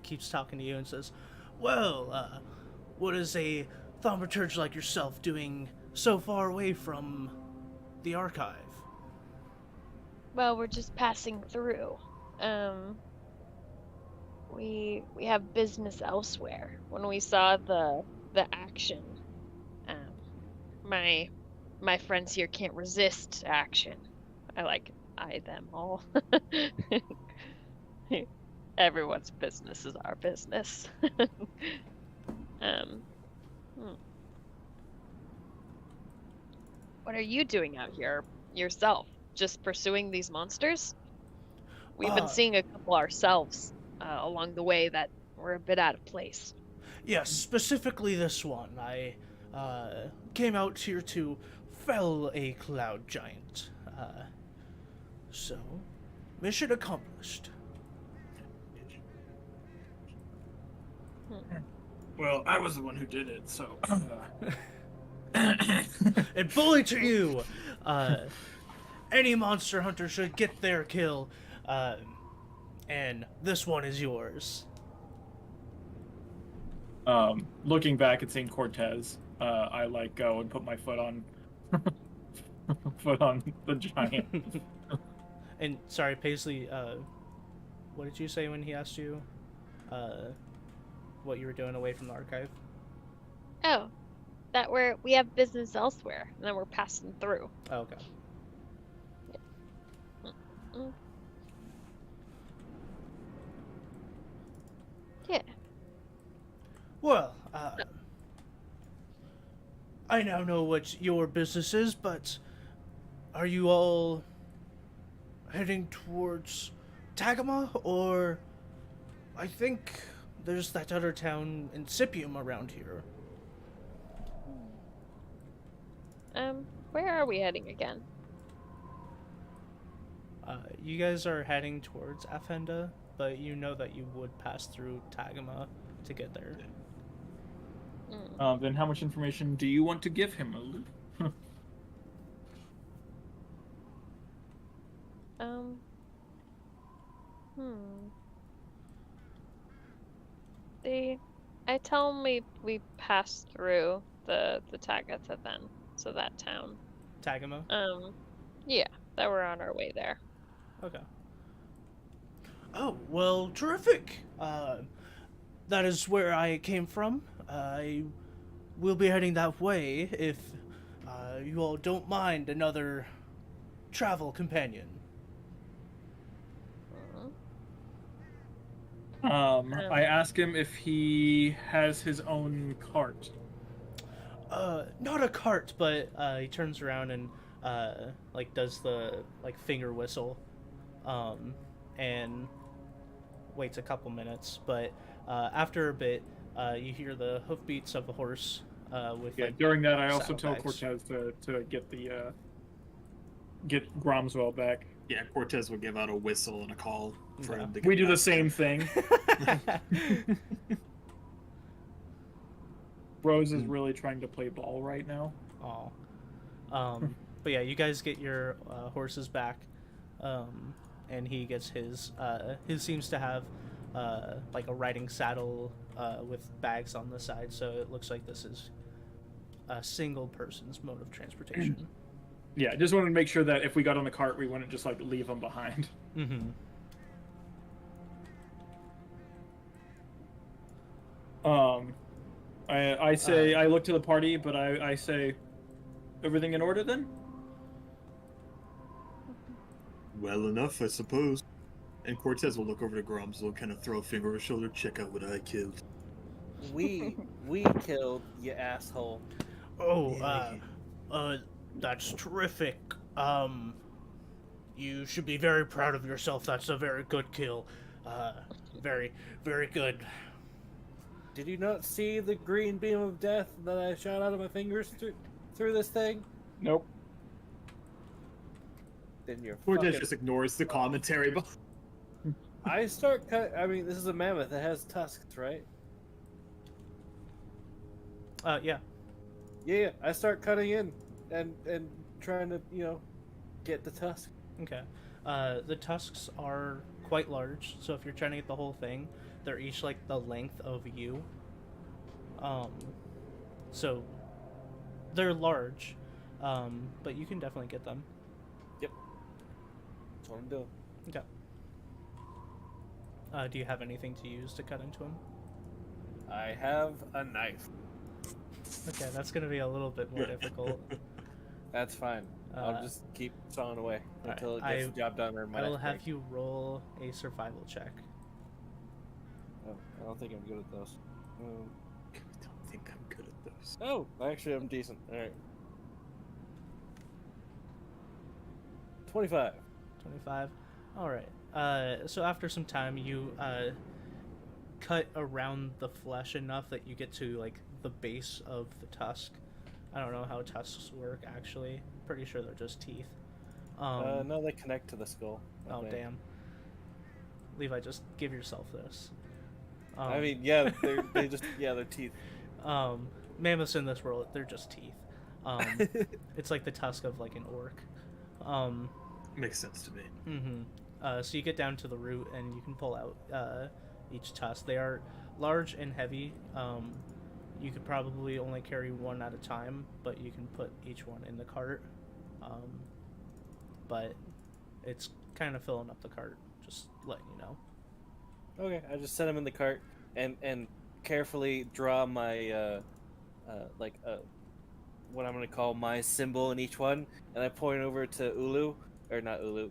keeps talking to you and says, well, what is a thaumaturge like yourself doing so far away from the archive? Well, we're just passing through. We have business elsewhere. When we saw the action, my friends here can't resist action. I eye them all. Everyone's business is our business. What are you doing out here yourself? Just pursuing these monsters? We've been seeing a couple ourselves along the way that were a bit out of place. Yes, specifically this one. I came out here to fell a cloud giant. So, mission accomplished. Well, I was the one who did it, so. And bully to you! Any monster hunter should get their kill, and this one is yours. Looking back at seeing Cortez, I go and put my foot on the giant. And sorry, Paisley, what did you say when he asked you what you were doing away from the archive? Oh, that we have business elsewhere, and then we're passing through. Oh, okay. Yeah. Well, I now know what your business is, but are you all heading towards Tagama, or I think there's that other town, Incipium, around here. Where are we heading again? You guys are heading towards Afenda, but you know that you would pass through Tagama to get there. Then how much information do you want to give him, Ulu? I tell him we passed through the Tagatha then, so that town. Tagama? Yeah, that we're on our way there. Okay. Oh, well, terrific. That is where I came from. I will be heading that way if you all don't mind another travel companion. I ask him if he has his own cart. Not a cart, but he turns around and does the finger whistle, and waits a couple minutes. But after a bit, you hear the hoofbeats of a horse. During that, I also tell saddlebags. Cortez to get the get Gromswell back. Yeah, Cortez will give out a whistle and a call for him to get We do the back. same thing. Rose is really trying to play ball right now. Oh. But yeah, you guys get your horses back. and he gets his seems to have like a riding saddle with bags on the side, so it looks like this is a single person's mode of transportation. Yeah, just wanted to make sure that if we got on the cart, we wouldn't just like leave them behind. Mm-hmm. I say I look to the party, but I say, everything in order then? Well enough, I suppose. And Cortez will look over to Grumps, will kind of throw a finger over his shoulder, check out what I killed. We killed you asshole. Oh, Yeah. that's terrific. You should be very proud of yourself. That's a very good kill. Very, very good. Did you not see the green beam of death that I shot out of my fingers through this thing? Nope. Then you're Cortez fucking... just ignores the commentary. But I start cut. I mean, this is a mammoth. It has tusks, right? Yeah. Yeah. I start cutting in and trying to get the tusk. Okay. The tusks are quite large, so if you're trying to get the whole thing, they're each like the length of you. So they're large, but you can definitely get them. Yep. That's what I'm doing. Okay. Do you have anything to use to cut into them? I have a knife. Okay, that's gonna be a little bit more difficult. That's fine. I'll just keep sawing away until it gets the job done. Or I will have you roll a survival check. Oh, I don't think I'm good at those. I don't think I'm good at those. Oh, actually, I'm decent. All right. 25. 25. All right. So after some time, you cut around the flesh enough that you get to like the base of the tusk. I don't know how tusks work actually. Pretty sure they're just teeth. No, they connect to the skull. Oh damn. Levi, just give yourself this. I mean, yeah, they're teeth. Mammoths in this world, they're just teeth. It's like the tusk of like an orc. Makes sense to me. Mm-hmm. So you get down to the root and you can pull out each tusk. They are large and heavy. You could probably only carry one at a time, but you can put each one in the cart. But it's kind of filling up the cart, just letting you know. Okay, I just set them in the cart and carefully draw my what I'm gonna call my symbol in each one, and I point over to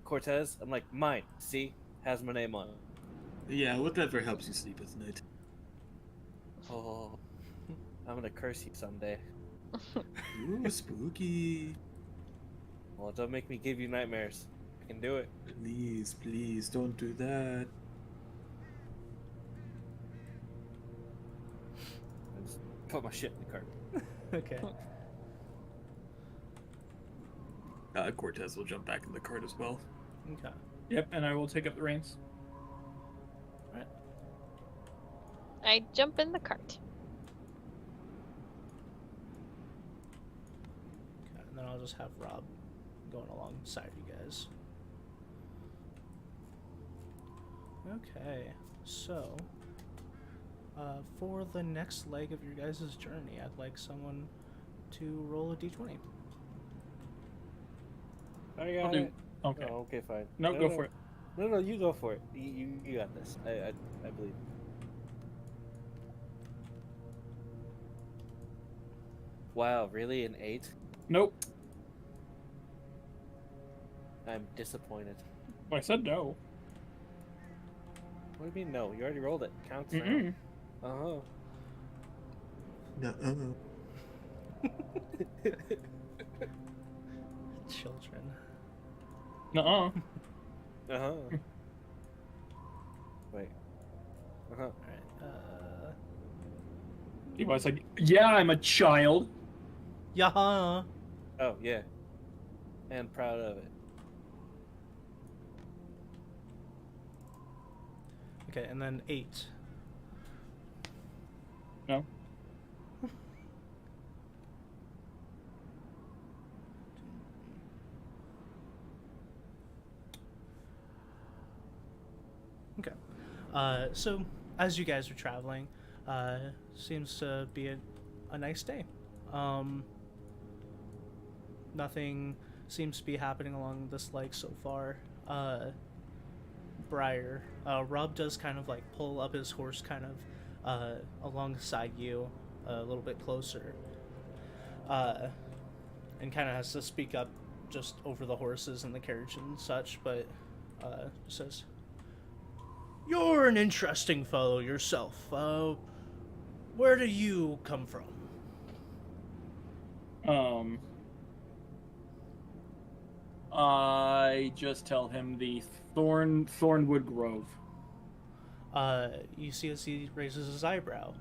Cortez. I'm like, mine. See, has my name on it. Yeah, whatever helps you sleep at night. Oh, I'm gonna curse you someday. Ooh, spooky. Well, don't make me give you nightmares. I can do it. Please, please, don't do that. I just put my shit in the cart. Okay. Cortez will jump back in the cart as well. Okay. Yep, and I will take up the reins. I jump in the cart. Okay, and then I'll just have Rob going alongside you guys. Okay, so for the next leg of your guys' journey, I'd like someone to roll a d20. I got I'll do. it. Okay. Oh, okay, fine. No, go for it. No, you go for it. You got this. I believe. Wow, really? An 8? Nope. I'm disappointed. I said no. What do you mean no? You already rolled it. Counts now. Mm-mm. Uh-huh. No. Children. Nuh-uh. Uh-huh. Wait. Uh-huh. Alright, Levi's like, yeah, I'm a child. Yaha! Oh, yeah. And proud of it. Okay, and then 8. No. So as you guys are traveling, seems to be a nice day. Nothing seems to be happening along this lake so far. Briar, Rob does kind of like pull up his horse kind of alongside you a little bit closer, and kind of has to speak up just over the horses and the carriage and such, but says, "You're an interesting fellow yourself. Where do you come from?" I just tell him the Thornwood Grove. You see as he raises his eyebrow,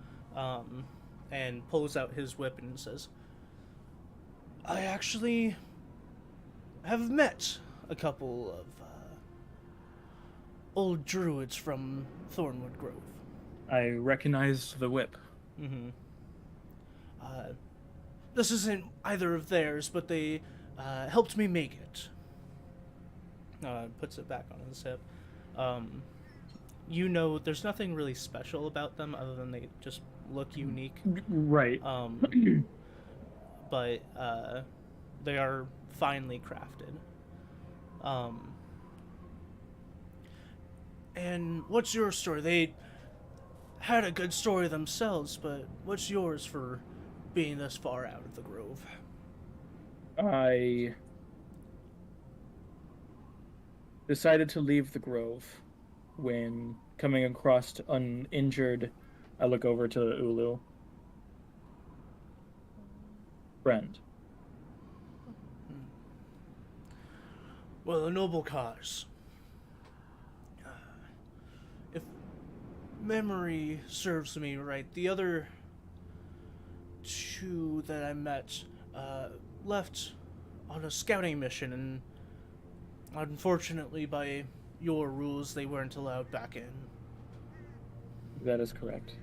and pulls out his whip and says, "I actually have met a couple of old druids from Thornwood Grove." I recognized the whip. Mm-hmm. This isn't either of theirs, but they helped me make it. Puts it back on his hip. You know, there's nothing really special about them other than they just look unique. Right. But they are finely crafted. And what's your story? They had a good story themselves, but what's yours for being this far out of the grove? I decided to leave the grove when coming across uninjured. I look over to Ulu. Friend. Well, a noble cause. If memory serves me right, the other two that I met left on a scouting mission, and unfortunately, by your rules, they weren't allowed back in. That is correct.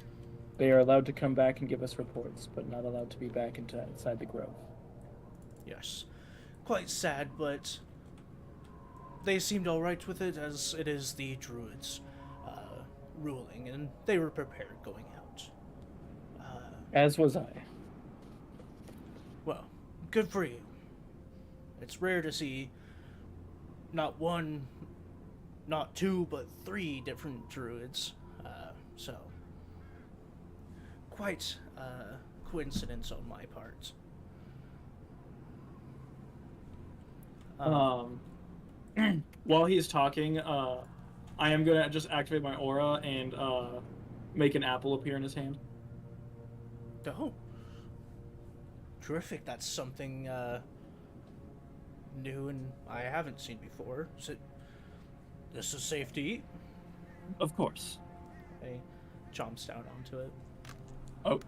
They are allowed to come back and give us reports, but not allowed to be back inside the grove. Yes. Quite sad, but they seemed alright with it, as it is the druids ruling, and they were prepared going out. As was I. Well, good for you. It's rare to see not one, not two, but three different druids. So, quite a coincidence on my part. While he's talking, I am gonna just activate my aura and make an apple appear in his hand. Oh. Terrific. That's something new and I haven't seen before. This is safe to eat? Of course. He chomps down onto it. Oh,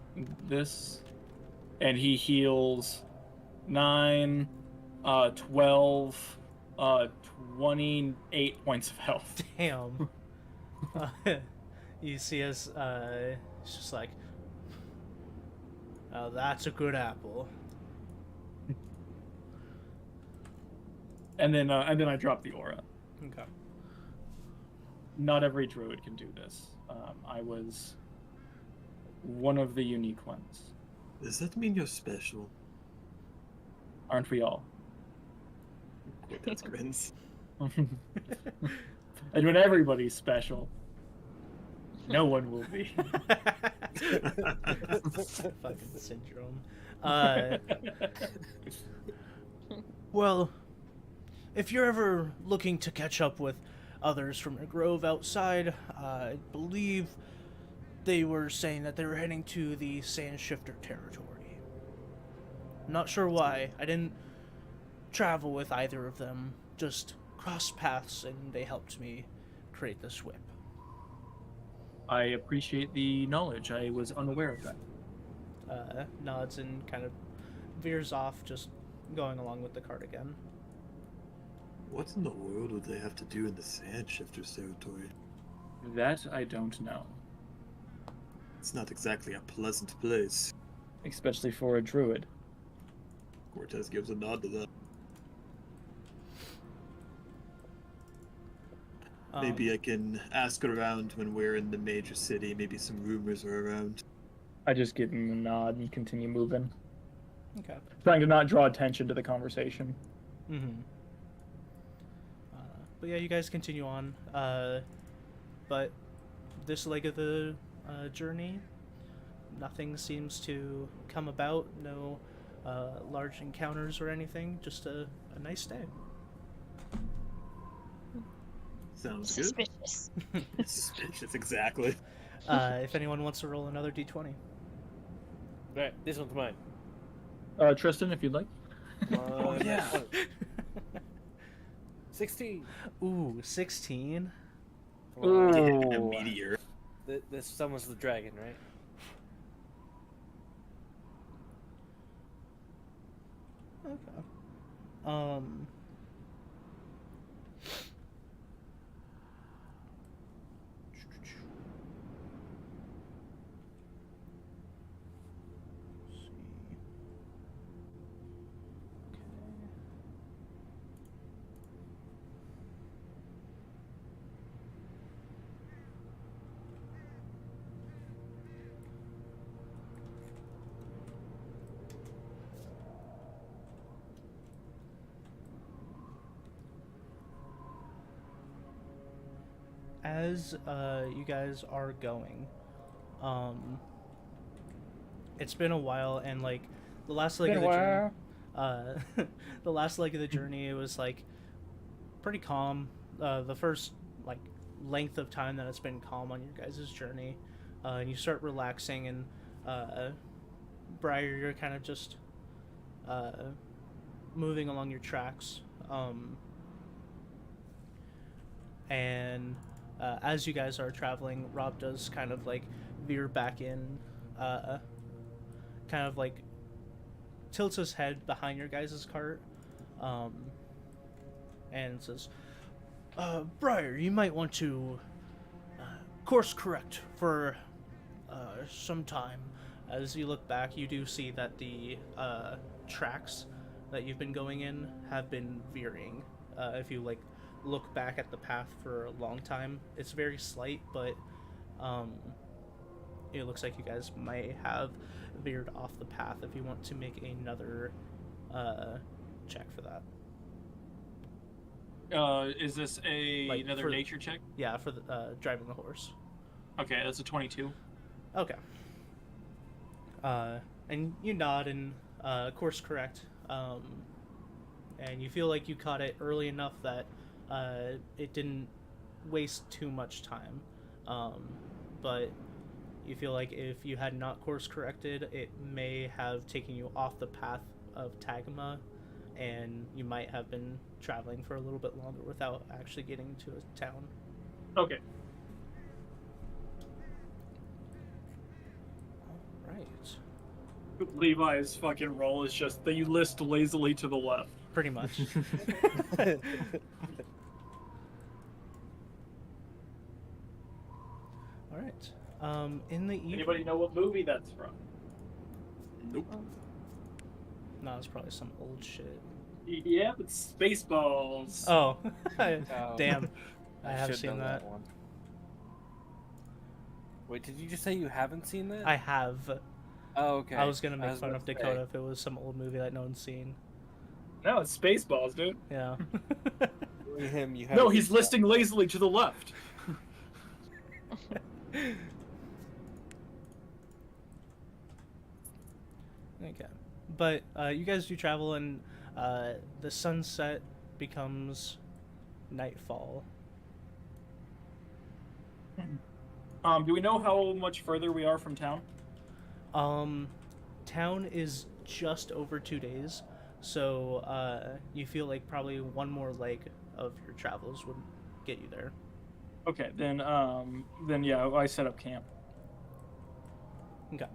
this. And he heals 9, 12, 28 points of health. Damn. You see as it's just like, oh, that's a good apple. And then I drop the aura. Okay. Not every druid can do this. I was one of the unique ones. Does that mean you're special? Aren't we all? That's grins. And when everybody's special, no one will be. Fucking syndrome. Well, if you're ever looking to catch up with others from the grove outside, I believe they were saying that they were heading to the Sand Shifter territory. Not sure why. I didn't travel with either of them, just crossed paths and they helped me create this whip. I appreciate the knowledge. I was unaware of that. Nods and kind of veers off, just going along with the cart again. What in the world would they have to do in the Sand Shifters territory? That I don't know. It's not exactly a pleasant place. Especially for a druid. Cortez gives a nod to that. Maybe I can ask around when we're in the major city. Maybe some rumors are around. I just give him a nod and continue moving, Okay. trying to not draw attention to the conversation. Mm-hmm. But yeah, you guys continue on. But this leg of the journey, nothing seems to come about. No large encounters or anything. Just a nice day. Sounds good. Suspicious. Suspicious, exactly. If anyone wants to roll another d20. Right, this one's mine. Tristan, if you'd like. Oh, yeah. 16. Ooh, 16. Ooh. A meteor. This summons the dragon, right? Okay. As you guys are going, it's been a while, and like the last leg of the journey, the last leg of the journey, it was like pretty calm. The first like length of time that it's been calm on your guys' journey, and you start relaxing, and Briar, you're kind of just moving along your tracks, and as you guys are traveling, Rob does kind of like veer back in, kind of like tilts his head behind your guys' cart, and says, Briar, you might want to course correct for some time. As you look back, you do see that the tracks that you've been going in have been veering. If you like look back at the path for a long time, it's very slight, but it looks like you guys might have veered off the path. If you want to make another check for that. Is this Like, another for- nature check? Yeah, for the driving the horse. Okay, that's a 22. Okay. And you nod and course correct, and you feel like you caught it early enough that it didn't waste too much time, but you feel like if you had not course corrected, it may have taken you off the path of Tagma, and you might have been traveling for a little bit longer without actually getting to a town. Okay. All right. Levi's fucking roll is just that you list lazily to the left. Pretty much. All right. In the evening. Anybody know what movie that's from? Nope. No, it's probably some old shit. Yeah, it's Spaceballs. Oh, Oh. damn! I have should seen know that. one. Wait, did you just say you haven't seen that? I have. Oh, okay. I was gonna make fun about of to say. Dakota if it was some old movie that no one's seen. No, it's Spaceballs, dude. Yeah. Him, you No, haven't he's seen listing lazily to the left. Okay, but you guys do travel, and the sunset becomes nightfall. Do we know how much further we are from town? Town is just over 2 days, so you feel like probably one more leg of your travels would get you there. Okay, then yeah, I set up camp. Okay.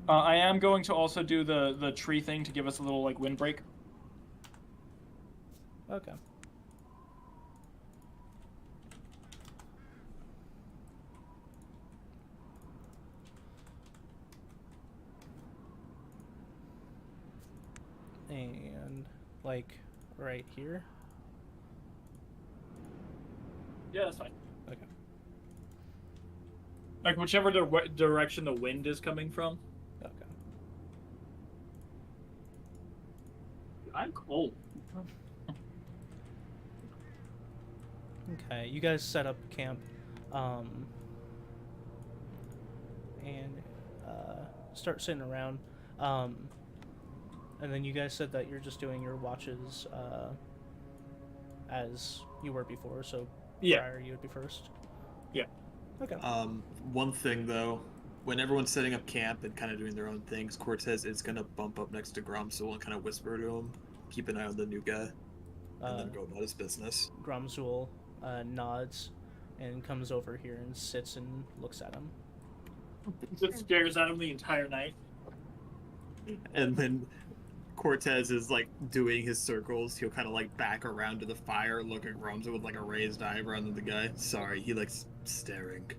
I am going to also do the tree thing to give us a little like windbreak. Okay. And like right here. Yeah, that's fine. Okay. Like whichever direction the wind is coming from. Okay. I'm cold. Okay, you guys set up camp, and start sitting around, and then you guys said that you're just doing your watches as you were before. So Yeah. Briar, you would be first. Yeah. Okay. One thing though, when everyone's setting up camp and kind of doing their own things, Cortez is gonna bump up next to Gromsul and kind of whisper to him, "Keep an eye on the new guy," and then go about his business. Gromsul nods and comes over here and sits and looks at him. Just stares at him the entire night. And then Cortez is like doing his circles. He'll kind of like back around to the fire, look at Gromsul with like a raised eyebrow, and then the guy, sorry, he likes staring.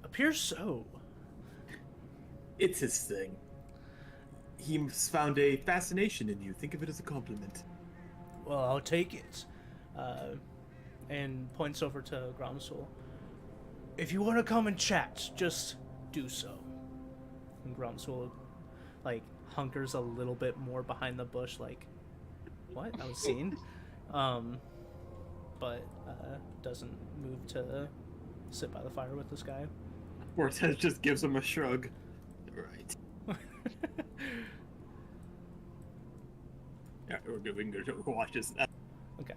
Appears so. It's his thing. He's found a fascination in you. Think of it as a compliment. Well, I'll take it. And points over to Gromsul. If you want to come and chat, just do so. And Gromsul, like, hunkers a little bit more behind the bush, like, what? I was seen. But doesn't move to sit by the fire with this guy. Cortez just gives him a shrug. Right. Yeah, we're good. We can go to watches now. Okay.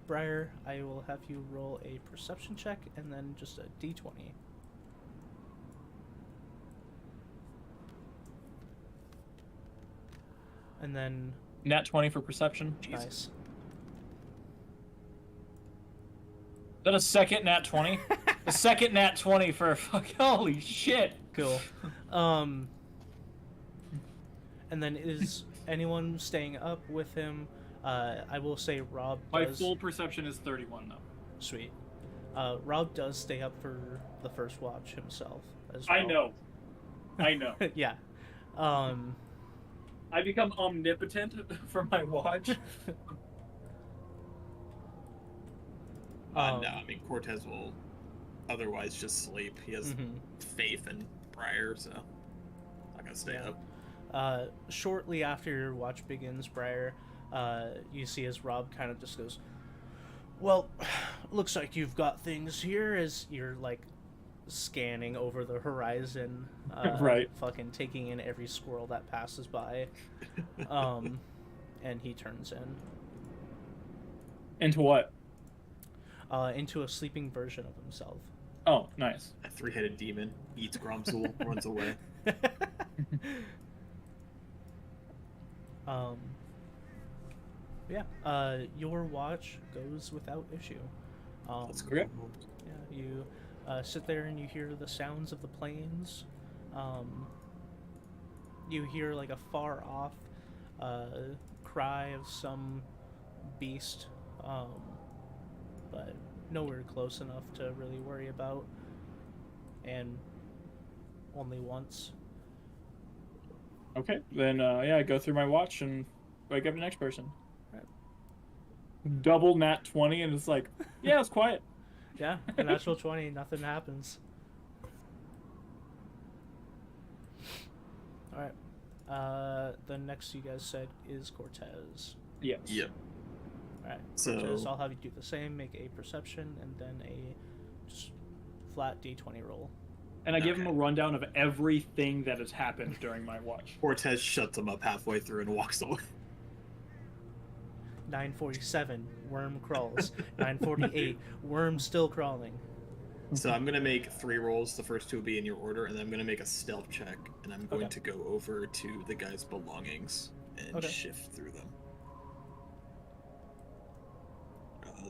Briar, I will have you roll a perception check and then just a d20. And then... Nat 20 for perception. Nice. Is that a second nat 20? A second nat 20 for fuck. Holy shit. Cool. And then is anyone staying up with him? I will say Rob My does... full perception is 31 though. Sweet. Rob does stay up for the first watch himself as well. I know. I know. Yeah. I become omnipotent for my watch. No, I mean, Cortez will otherwise just sleep. He has faith in Briar, so not gonna stay up. Shortly after your watch begins, Briar, you see as Rob kind of just goes, well, looks like you've got things here, as you're, like, scanning over the horizon, right. Fucking taking in every squirrel that passes by. And he turns in. Into what? Into a sleeping version of himself. Oh, nice. A three-headed demon eats Gromsul, runs away. Your watch goes without issue. That's great. Yeah, you sit there and you hear the sounds of the plains. You hear like a far off cry of some beast, but nowhere close enough to really worry about, and only once. Okay, then I go through my watch and wake up the next person. Right. Double nat 20 and it's like, yeah, it's quiet. Yeah, a natural 20, nothing happens. Alright. The next you guys said is Cortez. Yes. Yep. Alright, So Cortez, I'll have you do the same, make a perception, and then a just flat d20 roll. And I give him a rundown of everything that has happened during my watch. Cortez shuts him up halfway through and walks away. 947, worm crawls. 948, worm still crawling. So I'm gonna make 3 rolls. The first 2 will be in your order, and then I'm gonna make a stealth check, and I'm going to go over to the guy's belongings and shift through them.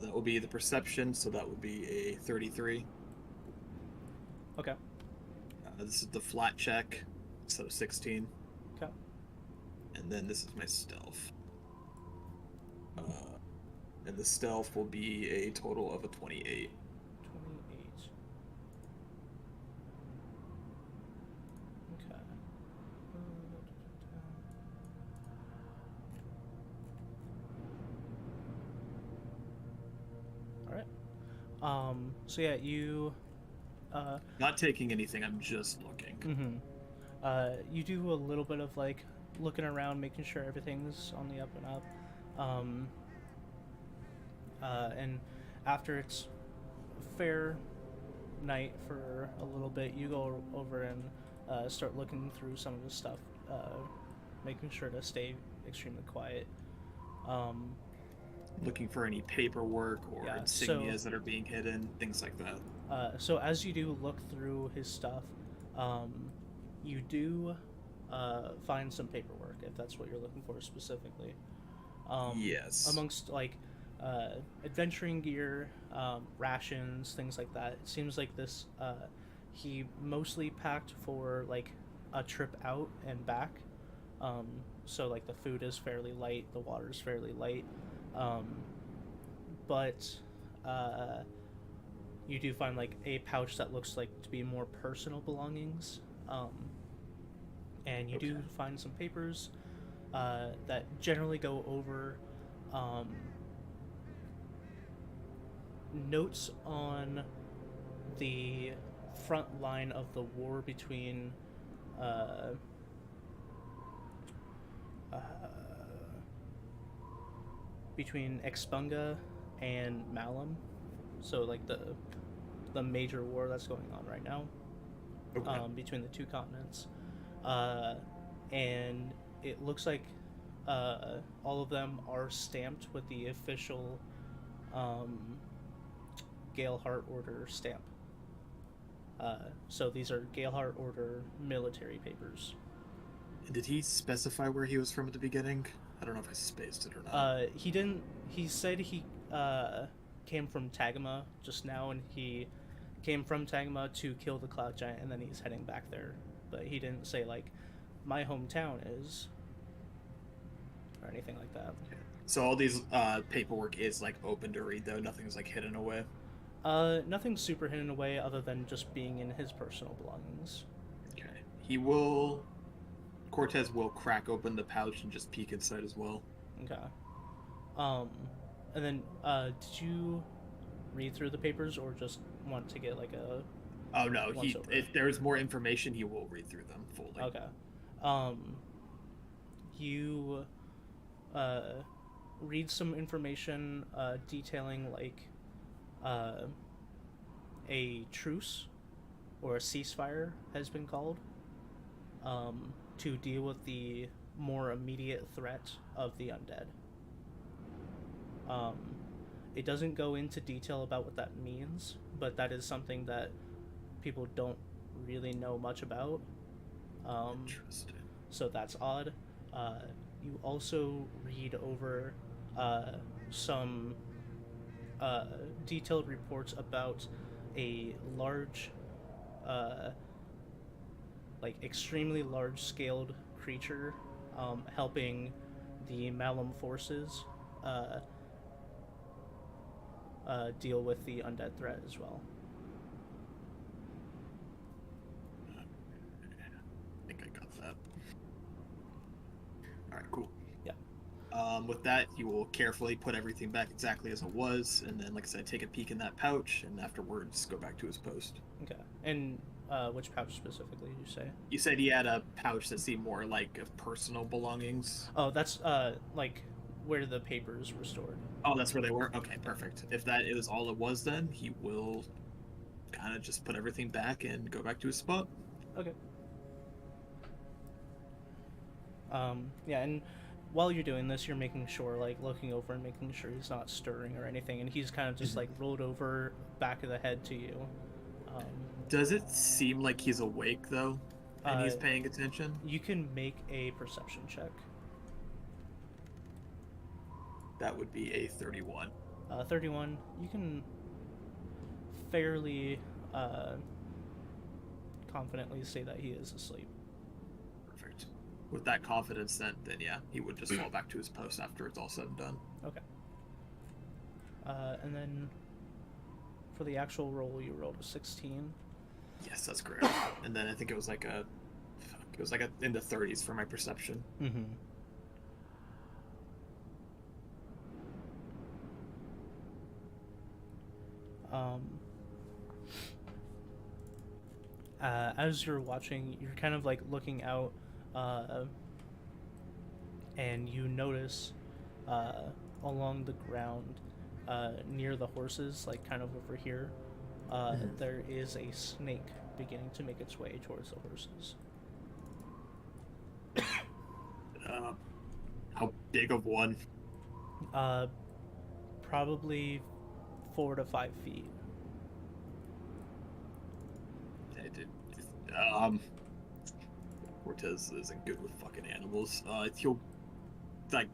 That will be the perception, so that will be a 33. Okay. This is the flat check, so 16. Okay. And then this is my stealth. And the stealth will be a total of a 28. 28. Okay. So yeah, you Not taking anything. I'm just looking. you do a little bit of like looking around, making sure everything's on the up and up. Um, and after it's a fair night for a little bit, you go over and start looking through some of the stuff, making sure to stay extremely quiet. Looking for any paperwork or Yeah, insignias so- that are being hidden, things like that. So as you do look through his stuff, you do find some paperwork if that's what you're looking for specifically. Yes. Amongst like adventuring gear, rations, things like that. It seems like this he mostly packed for like a trip out and back. So like the food is fairly light, the water is fairly light, but you do find like a pouch that looks like to be more personal belongings, and you do find some papers that generally go over notes on the front line of the war between uh, between Expunga and Malum. So like the major war that's going on right now between the two continents, and it looks like all of them are stamped with the official Galehart Order stamp. So these are Galehart Order military papers. Did he specify where he was from at the beginning? I don't know if I spaced it or not. He didn't. He said he came from Tagama just now, and he came from Tagama to kill the Cloud Giant, and then he's heading back there. But he didn't say like my hometown is or anything like that. So all these paperwork is like open to read though. Nothing's like hidden away. Nothing's super hidden away other than just being in his personal belongings. Okay. Cortez will crack open the pouch and just peek inside as well. Okay. And then did you read through the papers or just want to get like a Oh no, once over? if there's more information, he will read through them fully. Okay. You read some information detailing like a truce or a ceasefire has been called to deal with the more immediate threat of the undead. It doesn't go into detail about what that means, but that is something that people don't really know much about. Interesting. So that's odd. You also read over some detailed reports about a large, like extremely large-scaled creature helping the Malum forces deal with the undead threat as well. I think I got that. Alright, cool. Yeah. With that, you will carefully put everything back exactly as it was, and then, like I said, take a peek in that pouch, and afterwards go back to his post. Okay. And which pouch specifically did you say? You said he had a pouch that seemed more like of personal belongings. Oh, that's like where the papers were stored. Oh, that's where they were? Okay, perfect. If that is all it was, then he will kind of just put everything back and go back to his spot. Okay. Yeah, and while you're doing this, you're making sure, like, looking over and making sure he's not stirring or anything, and he's kind of just, like, rolled over, back of the head to you. Does it seem like he's awake, though? And he's Uh, paying attention? You can make a perception check. That would be a 31. 31, you can fairly confidently say that he is asleep. Perfect. With that confidence, then yeah, he would just fall back to his post after it's all said and done. Okay. And then for the actual roll, you rolled a 16. Yes, that's correct. And then I think it was like in the 30s for my perception. Mm-hmm. Um, as you're watching, you're kind of like looking out, and you notice along the ground near the horses, like kind of over here, there is a snake beginning to make its way towards the horses. How big of one? Probably 4 to 5 feet. Cortez isn't good with fucking animals. He'll like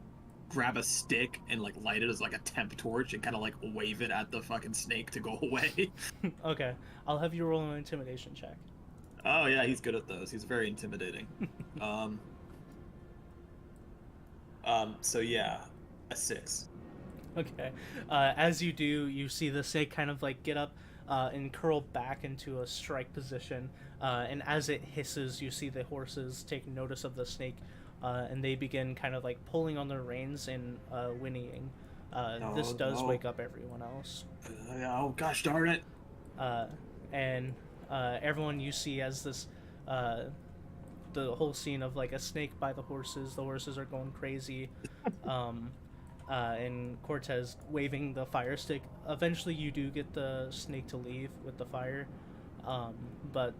grab a stick and like light it as like a temp torch and kind of like wave it at the fucking snake to go away. Okay, I'll have you roll an intimidation check. Oh yeah, he's good at those. He's very intimidating. So yeah, a 6. Okay. As you do, you see the snake kind of like get up and curl back into a strike position. And as it hisses, you see the horses take notice of the snake, and they begin kind of like pulling on their reins and whinnying. This does no. wake up everyone else. Oh gosh darn it! And everyone you see as this, the whole scene of like a snake by the horses are going crazy. And Cortez waving the fire stick. Eventually you do get the snake to leave with the fire, but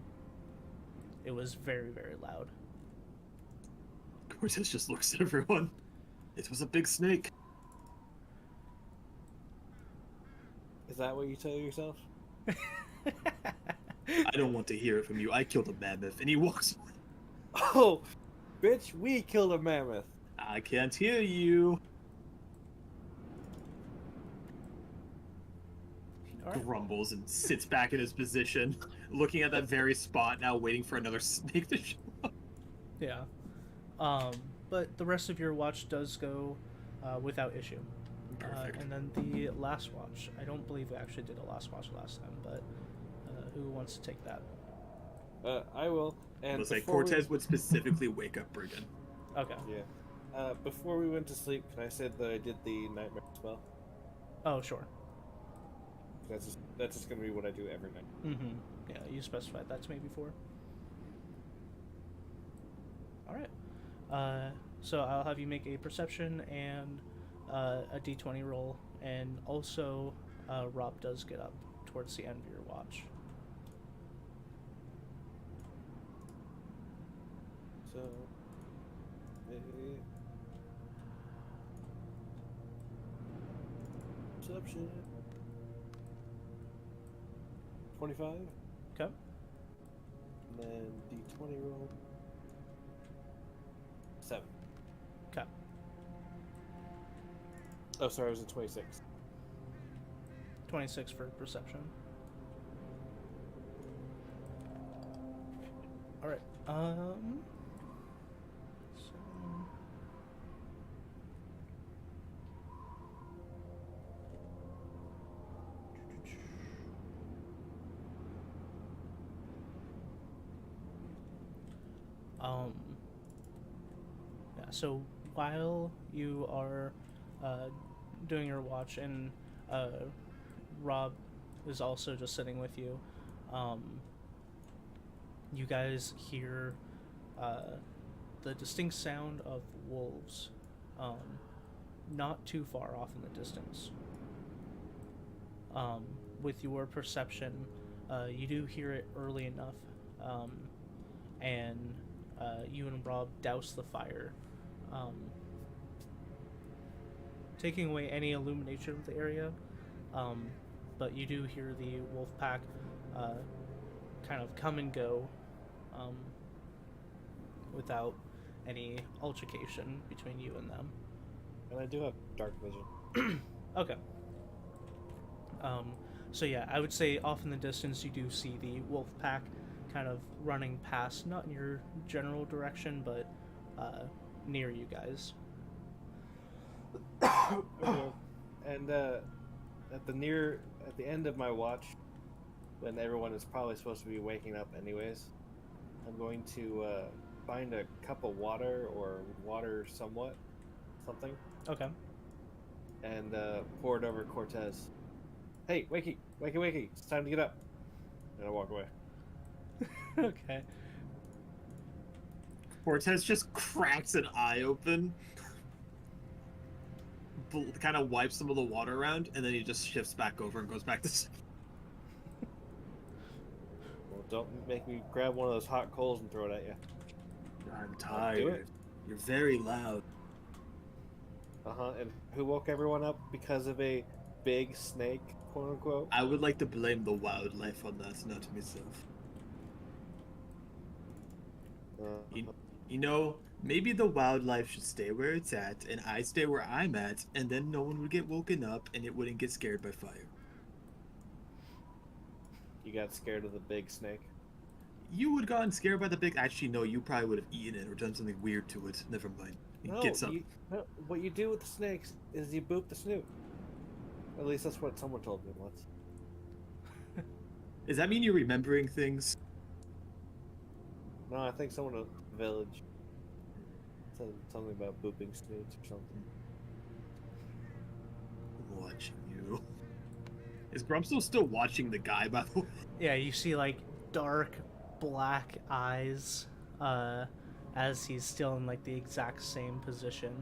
it was very, very loud. Cortez just looks at everyone. It was a big snake. Is that what you tell yourself? I don't want to hear it from you. I killed a mammoth, and he walks away. Oh, bitch, we killed a mammoth. I can't hear you. All right. Grumbles and sits back in his position, looking at that very spot now, waiting for another snake to show up. Yeah. But the rest of your watch does go without issue. Perfect. And then the last watch. I don't believe we actually did a last watch last time, but who wants to take that? I will. And Let's say before Cortez would specifically wake up Brigand. Okay. Yeah. Before we went to sleep, can I say that I did the nightmare spell? Oh, sure. That's just gonna be what I do every night. Mm-hmm. Yeah, you specified that to me before. All right. So I'll have you make a perception and a d20 roll, and also Rob does get up towards the end of your watch. So, perception 25, Okay. and then d20 roll 7. Okay. Oh, sorry, it was a 26. 26 for perception. All right. So... Yeah, so while you are doing your watch, and Rob is also just sitting with you, you guys hear the distinct sound of wolves not too far off in the distance. With your perception, you do hear it early enough, and you and Rob douse the fire, taking away any illumination of the area, but you do hear the wolf pack kind of come and go without any altercation between you and them. And I do have dark vision. Okay. So yeah, I would say off in the distance you do see the wolf pack kind of running past, not in your general direction, but near you guys. Okay. And at the end of my watch, when everyone is probably supposed to be waking up anyways, I'm going to find a cup of water or water something, Okay. and pour it over Cortez. Hey, wakey, wakey, wakey! It's time to get up. And I walk away. Okay. Cortez just cracks an eye open, kind of wipes some of the water around, and then he just shifts back over and goes back to sleep. Well, don't make me grab one of those hot coals and throw it at you. I'm Do tired. it. You're very loud. And who woke everyone up because of a big snake, quote unquote? I would like to blame the wildlife on that, not myself. You know, maybe the wildlife should stay where it's at, and I stay where I'm at, and then no one would get woken up, and it wouldn't get scared by fire. You got scared of the big snake? You would have gotten scared by the big. Actually, no, you probably would have eaten it or done something weird to it. Never mind. It gets up. No, what you do with the snakes is you boop the snoot. At least that's what someone told me once. Does that mean you're remembering things? No, I think someone in the village said something about booping snoots or something. I'm watching you. Is Grumsel still watching the guy, by the way? Yeah, you see like dark black eyes as he's still in like the exact same position.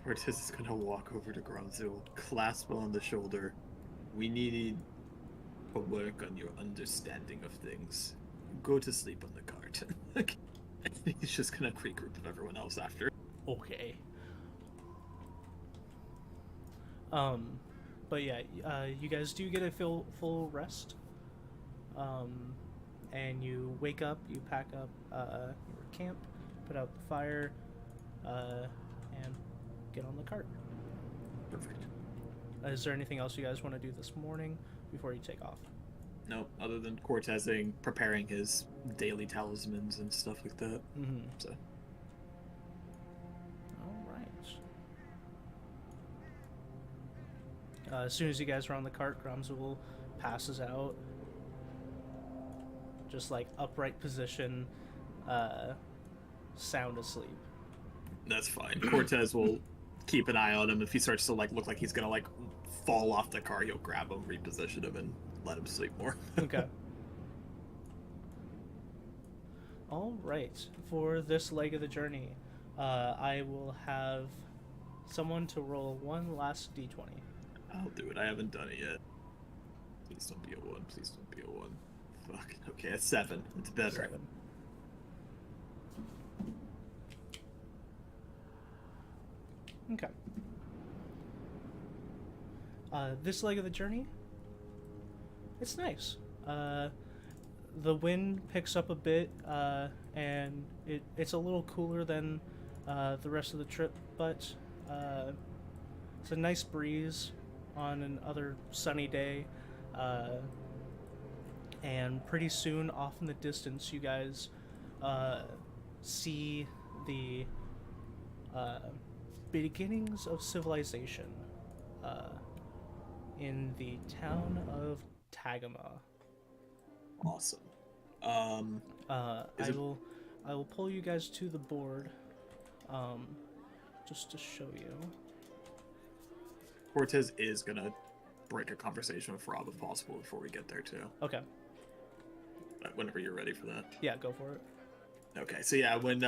Cortez is gonna walk over to Grumsel, clasp him on the shoulder. We need to work on your understanding of things. Go to sleep on the cart. He's just gonna regroup with everyone else after. Okay. But yeah, you guys do get a full rest. And you wake up, you pack up your camp, put out the fire, and get on the cart. Perfect. Is there anything else you guys want to do this morning before you take off? No, other than Cortezing, preparing his daily talismans and stuff like that. Mm-hmm. So. All right. As soon as you guys are on the cart, Grumsel passes out. Just like upright position, sound asleep. That's fine. Cortez will keep an eye on him. If he starts to like look like he's gonna like fall off the car, he'll grab him, reposition him, and let him sleep more. Okay. All right. For this leg of the journey, I will have someone to roll one last d20. I'll do it. I haven't done it yet. Please don't be a 1. Please don't be a 1. Fuck. Okay, a 7. It's better. 7. Okay. This leg of the journey, it's nice. The wind picks up a bit, and it's a little cooler than the rest of the trip, but it's a nice breeze on another sunny day. And pretty soon, off in the distance, you guys see the beginnings of civilization in the town of Tagama. Awesome. I will pull you guys to the board, just to show you. Cortez is gonna break a conversation with Rob if possible before we get there too. Okay. Whenever you're ready for that. Yeah, go for it. Okay, so yeah, when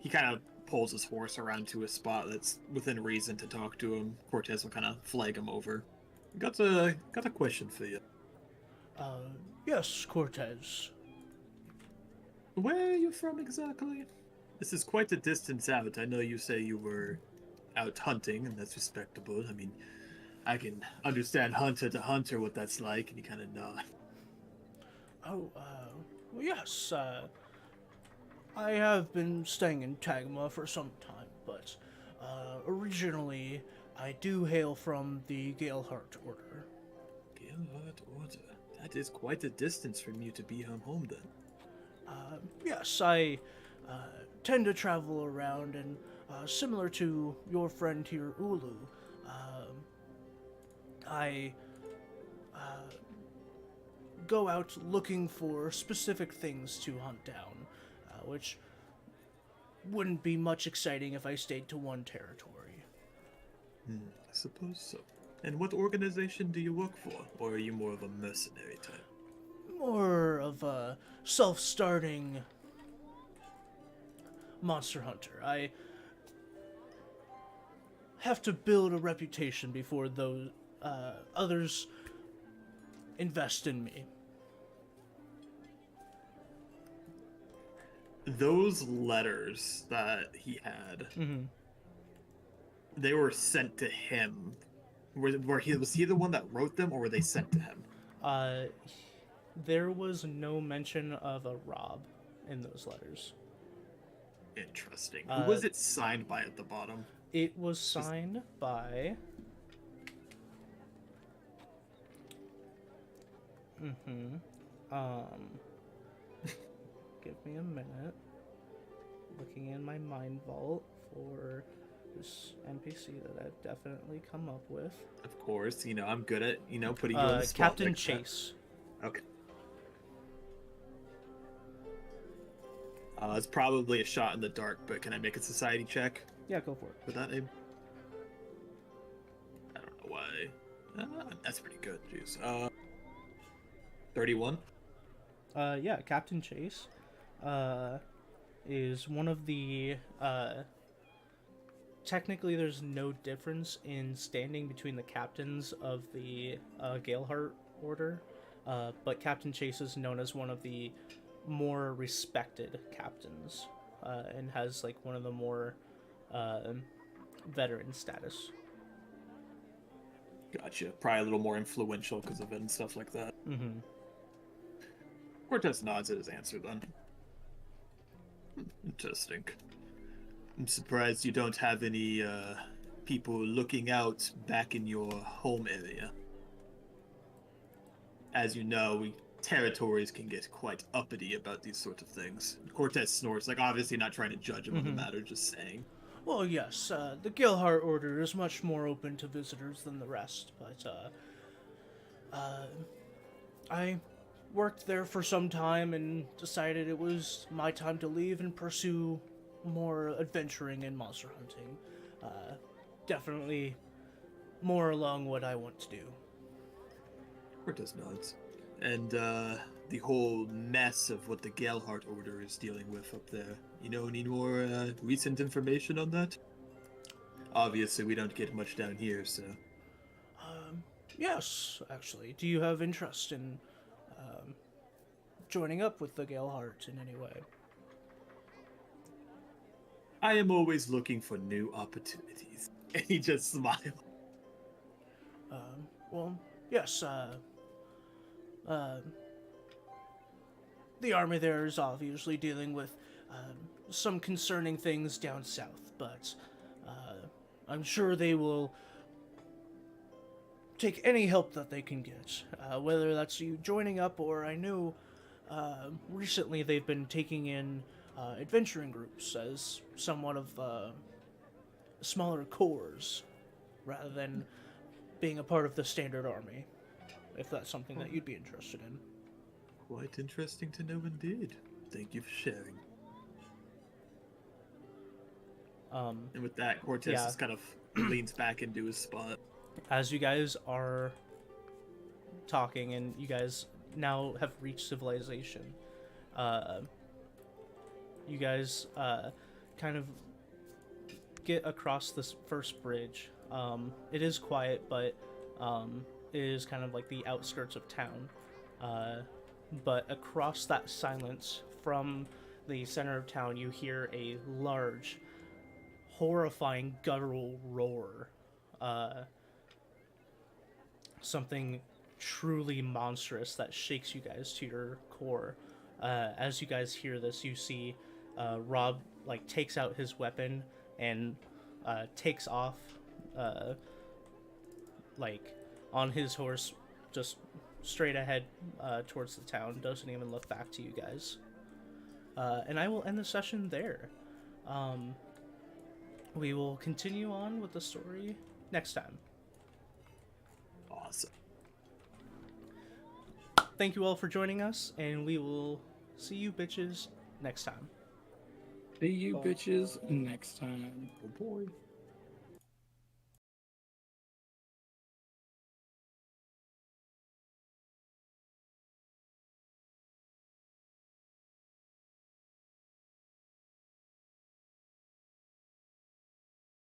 he kind of pulls his horse around to a spot that's within reason to talk to him, Cortez will kind of flag him over. Got a question for you. Yes, Cortez. Where are you from exactly? This is quite a distance out. I know you say you were out hunting, and that's respectable. I mean, I can understand hunter to hunter what that's like, and you kind of nod. Oh, well, yes, I have been staying in Tagama for some time, but originally I do hail from the Galeheart Order. Galeheart Order? That is quite a distance from you to be home then. Yes, I tend to travel around, and similar to your friend here, Ulu, I go out looking for specific things to hunt down, which wouldn't be much exciting if I stayed to one territory. I suppose so. And what organization do you work for? Or are you more of a mercenary type? More of a self-starting monster hunter. I have to build a reputation before those others invest in me. Those letters that he had, Mm-hmm. they were sent to him. Was he the one that wrote them, or were they sent to him? Uh, there was no mention of a Rob in those letters. Interesting. Who was it signed by at the bottom? It was signed by... Give me a minute. Looking in my mind vault for this NPC that I've definitely come up with. Of course, I'm good at, putting you on the spot Captain like that. Chase. Okay. It's probably a shot in the dark, but can I make a society check Yeah, go for it. with that name? I don't know why. That's pretty good. Jeez. 31. Yeah, Captain Chase is one of the technically there's no difference in standing between the captains of the Galeheart Order, but Captain Chase is known as one of the more respected captains and has like one of the more veteran status. Gotcha. Probably a little more influential because of it and stuff like that. Mm-hmm. Cortez nods at his answer then. Interesting. I'm surprised you don't have any people looking out back in your home area. As you know, territories can get quite uppity about these sorts of things. Cortez snorts, like obviously not trying to judge him on the matter, just saying. Well, yes, the Galeheart Order is much more open to visitors than the rest, but I worked there for some time and decided it was my time to leave and pursue more adventuring and monster hunting. Definitely more along what I want to do. Cortez nods. And the whole mess of what the Galeheart Order is dealing with up there. You know any more recent information on that? Obviously, we don't get much down here, so... Yes, actually. Do you have interest in joining up with the Galeheart in any way? I am always looking for new opportunities. And he just smiled. Well, yes, the army there is obviously dealing with some concerning things down south, but I'm sure they will take any help that they can get, whether that's you joining up or I know recently they've been taking in adventuring groups as somewhat of smaller corps rather than being a part of the standard army, if that's something that you'd be interested in. Quite interesting to know indeed. Thank you for sharing. And with that, Cortez just kind of leans back into his spot. As you guys are talking and you guys now have reached civilization, you guys kind of get across this first bridge. It is quiet, but it is kind of like the outskirts of town. But across that silence from the center of town, you hear a large, horrifying guttural roar. Something truly monstrous that shakes you guys to your core. As you guys hear this, you see Rob takes out his weapon and takes off on his horse, just straight ahead towards the town, doesn't even look back to you guys. And I will end the session there. We will continue on with the story next time. Awesome. Thank you all for joining us, and we will see you bitches next time. See you bitches next time. Oh boy.